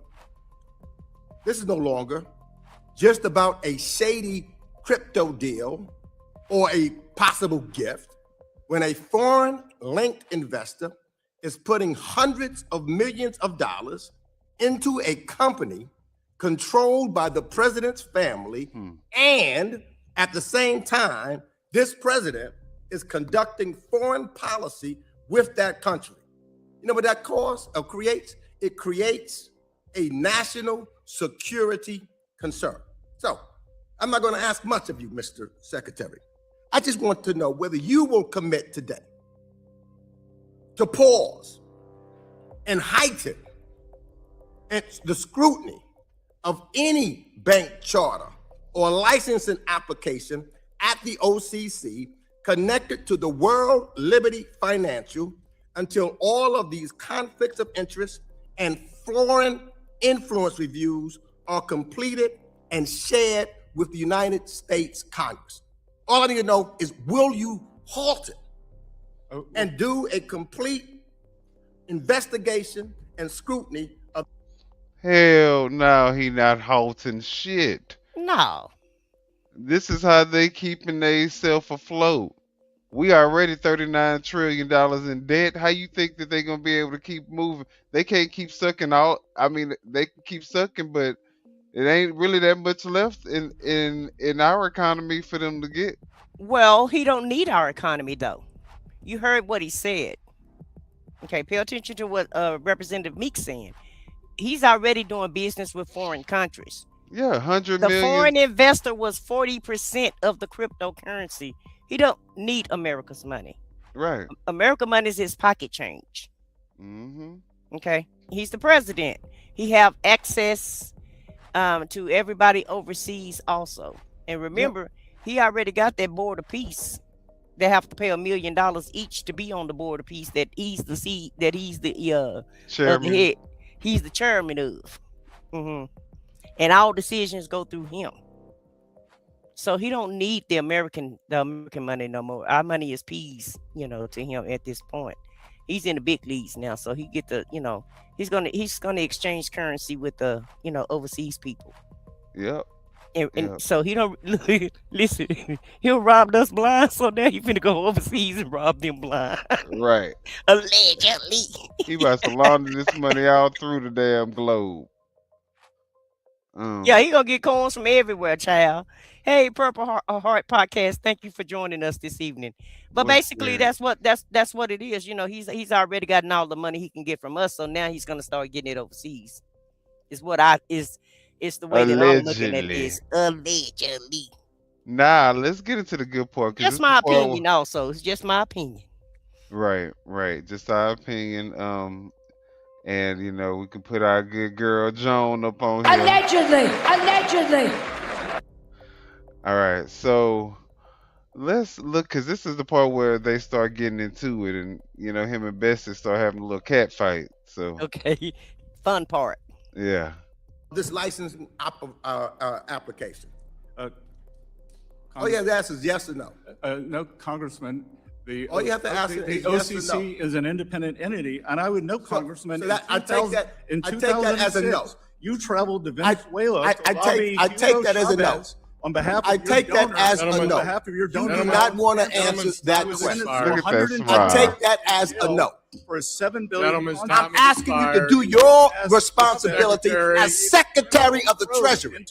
just about a shady crypto deal or a possible gift when a foreign linked investor is putting hundreds of millions of dollars into a company controlled by the president's family. And at the same time, this president is conducting foreign policy with that country. You know what that causes or creates? It creates a national security concern. So I'm not going to ask much of you, Mr. Secretary. I just want to know whether you will commit today to pause and heighten the scrutiny of any bank charter or licensing application at the OCC connected to the World Liberty Financial until all of these conflicts of interest and foreign influence reviews are completed and shared with the United States Congress. All I need to know is, will you halt it and do a complete investigation and scrutiny of? Hell no, he not halting shit. No. This is how they keeping themselves afloat. We already $39 trillion in debt. How you think that they're gonna be able to keep moving? They can't keep sucking out. I mean, they can keep sucking, but it ain't really that much left in our economy for them to get. Well, he don't need our economy though. You heard what he said. Okay, pay attention to what Representative Meek's saying. He's already doing business with foreign countries. Yeah, 100 The million. foreign investor was 40% of the cryptocurrency. He don't need America's money. Right. America money is his pocket change. Mm-hmm. Okay. He's the president. He have access to everybody overseas also. And remember, he already got that board of peace. They have to pay $1 million each to be on the board of peace that he's the chairman. He's the chairman of. And all decisions go through him. So he don't need the American money no more. Our money is peas, to him at this point. He's in the big leagues now, so he get the, he's gonna exchange currency with the, overseas people. Yep. And so he don't listen. He'll rob us blind, so now he finna go overseas and rob them blind. Right. Allegedly. He about to launder this money all through the damn globe. Yeah, he gonna get coins from everywhere, child. Hey, Purple Heart Podcast, thank you for joining us this evening. But basically, that's what it is. He's already gotten all the money he can get from us, so now he's gonna start getting it overseas. It's the way that I'm looking at this. Allegedly. Nah, let's get into the good part. Just my opinion, also. It's just my opinion. Right. Just our opinion. And we can put our good girl Joan up on here. Allegedly. All right, so let's look, because this is the part where they start getting into it, and him and Bessie start having a little cat fight. So okay, fun part. Yeah. This licensing application. Oh yeah, the answer is yes or no. No, Congressman. All you have to ask the is yes or OCC is an independent entity, and I would know, Congressman. So I take that as a no. You traveled to Venezuela. I take that as a no. On behalf of I take that as a no. On behalf of your donors. You do not want to answer that question. Look at that smile. I take that as a no. For a $7 billion. I'm asking you to do your responsibility as Secretary of the Treasury.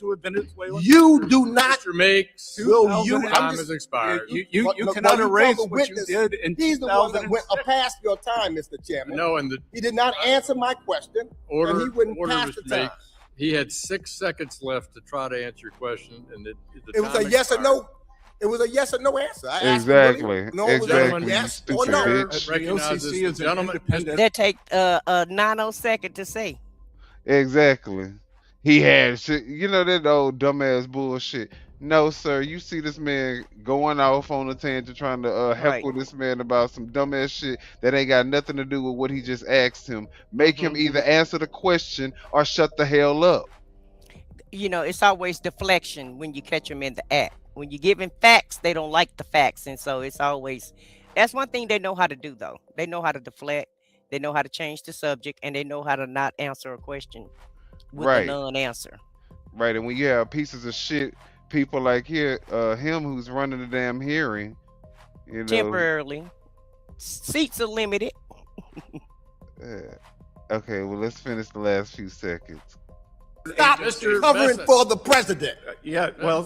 You do not. Mr. Makes, time has expired. You cannot erase what you did in 2000. He's the one that went past your time, Mr. Chairman. No, he did not answer my question, and he wouldn't pass the time. He had 6 seconds left to try to answer your question, and it was a yes or no. It was a yes or no answer. I asked exactly. No, it was a yes or no. OCC is gentleman. That take 90 seconds to say. Exactly. He had shit. That old dumbass bullshit. No, sir. You see this man going off on a tangent trying to heckle this man about some dumbass shit that ain't got nothing to do with what he just asked him. Make him either answer the question or shut the hell up. It's always deflection when you catch them in the act. When you're giving facts, they don't like the facts. And so it's always, that's one thing they know how to do, though. They know how to deflect. They know how to change the subject, and they know how to not answer a question with a non-answer. Right. And when you have pieces of shit, people like him who's running the damn hearing, temporarily. Seats are limited. Okay, well, let's finish the last few seconds. Stop covering for the president.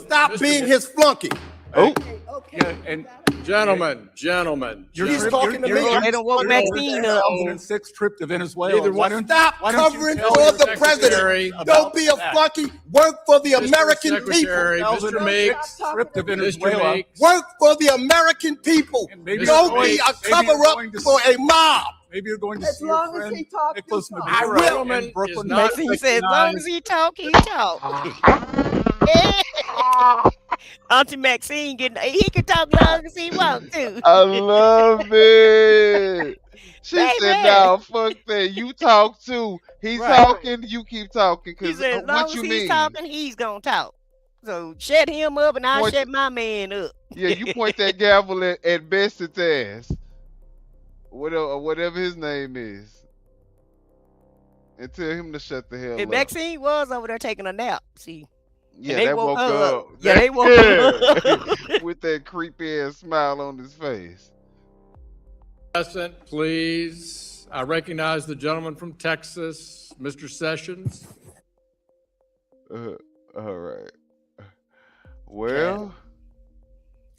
Stop being his flunky. Oh. And gentlemen. He's talking to me. They don't want Maxine up. 2006 trip to Venezuela. Stop covering for the president. Don't be a flunky. Work for the American people. Mr. Makes, trip to Venezuela. Work for the American people. Don't be a cover-up for a mob. Maybe you're going to see your friend Nicholas I will. in Brooklyn. Maxine said, as long as he talk, he talk. Auntie Maxine, he can talk long as he wants to. I love it. She said, "Now, fuck that. You talk too. He's talking. You keep talking. Because as long as he's talking, he's gonna talk. So shut him up, and I'll shut my man up." Yeah, you point that gavel at Bessett's ass, whatever his name is, and tell him to shut the hell up. Maxine was over there taking a nap. See. Yeah, they woke up. Yeah, they woke up with that creepy ass smile on his face. Please, I recognize the gentleman from Texas, Mr. Sessions. All right. Well.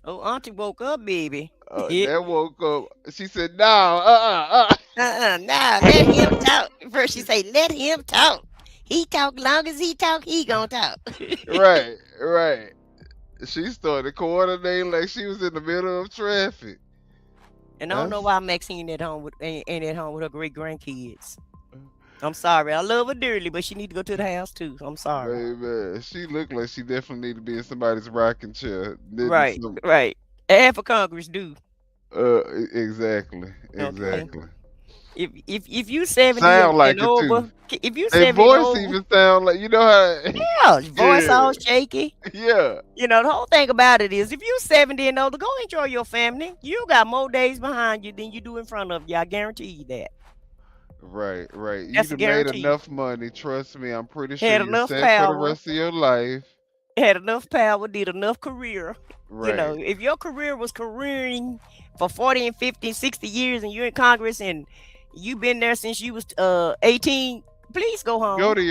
Oh, Auntie woke up, baby. That woke up. She said, "No, nah, let him talk." First, she say, "Let him talk. He talk long as he talk, he gonna talk." Right. She started coordinating like she was in the middle of traffic. And I don't know why Maxine ain't at home with her great grandkids. I'm sorry. I love her dearly, but she need to go to the house too. I'm sorry. Baby, she looked like she definitely need to be in somebody's rocking chair. Right. Half of Congress do. Exactly. If you 70 Sound like and it too. over, if you Their 70 and voice over, even sound like, you know how. yeah, voice all shaky. Yeah. You know, the whole thing about it is if you're 70 and older, go enjoy your family. You got more days behind you than you do in front of you. I guarantee you that. Right. That's You'd a have made guarantee. enough money. Trust me, I'm pretty sure Had you're enough set for the power. rest of your life. Had enough power, did enough career. Right. You know, if your career was careering for 40 and 50, 60 years and you're in Congress and you've been there since you was 18, please go home. Go to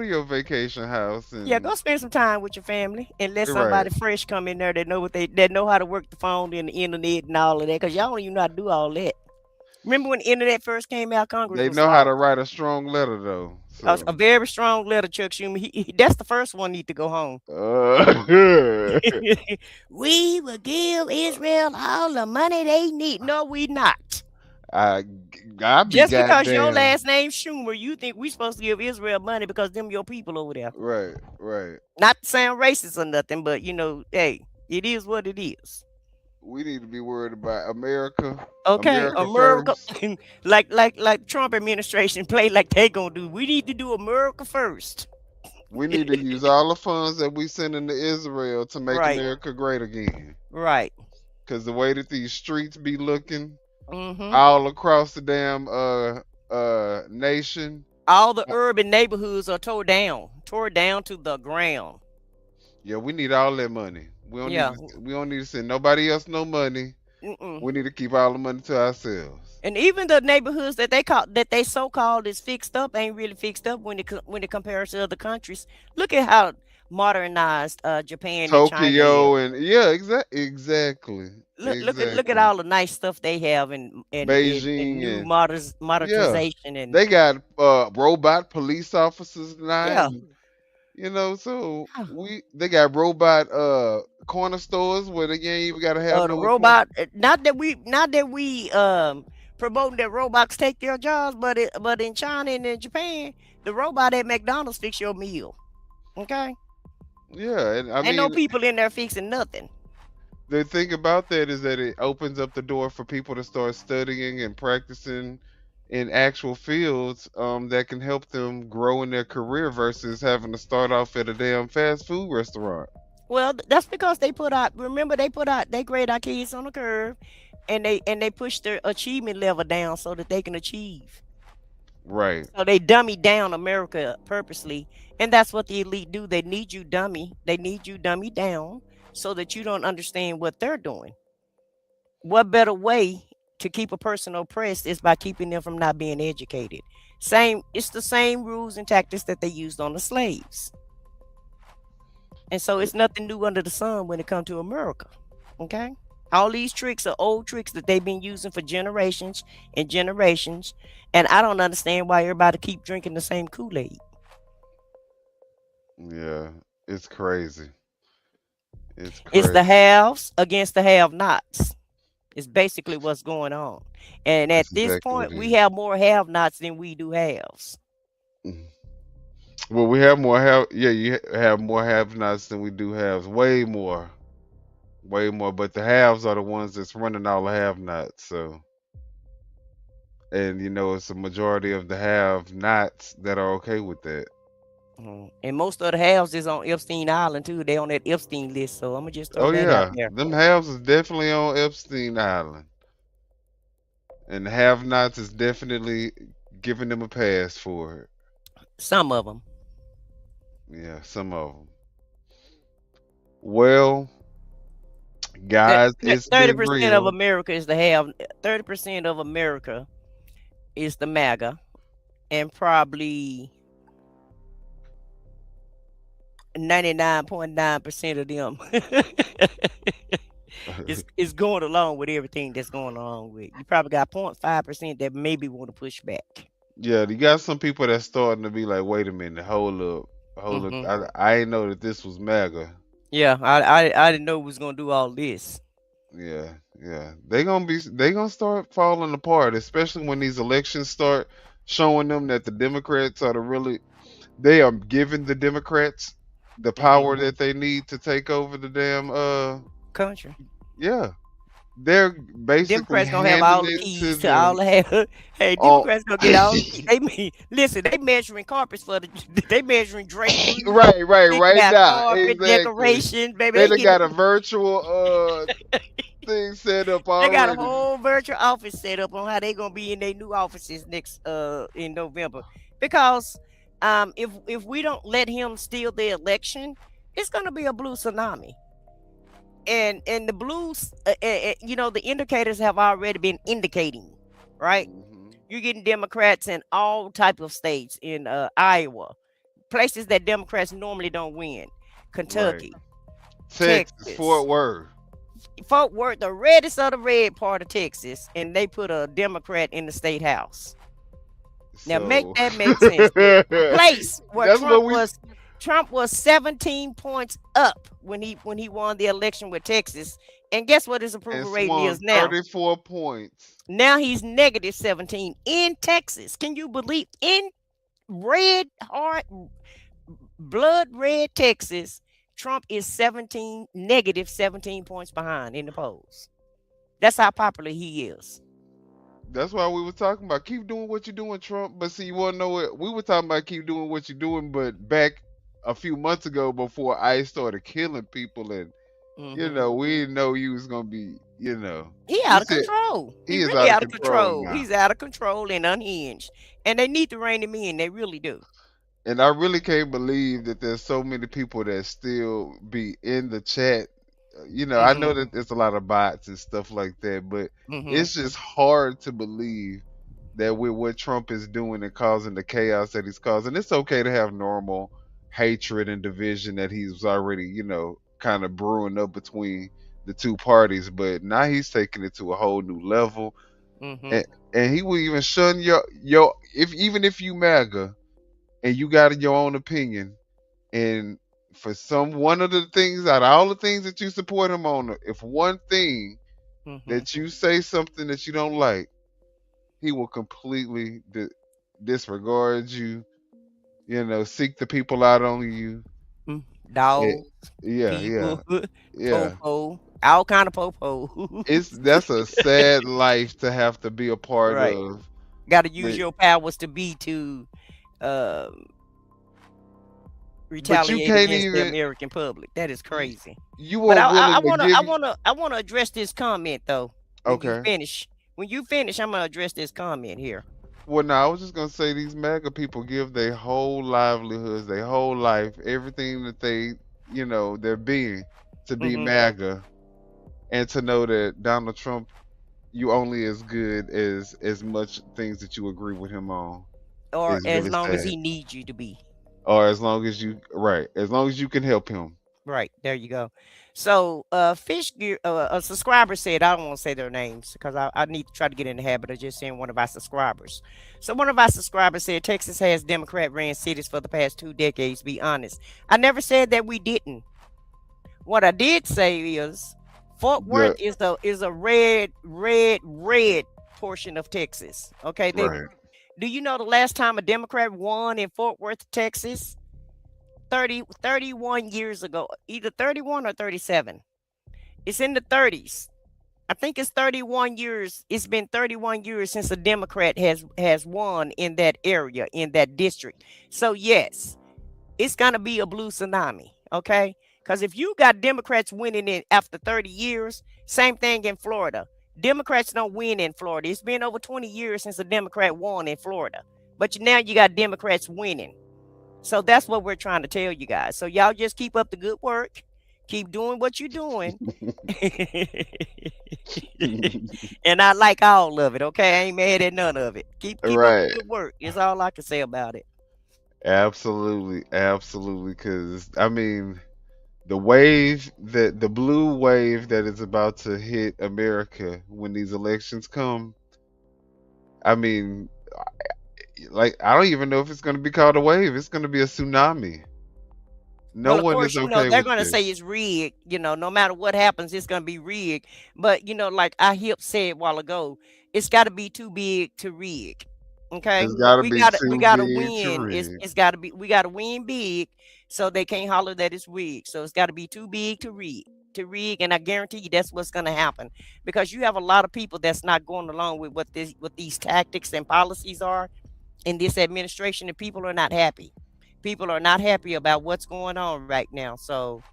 your vacation house and Yeah, go spend some time with your family and let somebody fresh come in there that know how to work the phone and the internet and all of that, because y'all don't even know how to do all that. Remember when the internet first came out, Congress They was know how lost. to write a strong letter though. So. A very strong letter, Chuck Schumer. That's the first one need to go home. We will give Israel all the money they need. No, we not. I be Just because your goddamn. last name Schumer, you think we supposed to give Israel money because them your people over there. Right. Not to sound racist or nothing, but you know, hey, it is what it is. We need to be worried about America. Okay, America first. like Trump administration play like they gonna do. We need to do America first. We need to use all the funds that we send into Israel to make Right. America great again. Right. Because the way that these streets be looking Mhm. all across the damn nation. All the urban neighborhoods are tore down to the ground. Yeah, we need all that money. We don't need to send nobody else no money. We need to keep all the money to ourselves. And even the neighborhoods that they so-called is fixed up ain't really fixed up when it compares to other countries. Look at how modernized Japan and China Tokyo is. and yeah, exactly. Look at all the nice stuff they have in Beijing new and modernization and they got robot police officers now. Yeah. And, you know, so they got robot corner stores where they ain't even gotta have the no robot. Not that we promoting that robots take their jobs, but in China and in Japan, the robot at McDonald's fix your meal. Okay. Yeah, and I Ain't mean, no people in there fixing nothing. the thing about that is that it opens up the door for people to start studying and practicing in actual fields that can help them grow in their career versus having to start off at a damn fast food restaurant. Well, that's because they grade our kids on the curve, and they push their achievement level down so that they can achieve. Right. So they dummy down America purposely, and that's what the elite do. They need you dummy down so that you don't understand what they're doing. What better way to keep a person oppressed is by keeping them from not being educated. It's the same rules and tactics that they used on the slaves. And so it's nothing new under the sun when it comes to America. Okay? All these tricks are old tricks that they've been using for generations and generations. And I don't understand why everybody keep drinking the same Kool-Aid. Yeah, it's crazy. It's the haves against the have-nots. It's basically what's going on. And at this point, we have more have-nots than we do haves. Well, we have more you have more have-nots than we do haves. Way more. But the haves are the ones that's running all the have-nots. So, and you know, it's a majority of the have-nots that are okay with that. And most of the haves is on Epstein Island too. They on that Epstein list. So I'm gonna just throw that out there. Them haves is definitely on Epstein Island, and the have-nots is definitely giving them a pass for it. Some of them. Yeah, some of them. Well, guys, it's 30% of America is the have. 30% of America is the MAGA, and probably 99.9% of them is going along with everything that's going along with. You probably got 0.5% that maybe want to push back. Yeah, you got some people that's starting to be like, wait a minute, hold up. I didn't know that this was MAGA. Yeah, I didn't know we was gonna do all this. Yeah. They gonna start falling apart, especially when these elections start showing them that the Democrats they are giving the Democrats the power that they need to take over the damn country. Yeah. they're basically Democrats gonna have all the handing it keys to to all the them. hey, Oh, Democrats gonna get all the keys. Listen, they measuring carpets for the they measuring drapery. They right got now, carpet exactly. decorations, baby. They They done getting got a virtual thing set up they got a already. whole virtual office set up on how they gonna be in their new offices next in November. Because if we don't let him steal the election, it's gonna be a blue tsunami. And the blues, you know, the indicators have already been indicating, right? You're getting Democrats in all type of states in Iowa, places that Democrats normally don't win, Kentucky, Texas, Fort Worth. Fort Worth, the reddest of the red part of Texas, and they put a Democrat in the state house. Now make that make sense. The place where Trump was 17 points up when he won the election with Texas. And guess what his approval rating is now? 34 points. Now he's negative 17 in Texas. Can you believe? In red, hard, blood red Texas, Trump is negative 17 points behind in the polls. That's how popular he is. That's why we were talking about keep doing what you're doing, Trump. But see, you want to know what we were talking about? Keep doing what you're doing, but back a few months ago, before ICE started killing people, and you know, we didn't know he was gonna be, you know, he out of control. He is really out of control now. He's out of control and unhinged, and they need to rein him in. They really do. And I really can't believe that there's so many people that still be in the chat. You know, I know that there's a lot of bots and stuff like that, but it's just hard to believe that with what Trump is doing and causing the chaos that he's causing, it's okay to have normal hatred and division that he's already, you know, kind of brewing up between the two parties. But now he's taking it to a whole new level, and he will even shun your even if you MAGA and you got your own opinion, and for one of the things out of all the things that you support him on, if one thing that you say something that you don't like, he will completely disregard you. You know, seek the people out on you. Dogs, yeah. Popo, all kind of popo. That's a sad life to have to be a part of. Got to use your powers to be to retaliate against the American public. That is crazy. I want to address this comment though. When you finish, I'm gonna address this comment here. Well, no, I was just gonna say these MAGA people give their whole livelihoods, their whole life, everything that they, you know, their being to be MAGA, and to know that Donald Trump, you only as good as much things that you agree with him on, or as long as he needs you to be, or as long as you as long as you can help him. Right, there you go. So Fish Gear, a subscriber said, I don't want to say their names because I need to try to get in the habit of just saying one of our subscribers. So one of our subscribers said Texas has Democrat ran cities for the past 2 decades. Be honest, I never said that we didn't. What I did say is Fort Worth is a red portion of Texas. Okay, do you know the last time a Democrat won in Fort Worth, Texas? 31 years ago, either 31 or 37. It's in the 30s. I think it's 31 years. It's been 31 years since a Democrat has won in that area, in that district. So yes, it's gonna be a blue tsunami. Okay, because if you got Democrats winning it after 30 years, same thing in Florida. Democrats don't win in Florida. It's been over 20 years since a Democrat won in Florida, but now you got Democrats winning. So that's what we're trying to tell you guys. So y'all just keep up the good work. Keep doing what you're doing. And I like all of it, okay? I ain't mad at none of it. Keep up the good work. It's all I can say about it. Absolutely. Because, I mean, the blue wave that is about to hit America when these elections come, I mean, like, I don't even know if it's going to be called a wave. It's going to be a tsunami. No one is okay. They're going to say it's rigged. You know, no matter what happens, it's going to be rigged. But, you know, like I said a while ago, it's got to be too big to rig. Okay, we got to win. It's got to be. We got to win big, so they can't holler that it's rigged. So it's got to be too big to rig. to rig, and I guarantee you that's what's going to happen, because you have a lot of people that's not going along with what these tactics and policies are in this administration, and people are not happy. People are not happy about what's going on right now. So,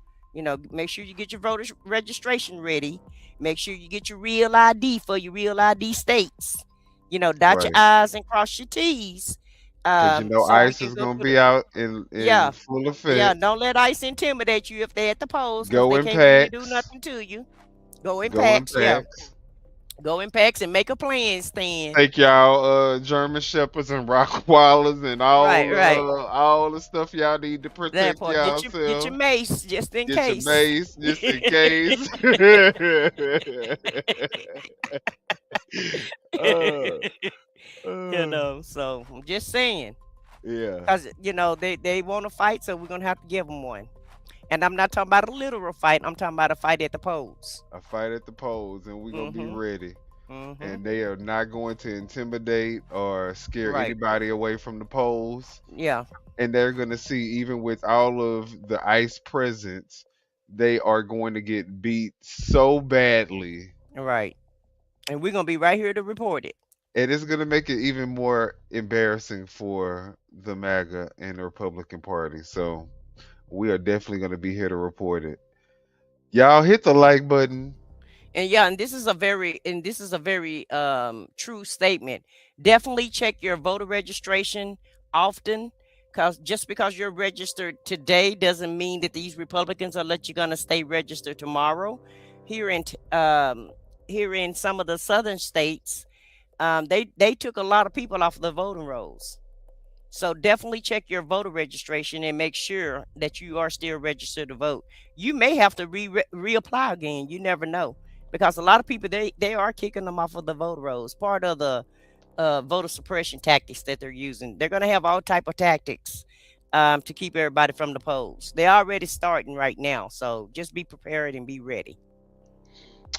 make sure you get your voter registration ready. Make sure you get your real ID for your real ID states. Dot your Right. I's and cross your T's. Because So we ICE can is go gonna through the be out in full yeah. effect. Don't let ICE intimidate you if they're at the polls, because Go they in can't really do packs. nothing to you. Go in Go in packs, yeah. packs. Go in packs and make a plan, Stan. Take y'all German shepherds and Rottweilers and Right. all the stuff y'all need to That protect part. Get your yourself. mace just in Get your case. mace just in case. So I'm just saying, yeah. because they want to fight, so we're gonna have to give them one. And I'm not talking about a literal fight. I'm talking about a fight at the polls. A fight at the polls, and we're gonna be ready. Mm-hmm. And they are not going to intimidate or scare anybody away from the polls. Yeah. And they're going to see, even with all of the ICE presence, they are going to get beat so badly. Right. And we're going to be right here to report it. And it's going to make it even more embarrassing for the MAGA and the Republican Party. So we are definitely going to be here to report it. Y'all hit the like button. And this is a very true statement. Definitely check your voter registration often, because just because you're registered today doesn't mean that these Republicans are gonna stay registered tomorrow. Here in some of the southern states, they took a lot of people off the voting rolls. So definitely check your voter registration and make sure that you are still registered to vote. You may have to reapply again. You never know. Because a lot of people, they are kicking them off of the voter rolls. Part of the voter suppression tactics that they're using. They're going to have all type of tactics to keep everybody from the polls. They're already starting right now. So just be prepared and be ready.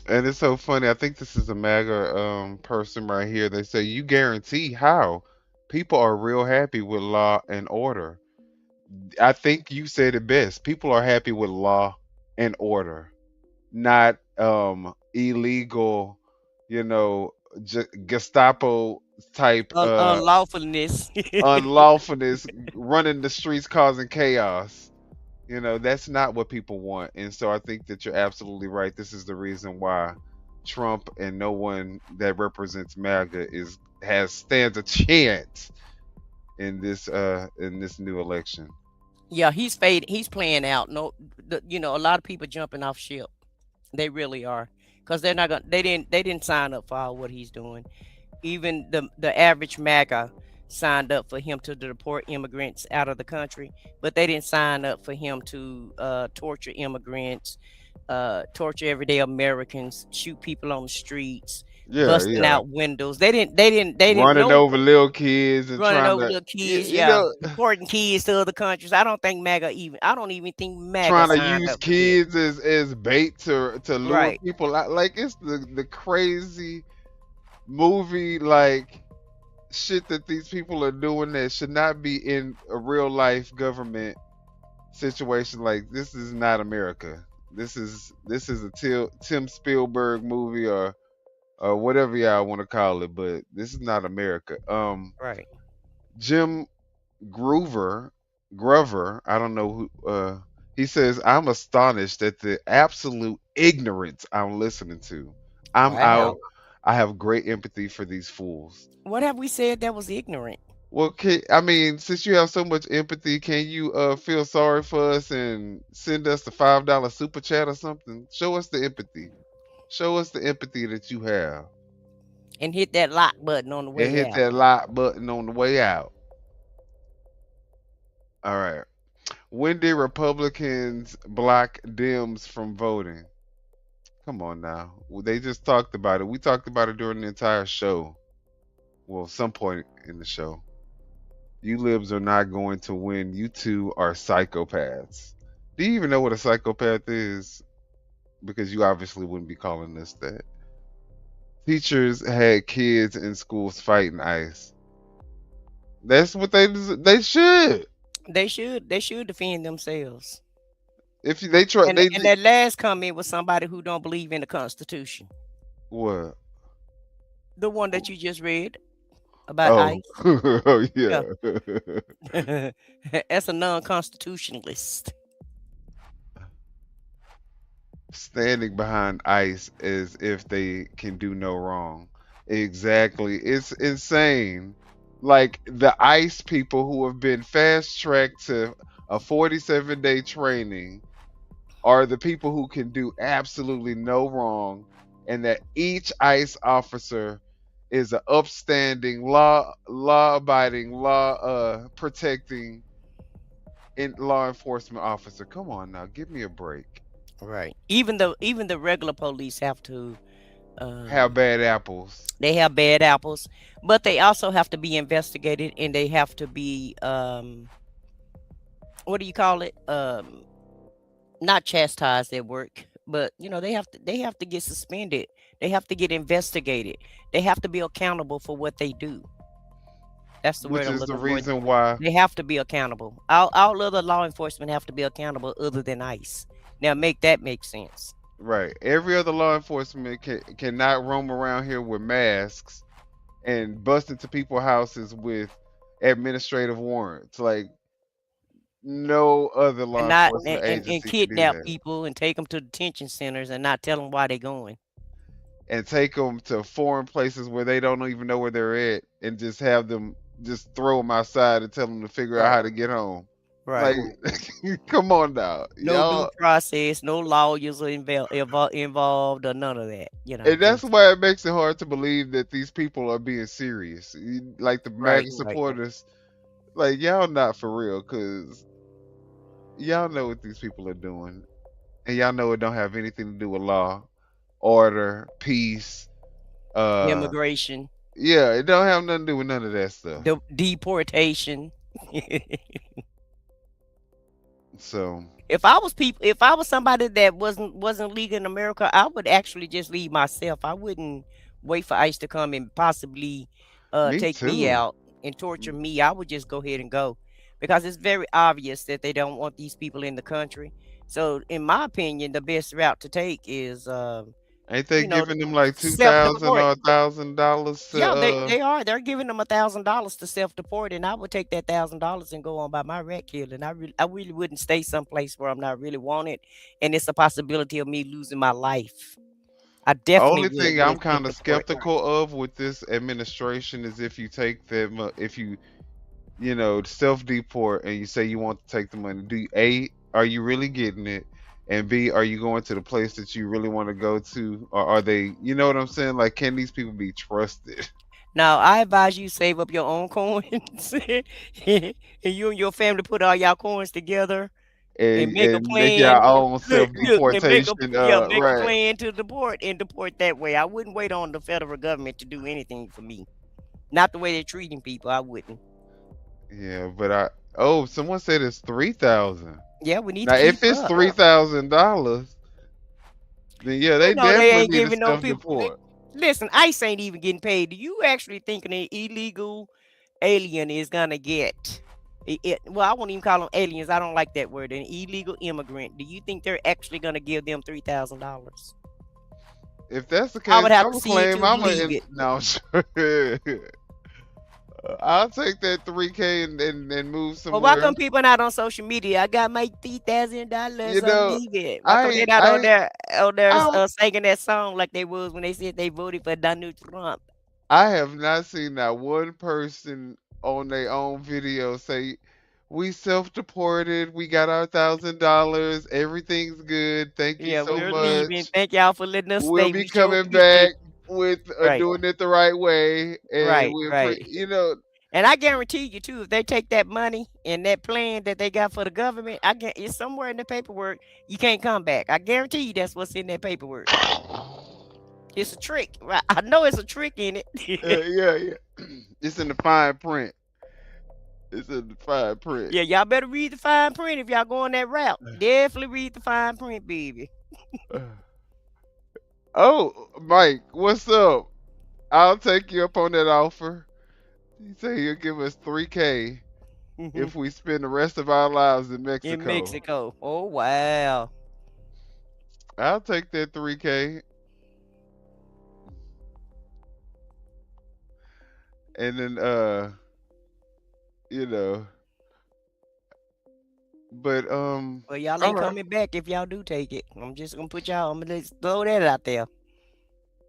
And it's so funny. I think this is a MAGA person right here. They say, you guarantee how? People are real happy with law and order. I think you said it best. People are happy with law and order, not illegal, Gestapo type unlawfulness running the streets causing chaos. That's not what people want. And so I think that you're absolutely right. This is the reason why Trump and no one that represents MAGA stands a chance in this new election. Yeah, he's playing out. A lot of people jumping off ship. They really are, because they're not gonna. They didn't sign up for all what he's doing. Even the average MAGA signed up for him to deport immigrants out of the country, but they didn't sign up for him to torture immigrants, torture everyday Americans, shoot people on the streets, busting out windows. They didn't running over little kids and little kids, deporting kids to other countries. I don't think MAGA trying to use kids as bait to lure people out. Like, it's the crazy movie shit that these people are doing that should not be in a real life government situation. Like, this is not America. This is a Tim Spielberg movie or whatever y'all want to call it, but this is not America. Right. Jim Grover, I don't know who. He says, "I'm astonished at the absolute ignorance I'm listening to. I have great empathy for these fools." What have we said that was ignorant? Well, since you have so much empathy, can you feel sorry for us and send us the $5 super chat or something? Show us the empathy. Show us the empathy that you have. And hit that like button on the way out. And hit that like button on the way out. All right. When did Republicans block Dems from voting? Come on now. Well, they just talked about it. We talked about it during the entire show. Well, some point in the show. You libs are not going to win. You two are psychopaths. Do you even know what a psychopath is? Because you obviously wouldn't be calling us that. Teachers had kids in schools fighting ICE. That's what they should. They should defend themselves. If they try, And that last comment was somebody who don't believe in the Constitution. What? The one that you just read about Oh, ICE. oh yeah. That's a non-constitutionalist. Standing behind ICE as if they can do no wrong. Exactly. It's insane. Like the ICE people who have been fast tracked to a 47-day training are the people who can do absolutely no wrong, and that each ICE officer is an upstanding, law-abiding, law protecting law enforcement officer. Come on now, give me a break. Right. Even the regular police have to have bad apples. They have bad apples, but they also have to be investigated, and they have to be what do you call it? Not chastised at work, but they have to get suspended. They have to get investigated. They have to be accountable for what they do. That's the word I'm looking for. Which is the reason why they have to be accountable. All other law enforcement have to be accountable other than ICE. Now make sense. Right. Every other law enforcement cannot roam around here with masks and bust into people's houses with administrative warrants. Like no other law enforcement agency and kidnap people and take them to detention centers and not tell them why they're going. And take them to foreign places where they don't even know where they're at, and just have them just throw them outside and tell them to figure out how to get home. Right. Like, come on now. No due process, no lawyers are involved or none of that. And that's why it makes it hard to believe that these people are being serious. Like the MAGA supporters, like y'all not for real, because y'all know what these people are doing. And y'all know it don't have anything to do with law, order, peace, immigration. Yeah, it don't have nothing to do with none of that stuff. The deportation. So if I was somebody that wasn't legal in America, I would actually just leave myself. I wouldn't wait for ICE to come and possibly take me out and torture me. I would just go ahead and go, because it's very obvious that they don't want these people in the country. So in my opinion, the best route to take is ain't they giving them like $2,000 or $1,000? Yeah, they are. They're giving them $1,000 to self-deport, and I would take that $1,000 and go on by my rat killing. I really wouldn't stay someplace where I'm not really wanted, and it's a possibility of me losing my life. I definitely. The only thing I'm kind of skeptical of with this administration is if you take them, if you self-deport and you say you want to take the money. Are you really getting it? And B, are you going to the place that you really want to go to? Or are they, you know what I'm saying? Like, can these people be trusted? Now, I advise you save up your own coins and you and your family put all y'all coins together and make a plan. Make your own self-deportation. Make a plan to deport that way. I wouldn't wait on the federal government to do anything for me. Not the way they're treating people, I wouldn't. Yeah, but someone said it's $3,000. Yeah, we need now. To if it's $3,000, then yeah, they definitely ain't need giving to self-deport. Listen, ICE ain't even getting paid. Do you actually think an illegal alien is gonna get? Well, I won't even call them aliens. I don't like that word. An illegal immigrant. Do you think they're actually gonna give them $3,000? If that's the case, I would have to see claim I'm it. No, sure. I'll take that $3K and move somewhere. Well, why come people not on social media? I got my $3,000. Leave it. Why come they not on there singing that song like they was when they said they voted for Donald Trump? I have not seen that one person on their own video say, "We self-deported. We got our $1,000. Everything's good. Thank you so much. Leaving. Thank y'all for letting us We'll stay. be coming back with doing it the right way." And And I guarantee you too, if they take that money and that plan that they got for the government, it's somewhere in the paperwork. You can't come back. I guarantee you that's what's in that paperwork. It's a trick. Right? I know it's a trick in it. Yeah. It's in the fine print. It's in the fine print. Yeah, y'all better read the fine print if y'all going that route. Definitely read the fine print, baby. Oh, Mike, what's up? I'll take you up on that offer. You say you'll give us $3K if we spend the rest of our lives in Mexico. In Mexico. Oh wow. I'll take that 3K. And then but Well, y'all all ain't right. coming back if y'all do take it. I'm just gonna put y'all. I'm gonna just throw that out there.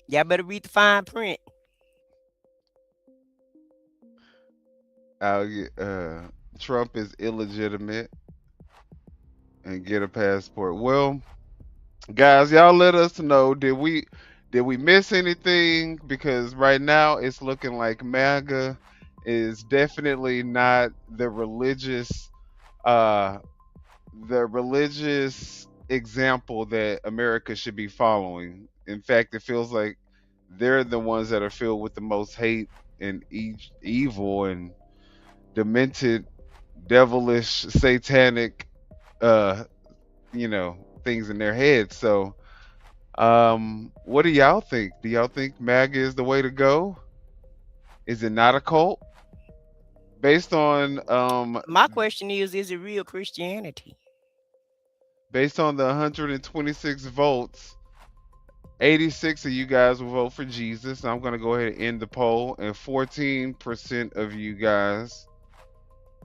Y'all better read the fine print. I'll get Trump is illegitimate and get a passport. Well, guys, y'all let us know, did we miss anything? Because right now it's looking like MAGA is definitely not the religious example that America should be following. In fact, it feels like they're the ones that are filled with the most hate and evil and demented, devilish, satanic, things in their heads. So, what do y'all think? Do y'all think MAGA is the way to go? Is it not a cult? Based on My question is it real Christianity? Based on the 126 votes, 86 of you guys will vote for Jesus. I'm going to go ahead and end the poll, and 14% of you guys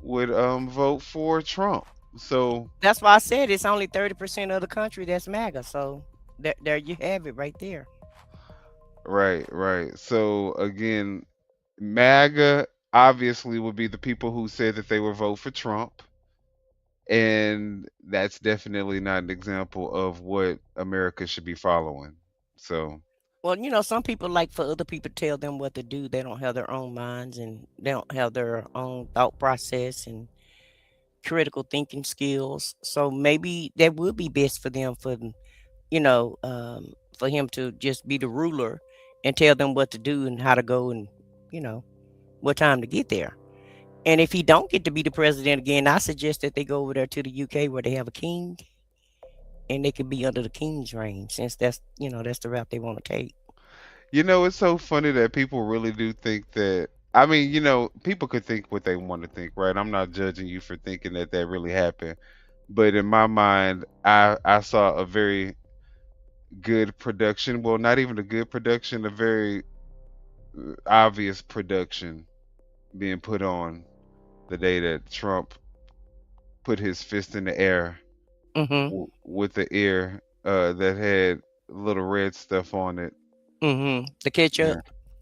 would vote for Trump. So that's why I said it's only 30% of the country that's MAGA. So there you have it right there. Right. So again, MAGA obviously would be the people who said that they would vote for Trump. And that's definitely not an example of what America should be following. So, well, some people like for other people to tell them what to do. They don't have their own minds and they don't have their own thought process and critical thinking skills. So maybe that would be best for them for him to just be the ruler and tell them what to do and how to go and what time to get there. And if he don't get to be the president again, I suggest that they go over there to the UK where they have a king and they could be under the king's reign, since that's the route they want to take. it's so funny that people really do think that. I mean, people could think what they want to think, right? I'm not judging you for thinking that really happened. But in my mind, I saw a very good production. Well, not even a good production, a very obvious production being put on the day that Trump put his fist in the air with the ear that had little red stuff on it. The ketchup.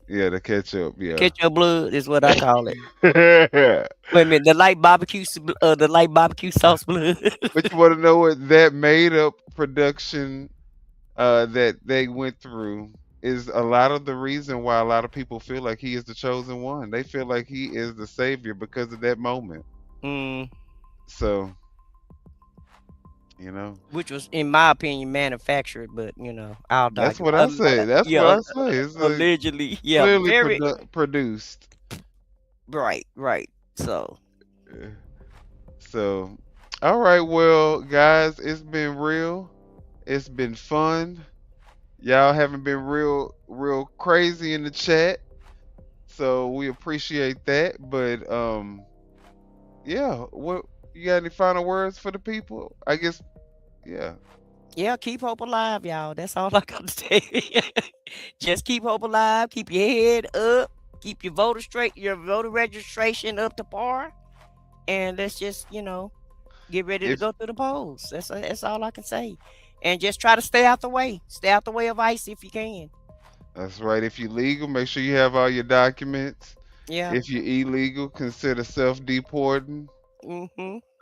Yeah, the ketchup. Yeah, ketchup blood is what I call it. Wait a minute, the light barbecue sauce blood. But you want to know what that made up production that they went through is a lot of the reason why a lot of people feel like he is the chosen one. They feel like he is the savior because of that moment. So, which was, in my opinion, manufactured, but I'll die. That's what I say. That's what I say. It's like allegedly, clearly very produced. Right. So, all right. Well, guys, it's been real. It's been fun. Y'all haven't been real crazy in the chat, so we appreciate that. But yeah. What you got? Any final words for the people? I guess. Yeah, keep hope alive, y'all. That's all I got to say. Just keep hope alive. Keep your head up. Keep your voter registration up to par, and let's just get ready to go through the polls. That's all I can say. And just try to stay out the way. Stay out the way of ICE if you can. That's right. If you're legal, make sure you have all your documents. Yeah. If you're illegal, consider self-deporting.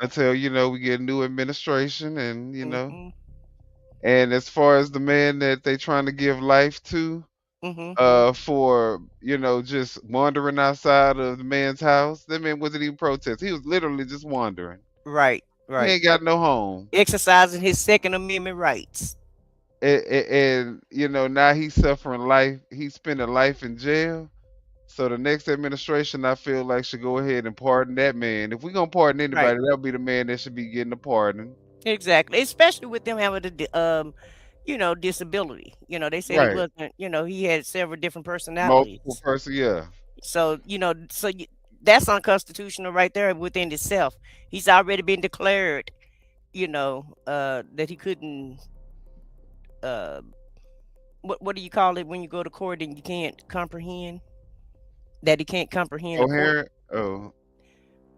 Until we get a new administration, and and as far as the man that they trying to give life to, for just wandering outside of the man's house, that man wasn't even protesting. He was literally just wandering. Right. He ain't got no home. Exercising his Second Amendment rights. And now he's suffering life. He's spending life in jail. So the next administration, I feel like, should go ahead and pardon that man. If we're gonna pardon anybody, that'll be the man that should be getting a pardon. Exactly, especially with them having the disability. They said he wasn't. He had several different personalities. Multiple person, yeah. So that's unconstitutional right there within itself. He's already been declared, that he couldn't. What do you call it when you go to court and you can't comprehend? That he can't comprehend the court. Coherent. Oh,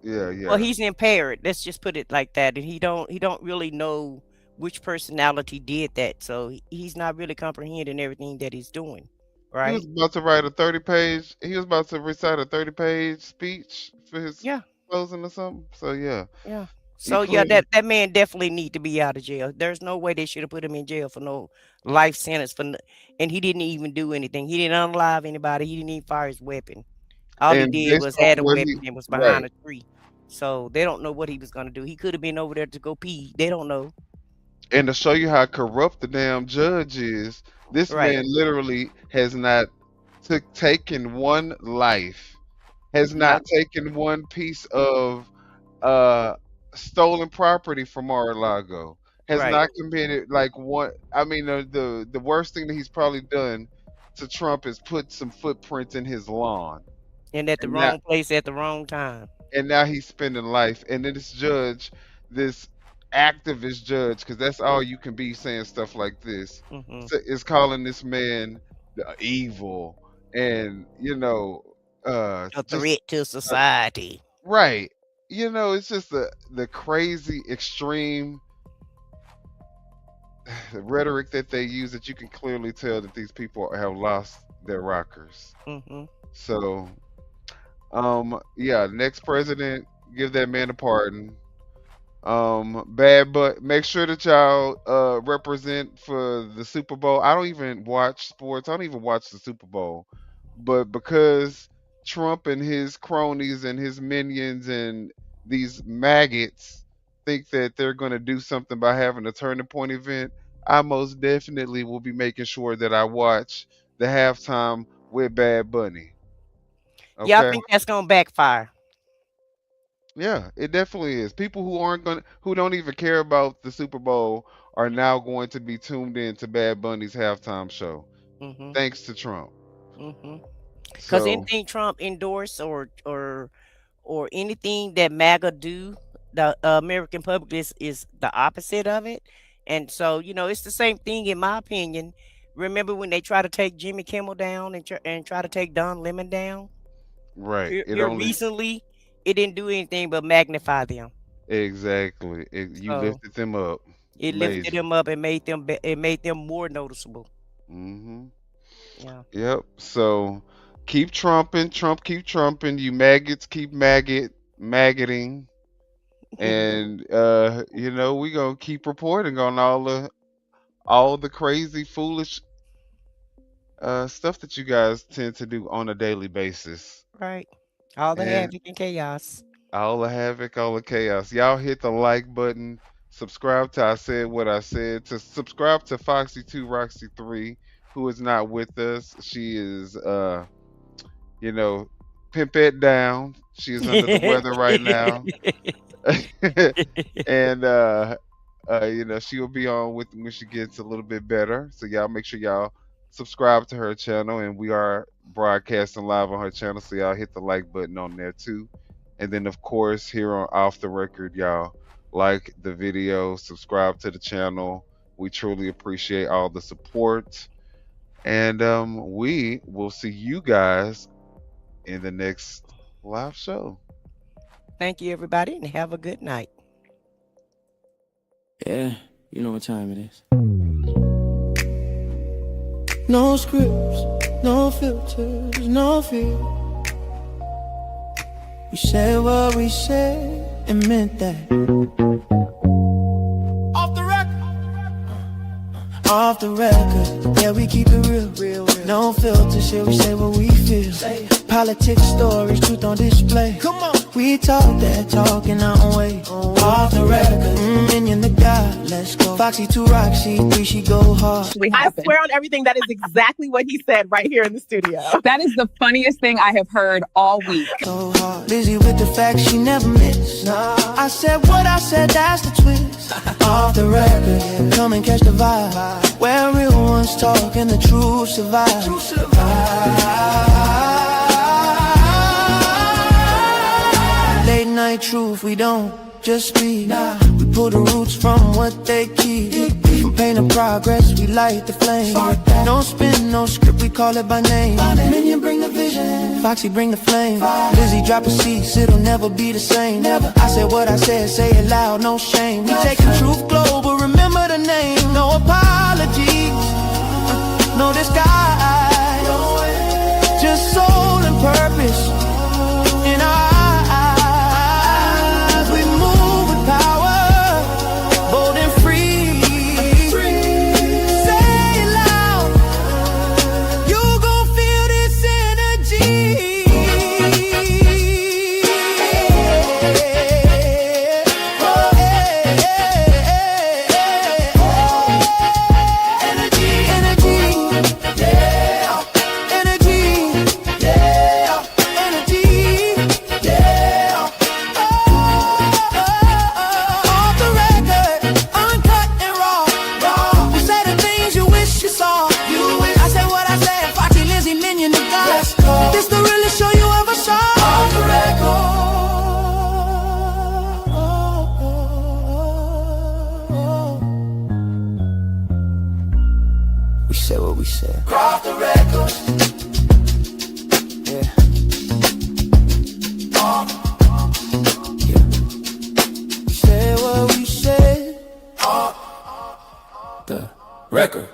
yeah, Well, yeah. he's impaired. Let's just put it like that. And he don't really know which personality did that. So he's not really comprehending everything that he's doing. He Right? was about to write a 30-page. He was about to recite a 30-page speech for his closing or something. So yeah. Yeah. So yeah, that man definitely need to be out of jail. There's no way they should have put him in jail for no life sentence and he didn't even do anything. He didn't unalive anybody. He didn't even fire his weapon. All he did was had a weapon and was behind a tree. So they don't know what he was gonna do. He could have been over there to go pee. They don't know. And to show you how corrupt the damn judge is, this man literally has not taken one life, has not taken one piece of stolen property from Mar-a-Lago, has not committed like one. I mean, the worst thing that he's probably done to Trump is put some footprints in his lawn. And at the wrong place at the wrong time. And now he's spending life. And then this judge, this activist judge, because that's all you can be saying stuff like this, is calling this man evil and, a threat to society. Right. It's just the crazy extreme rhetoric that they use that you can clearly tell that these people have lost their rockers. So, next president, give that man a pardon. But make sure that y'all represent for the Super Bowl. I don't even watch sports. I don't even watch the Super Bowl. But because Trump and his cronies and his minions and these maggots think that they're going to do something by having a turning point event, I most definitely will be making sure that I watch the halftime with Bad Bunny. Okay? Yeah, I think that's gonna backfire. Yeah, it definitely is. People who don't even care about the Super Bowl are now going to be tuned in to Bad Bunny's halftime show, thanks to Trump. Because anything Trump endorse or anything that MAGA do, the American public is the opposite of it. And so, it's the same thing in my opinion. Remember when they try to take Jimmy Kimmel down and try to take Don Lemon down? Right. Recently, it didn't do anything but magnify them. Exactly. You lifted them up. It lifted them up and made them more noticeable. Yeah. Yep. So keep trumping, keep trumping. You maggots keep maggoting. And we gonna keep reporting on all the crazy, foolish stuff that you guys tend to do on a daily basis. Right. All the havoc and chaos. All the havoc, all the chaos. Y'all hit the like button. Subscribe to I Said What I Said. To subscribe to Foxy 2 Roxy 3, who is not with us. She is pimp it down. She is under the weather right now. And she will be on with when she gets a little bit better. So y'all make sure y'all subscribe to her channel, and we are broadcasting live on her channel, so y'all hit the like button on there too. And then of course here on Off the Record, y'all like the video, subscribe to the channel. We truly appreciate all the support, and we will see you guys in the next live show. Thank you, everybody, and have a good night. Yeah, you know what time it is. No scripts, no filters, no fear. We said what we said and meant that. Off the record. Off the record. Yeah, we keep it real. No filter shit, we say what we feel. Politics, stories, truth on display. Come on. We talk that talk in our own way. Off the record. Minion the guy, let's go. Foxy 2 Roxy 3, she go hard. I swear on everything, that is exactly what he said right here in the studio. That is the funniest thing I have heard all week. So hard. Busy with the facts she never miss. Nah. I said what I said, that's the twist. Off the record, yeah. Come and catch the vibe. Where real ones talk and the truth survive. like truth, we don't just speak. Nah, we pull the roots from what they keep. From pain to progress, we light the flame. No spin, no script, we call it by name. Minion bring the vision, Foxy bring the flame. Lizzie drop a cease, it'll never be the same. I said what I said, say it loud, no shame. We take the truth global, remember the name. No apologies, no disguise, just soul and purpose in our eyes. We move with power, bold and free. Say it loud, you gon' feel this energy. This the realest show you ever saw. Off the record. We said what we said. Off the record. Yeah. Yeah. We said what we said. Off the record.